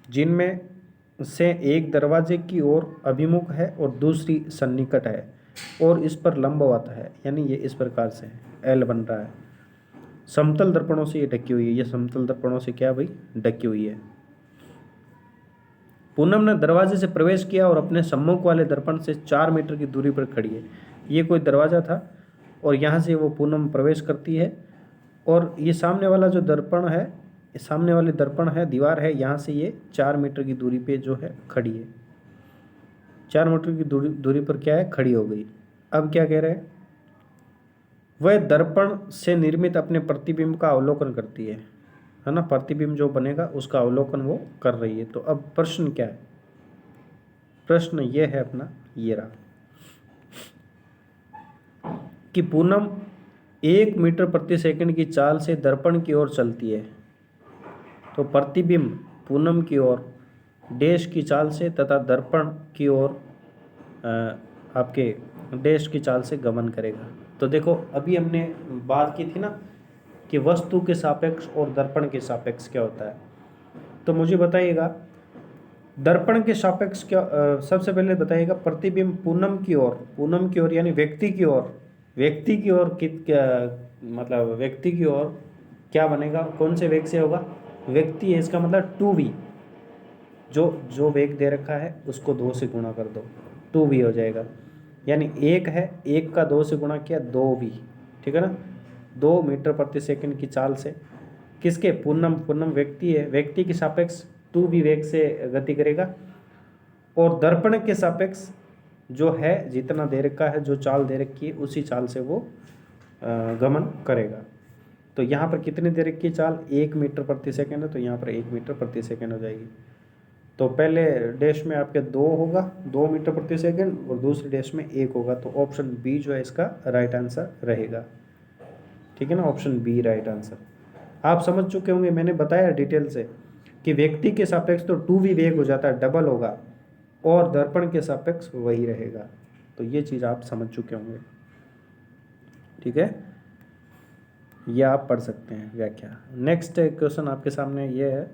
जिनमें से एक दरवाजे की ओर अभिमुख है और दूसरी सन्निकट है और इस पर लंबवत है, यानी ये इस प्रकार से है, एल बन रहा है। समतल दर्पणों से ये ढकी हुई है, ये समतल दर्पणों से क्या भाई, ढकी हुई है। पूनम ने दरवाजे से प्रवेश किया और अपने सम्मुख वाले दर्पण से 4 मीटर की दूरी पर खड़ी है। ये कोई दरवाज़ा था और यहाँ से वो पूनम प्रवेश करती है, और ये सामने वाला जो दर्पण है, सामने वाली दर्पण है, दीवार है, यहाँ से ये 4 मीटर की दूरी पे जो है खड़ी है। 4 मीटर की दूरी पर क्या है, खड़ी हो गई। अब क्या कह रहे हैं, वह दर्पण से निर्मित अपने प्रतिबिंब का अवलोकन करती है ना, प्रतिबिंब जो बनेगा उसका अवलोकन वो कर रही है। तो अब प्रश्न क्या है, प्रश्न ये है अपना, ये रहा कि पूनम 1 मीटर प्रति सेकंड की चाल से दर्पण की ओर चलती है, तो प्रतिबिंब पूनम की ओर डैश की चाल से तथा दर्पण की ओर आपके डैश की चाल से गमन करेगा। तो देखो अभी हमने बात की थी ना कि वस्तु के सापेक्ष और दर्पण के सापेक्ष क्या होता है। तो मुझे बताइएगा दर्पण के सापेक्ष क्या, सबसे पहले बताइएगा प्रतिबिंब पूनम की ओर यानी व्यक्ति की ओर, मतलब व्यक्ति की ओर क्या बनेगा, कौन से वेग से होगा, व्यक्ति है, इसका मतलब 2v, जो वेग दे रखा है उसको 2 से गुणा कर दो, 2v हो जाएगा। यानी 1 है, 1 का 2 से गुणा किया 2v, ठीक है ना। 2 मीटर प्रति सेकंड की चाल से किसके, पूनम व्यक्ति है, व्यक्ति के सापेक्ष 2v वेग से गति करेगा, और दर्पण के सापेक्ष जो है जितना दे रखा है, जो चाल दे रखी है उसी चाल से वो गमन करेगा। तो यहाँ पर कितनी दे रखी है चाल, 1 मीटर प्रति सेकंड है, तो यहाँ पर 1 मीटर प्रति सेकंड हो जाएगी। तो पहले डैश में आपके 2 होगा, 2 मीटर प्रति सेकंड, और दूसरे डैश में 1 होगा। तो ऑप्शन बी जो है इसका राइट आंसर रहेगा। ठीक है ना, ऑप्शन बी राइट आंसर। आप समझ चुके होंगे, मैंने बताया डिटेल से कि व्यक्ति के सापेक्ष तो 2v वेग हो जाता है, डबल होगा, और दर्पण के सापेक्ष वही रहेगा। तो ये चीज़ आप समझ चुके होंगे। ठीक है, ये आप पढ़ सकते हैं व्याख्या। नेक्स्ट क्वेश्चन आपके सामने ये है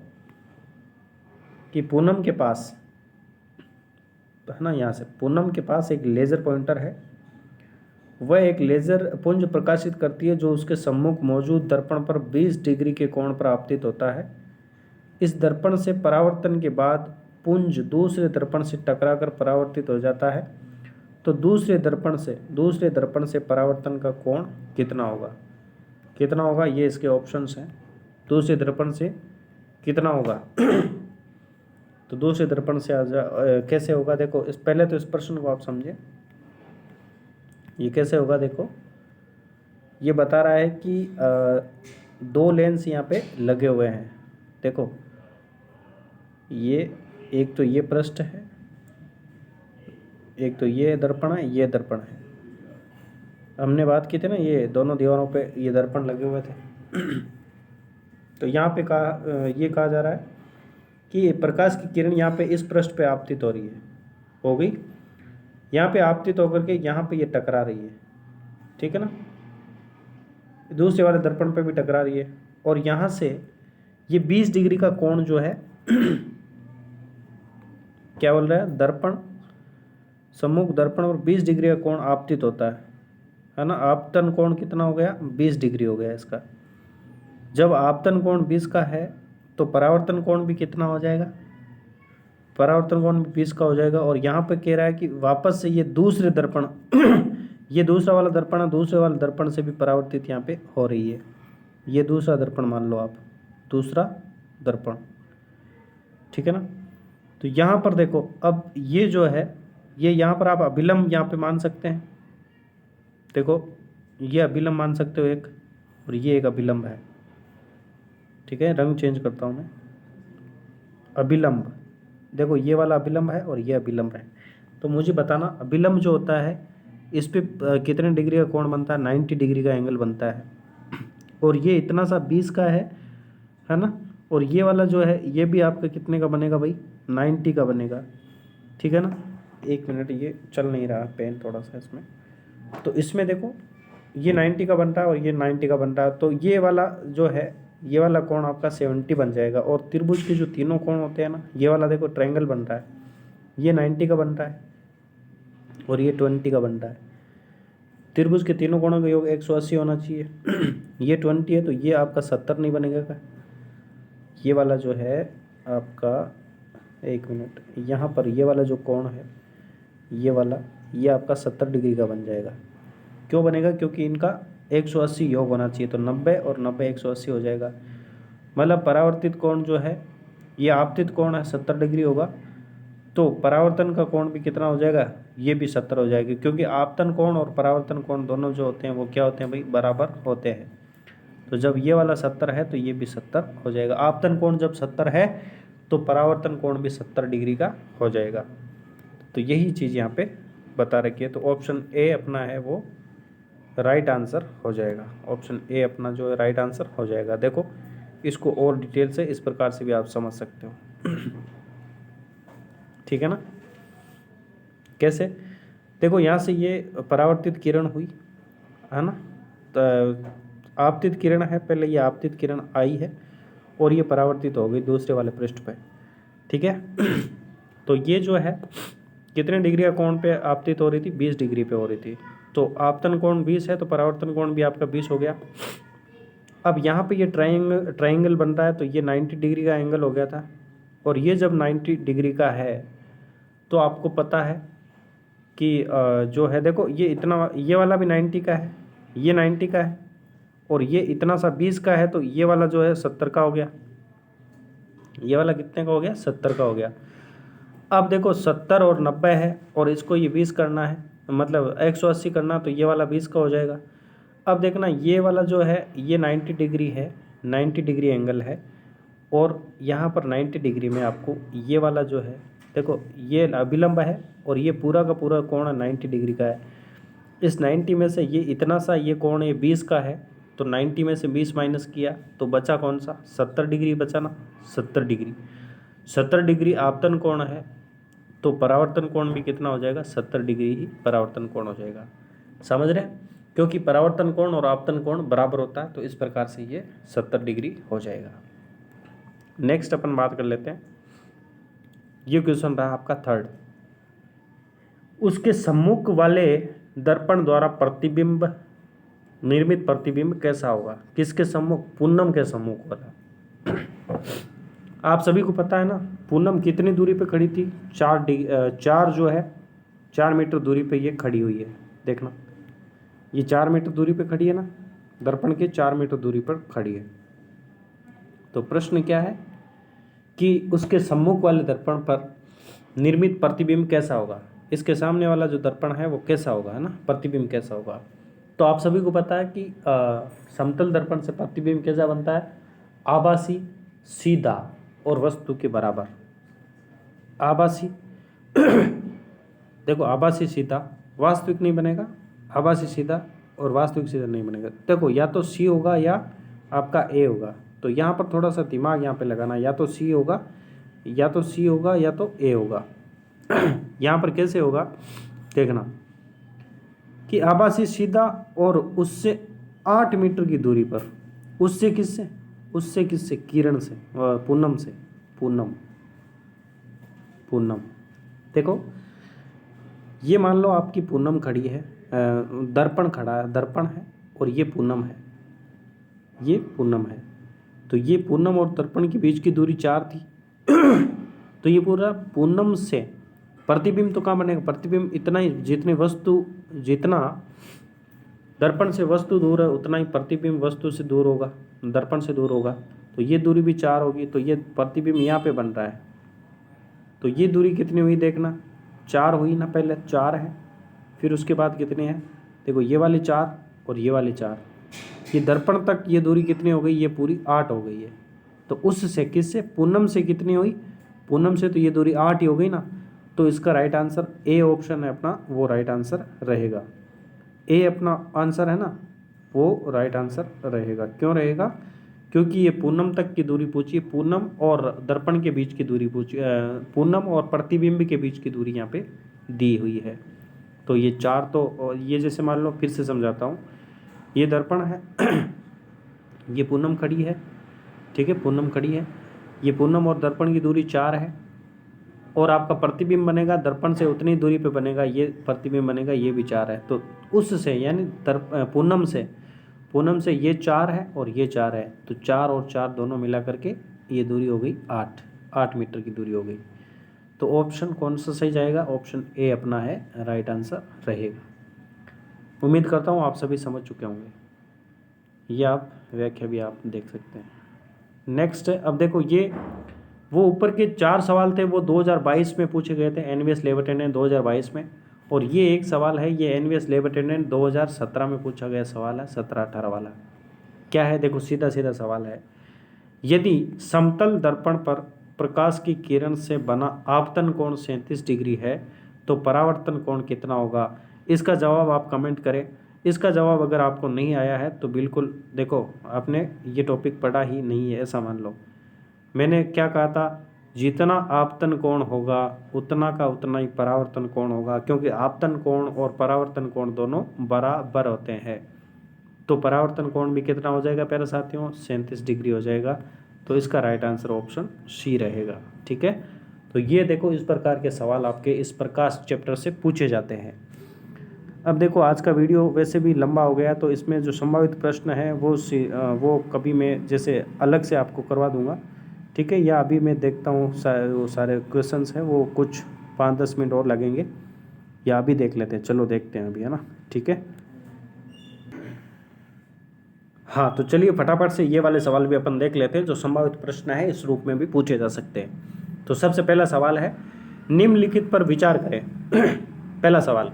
कि पूनम के पास है ना, यहाँ से पूनम के पास एक लेज़र पॉइंटर है, वह एक लेज़र पुंज प्रकाशित करती है जो उसके सम्मुख मौजूद दर्पण पर 20 डिग्री के कोण पर आपतित होता है। इस दर्पण से परावर्तन के बाद पुंज दूसरे दर्पण से टकराकर परावर्तित हो जाता है। तो दूसरे दर्पण से परावर्तन का कोण कितना होगा, ये इसके ऑप्शंस हैं। दूसरे दर्पण से कितना होगा तो दूसरे दर्पण से कैसे होगा, देखो पहले तो इस प्रश्न को आप समझें, ये कैसे होगा। देखो ये बता रहा है कि 2 लेंस यहाँ पे लगे हुए हैं। देखो ये एक तो ये पृष्ठ है, एक तो ये दर्पण है, ये दर्पण है। हमने बात की थी ना, ये दोनों दीवारों पे ये दर्पण लगे हुए थे। तो यहाँ पे ये कहा जा रहा है कि प्रकाश की किरण यहाँ पे इस पृष्ठ पे आपतित हो रही है, हो गई, यहाँ पे आपतित होकर के यहाँ पे ये टकरा रही है, ठीक है ना, दूसरे वाले दर्पण पे भी टकरा रही है, और यहाँ से ये 20 डिग्री का कोण जो है क्या बोल रहा है, दर्पण सम्मुख दर्पण पर 20 डिग्री का कोण आपतित होता है ना। आपतन कोण कितना हो गया, 20 डिग्री हो गया इसका। जब आपतन कोण 20 का है तो परावर्तन कोण भी कितना हो जाएगा, परावर्तन कोण भी 20 का हो जाएगा। और यहाँ पे कह रहा है कि वापस से ये दूसरे दर्पण ये दूसरा वाला दर्पण है, दूसरे वाले दर्पण से भी परावर्तित यहाँ पे हो रही है। ये दूसरा दर्पण मान लो आप, दूसरा दर्पण, ठीक है ना। तो यहाँ पर देखो, अब ये जो है, ये यहाँ पर आप अभिलंब यहाँ पे मान सकते हैं। देखो ये अभिलंब मान सकते हो एक, और ये एक अभिलंब है, ठीक है। रंग चेंज करता हूँ मैं, अभिलंब, देखो ये वाला अभिलंब है और ये अभिलंब है। तो मुझे बताना अभिलंब जो होता है इस पे कितने डिग्री का कोण बनता है, 90 डिग्री का एंगल बनता है। और ये इतना सा 20 का है ना। और ये वाला जो है ये भी आपका कितने का बनेगा भाई, 90 का बनेगा, ठीक है ना। एक मिनट, ये चल नहीं रहा पेन थोड़ा सा इसमें। तो इसमें देखो ये 90 का बनता है और ये 90 का बनता है। तो ये वाला जो है, ये वाला कोण आपका 70 बन जाएगा। और त्रिभुज के जो तीनों कोण होते हैं ना, ये वाला देखो ट्रायंगल बन रहा है, ये 90 का बनता है और ये 20 का बनता है। त्रिभुज के तीनों कोणों का योग 180 होना चाहिए। ये 20 है तो ये आपका 70 नहीं बनेगा क्या। ये वाला जो है आपका, एक मिनट, यहाँ पर ये वाला जो कोण है, ये वाला, ये आपका 70 डिग्री का बन जाएगा। क्यों बनेगा, क्योंकि इनका 180 योग होना चाहिए। तो 90 और 90 180 हो जाएगा। मतलब परावर्तित कोण जो है, ये आपतित कोण है 70 डिग्री होगा, तो परावर्तन का कोण भी कितना हो जाएगा, ये भी 70 हो जाएगी। क्योंकि आपतन कोण और परावर्तन कोण दोनों जो होते हैं वो क्या होते हैं भाई, बराबर होते हैं। तो जब ये वाला 70 है तो ये भी 70 हो जाएगा। आपतन कोण जब 70 है तो परावर्तन कोण भी 70 डिग्री का हो जाएगा। तो यही चीज़ यहाँ पे बता रखी है। तो ऑप्शन ए अपना है वो राइट आंसर हो जाएगा। ऑप्शन ए अपना जो है राइट आंसर हो जाएगा। देखो इसको और डिटेल से इस प्रकार से भी आप समझ सकते हो। ठीक है ना। कैसे, देखो यहाँ से ये परावर्तित किरण हुई है ना, तो आपतित किरण है, पहले ये आपतित किरण आई है और ये परावर्तित हो गई दूसरे वाले पृष्ठ पे, ठीक है। तो ये जो है कितने डिग्री का कोण पे आपतित हो रही थी, 20 डिग्री पे हो रही थी। तो आपतन कोण 20 है तो परावर्तन कोण भी आपका 20 हो गया। अब यहाँ पे ये ट्रायंगल बन रहा है तो ये 90 डिग्री का एंगल हो गया था। और ये जब 90 डिग्री का है तो आपको पता है कि जो है, देखो ये इतना, ये वाला भी 90 का है, ये 90 का है और ये इतना सा 20 का है। तो ये वाला जो है 70 का हो गया। ये वाला कितने का हो गया, 70 का हो गया। अब देखो 70 और 90 है और इसको ये 20 करना है, मतलब 180 करना, तो ये वाला 20 का हो जाएगा। अब देखना ये वाला जो है ये 90 डिग्री है, 90 डिग्री एंगल है। और यहाँ पर 90 डिग्री में आपको ये वाला जो है, देखो ये अभिलंब है और ये पूरा का पूरा कोण 90 डिग्री का है। इस 90 में से ये इतना सा ये कोण ये 20 का है, तो 90 में से 20 माइनस किया तो बचा कौन सा, 70 डिग्री बचा ना, 70 डिग्री। 70 डिग्री आपतन कोण है तो परावर्तन कोण भी कितना हो जाएगा, 70 डिग्री ही परावर्तन कोण हो जाएगा। समझ रहे हैं, क्योंकि परावर्तन कोण और आपतन कोण बराबर होता है, तो इस प्रकार से ये 70 डिग्री हो जाएगा। नेक्स्ट अपन बात कर लेते हैं। ये क्वेश्चन रहा आपका थर्ड। उसके सम्मुख वाले दर्पण द्वारा प्रतिबिंब, निर्मित प्रतिबिंब कैसा होगा, किसके सम्मुख, पूनम के सम्मुख वाला। आप सभी को पता है ना पूनम कितनी दूरी पे खड़ी थी, 4 जो है 4 मीटर दूरी पे ये खड़ी हुई है। देखना ये 4 मीटर दूरी पे खड़ी है ना, दर्पण के 4 मीटर दूरी पर खड़ी है। तो प्रश्न क्या है कि उसके सम्मुख वाले दर्पण पर निर्मित प्रतिबिंब कैसा होगा, इसके सामने वाला जो दर्पण है वो कैसा होगा, है ना, प्रतिबिंब कैसा होगा। तो आप सभी को पता है कि समतल दर्पण से प्रतिबिंब कैसा बनता है, आभासी, सीधा और वस्तु के बराबर। आभासी देखो आभासी सीधा वास्तविक नहीं बनेगा, आभासी सीधा और वास्तविक सीधा नहीं बनेगा। देखो या तो सी होगा या आपका ए होगा। तो यहाँ पर थोड़ा सा दिमाग यहाँ पे लगाना, या तो सी होगा या तो सी होगा या तो ए होगा। यहाँ पर कैसे होगा देखना कि आभासी सीधा और उससे 8 मीटर की दूरी पर, उससे किससे, उससे किससे, किरण से, पूनम से, पूनम। देखो ये मान लो आपकी पूनम खड़ी है, दर्पण खड़ा है, दर्पण है और ये पूनम है, ये पूनम है। तो ये पूनम और दर्पण के बीच की दूरी 4 थी। तो ये पूरा पूनम से प्रतिबिंब तो कहाँ बनेगा, प्रतिबिंब इतना ही, जितनी वस्तु, जितना दर्पण से वस्तु दूर है उतना ही प्रतिबिंब वस्तु से दूर होगा, दर्पण से दूर होगा। तो ये दूरी भी 4 होगी। तो ये प्रतिबिंब यहाँ पे बन रहा है। तो ये दूरी कितनी हुई देखना, 4 हुई ना, पहले 4 है, फिर उसके बाद कितने हैं, देखो ये वाली 4 और ये वाली 4, ये दर्पण तक ये दूरी कितनी हो गई, ये पूरी 8 हो गई है। तो उससे किससे, पूनम से कितनी हुई, पूनम से तो ये दूरी 8 ही हो गई ना। तो इसका राइट आंसर ए ऑप्शन है अपना, वो राइट आंसर रहेगा। ए अपना आंसर है ना, वो राइट आंसर रहेगा। क्यों रहेगा, क्योंकि ये पूनम तक की दूरी पूछी, पूनम और दर्पण के बीच की दूरी पूछी, पूनम और प्रतिबिंब के बीच की दूरी यहाँ पे दी हुई है। तो ये 4 तो, ये जैसे मान लो फिर से समझाता हूँ, ये दर्पण है, ये पूनम खड़ी है, ठीक है, पूनम खड़ी है, ये पूनम और दर्पण की दूरी 4 है, और आपका प्रतिबिंब बनेगा दर्पण से उतनी दूरी पे बनेगा, ये प्रतिबिंब बनेगा, ये भी 4 है। तो उससे यानी पूनम से ये 4 है और ये 4 है, तो 4 और 4 दोनों मिला करके ये दूरी हो गई 8 मीटर की दूरी हो गई। तो ऑप्शन कौन सा सही जाएगा, ऑप्शन ए अपना है राइट आंसर रहेगा। उम्मीद करता हूँ आप सभी समझ चुके होंगे। ये आप व्याख्या भी आप देख सकते हैं। नेक्स्ट है, अब देखो ये वो ऊपर के 4 सवाल थे वो 2022 में पूछे गए थे, एनवीएस लेब अटेंडेंट 2022 में, और ये एक सवाल है, ये एनवीएस लेब अटेंडेंट 2017 में पूछा गया सवाल है, 17-18 वाला। क्या है, देखो सीधा सीधा सवाल है, यदि समतल दर्पण पर प्रकाश की किरण से बना आपतन कोण 37 डिग्री है तो परावर्तन कोण कितना होगा। इसका जवाब आप कमेंट करें। इसका जवाब अगर आपको नहीं आया है तो बिल्कुल, देखो आपने ये टॉपिक पढ़ा ही नहीं है ऐसा मान लो। मैंने क्या कहा था, जितना आपतन कोण होगा उतना का उतना ही परावर्तन कोण होगा, क्योंकि आपतन कोण और परावर्तन कोण दोनों बराबर होते हैं। तो परावर्तन कोण भी कितना हो जाएगा प्यारे साथियों, 37 डिग्री हो जाएगा। तो इसका राइट आंसर ऑप्शन सी रहेगा, ठीक है। तो ये देखो इस प्रकार के सवाल आपके इस प्रकाश चैप्टर से पूछे जाते हैं। अब देखो आज का वीडियो वैसे भी लंबा हो गया, तो इसमें जो संभावित प्रश्न है वो कभी मैं जैसे अलग से आपको करवा दूंगा, ठीक है, या अभी मैं देखता हूँ वो सारे क्वेश्चंस हैं वो कुछ 5-10 मिनट और लगेंगे, या अभी देख लेते हैं, चलो देखते हैं अभी, है ना, ठीक है। हाँ तो चलिए फटाफट से ये वाले सवाल भी अपन देख लेते हैं जो संभावित प्रश्न है इस रूप में भी पूछे जा सकते हैं। तो सबसे पहला सवाल है, निम्नलिखित पर विचार करें। पहला सवाल,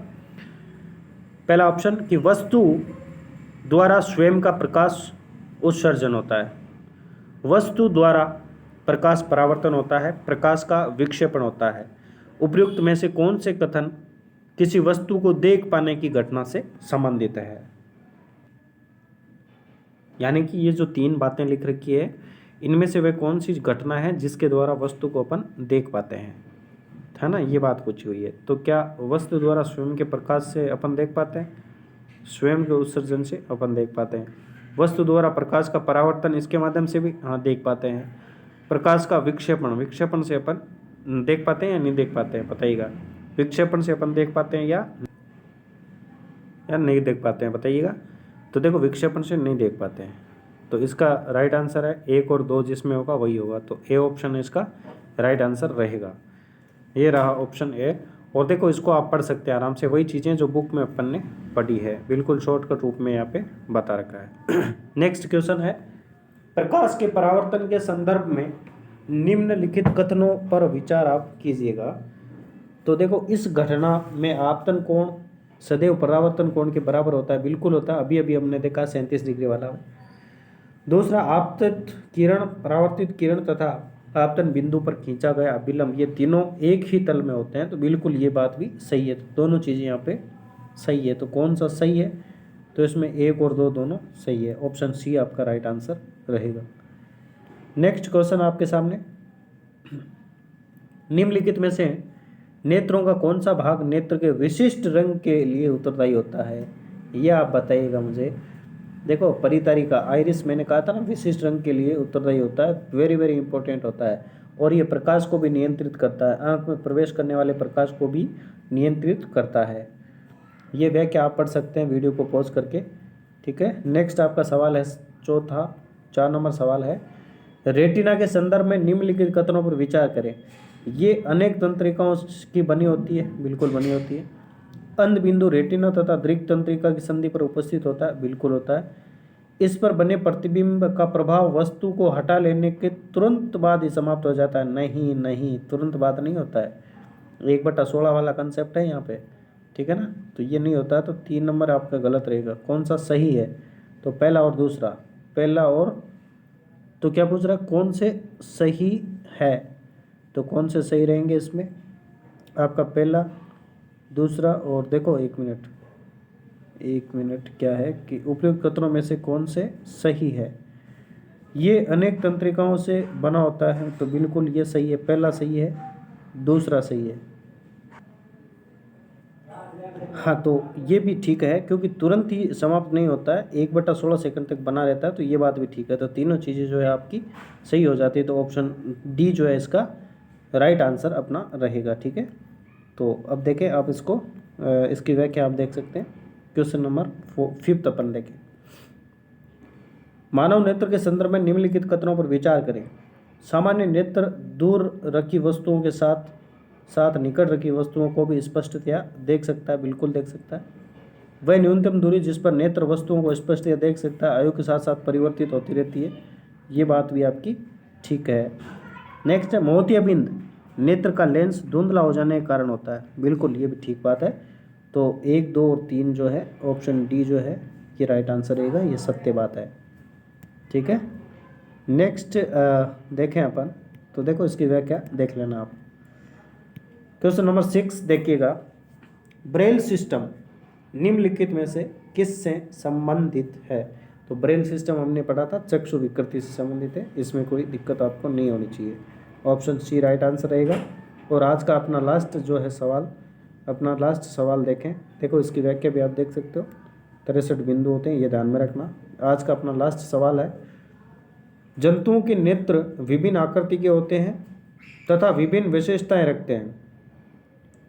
पहला ऑप्शन कि वस्तु द्वारा स्वयं का प्रकाश उत्सर्जन होता है, वस्तु द्वारा प्रकाश परावर्तन होता है, प्रकाश का विक्षेपण होता है। उपयुक्त में से कौन से कथन किसी वस्तु को देख पाने की घटना से संबंधित है। यानी कि ये जो 3 बातें लिख रखी है इनमें से वह कौन सी घटना है जिसके द्वारा वस्तु को अपन देख पाते हैं, है ना, ये बात पूछी हुई है। तो क्या वस्तु द्वारा स्वयं के प्रकाश से अपन देख पाते हैं, स्वयं के उत्सर्जन से अपन देख पाते हैं। वस्तु द्वारा प्रकाश का परावर्तन इसके माध्यम से भी हाँ देख पाते हैं। प्रकाश का विक्षेपण, विक्षेपण से अपन देख पाते हैं या नहीं देख पाते हैं, बताइएगा। विक्षेपण से अपन देख पाते हैं या नहीं देख पाते हैं, बताइएगा। तो देखो विक्षेपण से नहीं देख पाते हैं, तो इसका राइट आंसर है 1 और 2 जिसमें होगा वही होगा। तो ए ऑप्शन है इसका राइट आंसर रहेगा। ये रहा ऑप्शन ए। और देखो इसको आप पढ़ सकते हैं आराम से, वही चीज़ें जो बुक में अपन ने पढ़ी है, बिल्कुल शॉर्टकट रूप में यहाँ पे बता रखा है। नेक्स्ट क्वेश्चन है, प्रकाश के परावर्तन के संदर्भ में निम्नलिखित कथनों पर विचार आप कीजिएगा। तो देखो इस घटना में आपतन कोण सदैव परावर्तन कोण के बराबर होता है, बिल्कुल होता है, अभी अभी हमने देखा 37 डिग्री वाला। दूसरा, आपतित किरण, परावर्तित किरण तथा आपतन बिंदु पर खींचा गया अभिलंब, ये तीनों एक ही तल में होते हैं, तो बिल्कुल ये बात भी सही है। तो दोनों चीज़ें यहाँ पे सही है। तो कौन सा सही है, तो इसमें 1 और 2 दोनों सही है, ऑप्शन सी आपका राइट आंसर रहेगा। नेक्स्ट क्वेश्चन आपके सामने, निम्नलिखित में से नेत्रों का कौन सा भाग नेत्र के विशिष्ट रंग के लिए उत्तरदायी होता है, ये आप बताइएगा मुझे। देखो परितारी का आइरिस, मैंने कहा था ना विशिष्ट रंग के लिए उत्तरदायी होता है, वेरी वेरी इंपॉर्टेंट होता है, और ये प्रकाश को भी नियंत्रित करता है, आंख में प्रवेश करने वाले प्रकाश को भी नियंत्रित करता है। ये व्याख्या आप पढ़ सकते हैं वीडियो को पॉज करके। ठीक है, नेक्स्ट आपका सवाल है चौथा, 4 नंबर सवाल है, रेटिना के संदर्भ में निम्नलिखित कथनों पर विचार करें। ये अनेक तंत्रिकाओं की बनी होती है, बिल्कुल बनी होती है। अंध बिंदु रेटिना तथा दृक तंत्रिका की संधि पर उपस्थित होता है, बिल्कुल होता है। इस पर बने प्रतिबिंब का प्रभाव वस्तु को हटा लेने के तुरंत बाद ही समाप्त हो जाता है। नहीं नहीं, तुरंत बाद नहीं होता है, 1/16 वाला कंसेप्ट है यहाँ पे। ठीक है ना, तो ये नहीं होता है। तो 3 नंबर आपका गलत रहेगा। कौन सा सही है? तो पहला और दूसरा, पहला और, तो क्या पूछ रहा है, कौन से सही है? तो कौन से सही रहेंगे इसमें? आपका पहला, दूसरा और देखो एक मिनट क्या है कि उपयुक्त कथनों में से कौन से सही है। ये अनेक तंत्रिकाओं से बना होता है, तो बिल्कुल ये सही है, पहला सही है, दूसरा सही है। हाँ, तो ये भी ठीक है क्योंकि तुरंत ही समाप्त नहीं होता है, 1/16 सेकंड तक बना रहता है, तो ये बात भी ठीक है। तो तीनों चीज़ें जो है आपकी सही हो जाती है। तो ऑप्शन डी जो है इसका राइट आंसर अपना रहेगा। ठीक है, तो अब देखें आप इसको, इसकी व्याख्या आप देख सकते हैं। क्वेश्चन नंबर 5 अपन देखें, मानव नेत्र के संदर्भ में निम्नलिखित कथनों पर विचार करें। सामान्य नेत्र दूर रखी वस्तुओं के साथ साथ निकट रखी वस्तुओं को भी स्पष्टतया देख सकता है, बिल्कुल देख सकता है। वह न्यूनतम दूरी जिस पर नेत्र वस्तुओं को स्पष्टतया देख सकता है आयु के साथ साथ परिवर्तित होती रहती है। ये बात भी आपकी ठीक है। नेक्स्ट है, मोतियाबिंद नेत्र का लेंस धुंधला हो जाने के कारण होता है, बिल्कुल ये भी ठीक बात है। तो 1, 2 और 3 जो है ऑप्शन डी जो है ये राइट आंसर रहेगा, ये सत्य बात है। ठीक है, नेक्स्ट देखें अपन, तो देखो इसकी व्याख्या देख लेना आप। क्वेश्चन नंबर 6 देखिएगा, ब्रेल सिस्टम निम्नलिखित में से किससे संबंधित है? तो ब्रेल सिस्टम हमने पढ़ा था चक्षु विकृति से संबंधित है, इसमें कोई दिक्कत आपको नहीं होनी चाहिए। ऑप्शन सी राइट आंसर रहेगा। और आज का अपना लास्ट जो है सवाल, अपना लास्ट सवाल देखें, देखो इसकी व्याख्या भी आप देख सकते हो। 63 बिंदु होते हैं, ये ध्यान में रखना। आज का अपना लास्ट सवाल है, जंतुओं के नेत्र विभिन्न आकृति के होते हैं तथा विभिन्न विशेषताएं रखते हैं।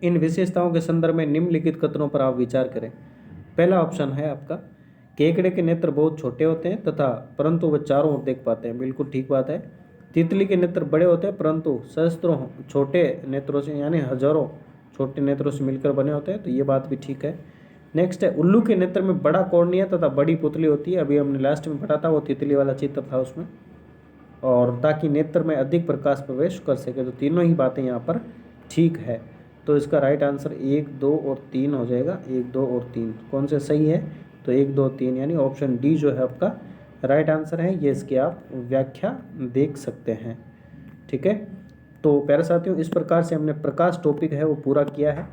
इन विशेषताओं के संदर्भ में निम्नलिखित कथनों पर आप विचार करें। पहला ऑप्शन है आपका, केकड़े के नेत्र बहुत छोटे होते हैं तथा परंतु वे चारों ओर देख पाते हैं, बिल्कुल ठीक बात है। तितली के नेत्र बड़े होते हैं परंतु सहस्त्रों छोटे नेत्रों से यानी हजारों छोटे नेत्रों से मिलकर बने होते हैं, तो ये बात भी ठीक है। नेक्स्ट है, उल्लू के नेत्र में बड़ा कॉर्निया तथा बड़ी पुतली होती है, अभी हमने लास्ट में पढ़ा था, वो तितली वाला चित्र था उसमें, और ताकि नेत्र में अधिक प्रकाश प्रवेश कर सके। तो तीनों ही बातें यहाँ पर ठीक है। तो इसका राइट आंसर 1, 2 और 3 हो जाएगा। 1, 2 और 3 कौन से सही है? तो 1, 2, 3 यानी ऑप्शन डी जो है आपका राइट आंसर है। ये इसकी आप व्याख्या देख सकते हैं। ठीक है, तो प्यारे साथियों, इस प्रकार से हमने प्रकाश टॉपिक है वो पूरा किया है।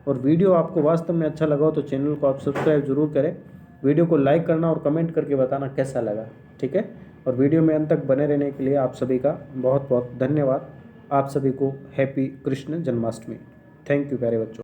और वीडियो आपको वास्तव में अच्छा लगा हो तो चैनल को आप सब्सक्राइब जरूर करें। वीडियो को लाइक करना और कमेंट करके बताना कैसा लगा। ठीक है, और वीडियो में अंत तक बने रहने के लिए आप सभी का बहुत बहुत धन्यवाद। आप सभी को happy Krishna Janmashtami. Thank you प्यारे बच्चों।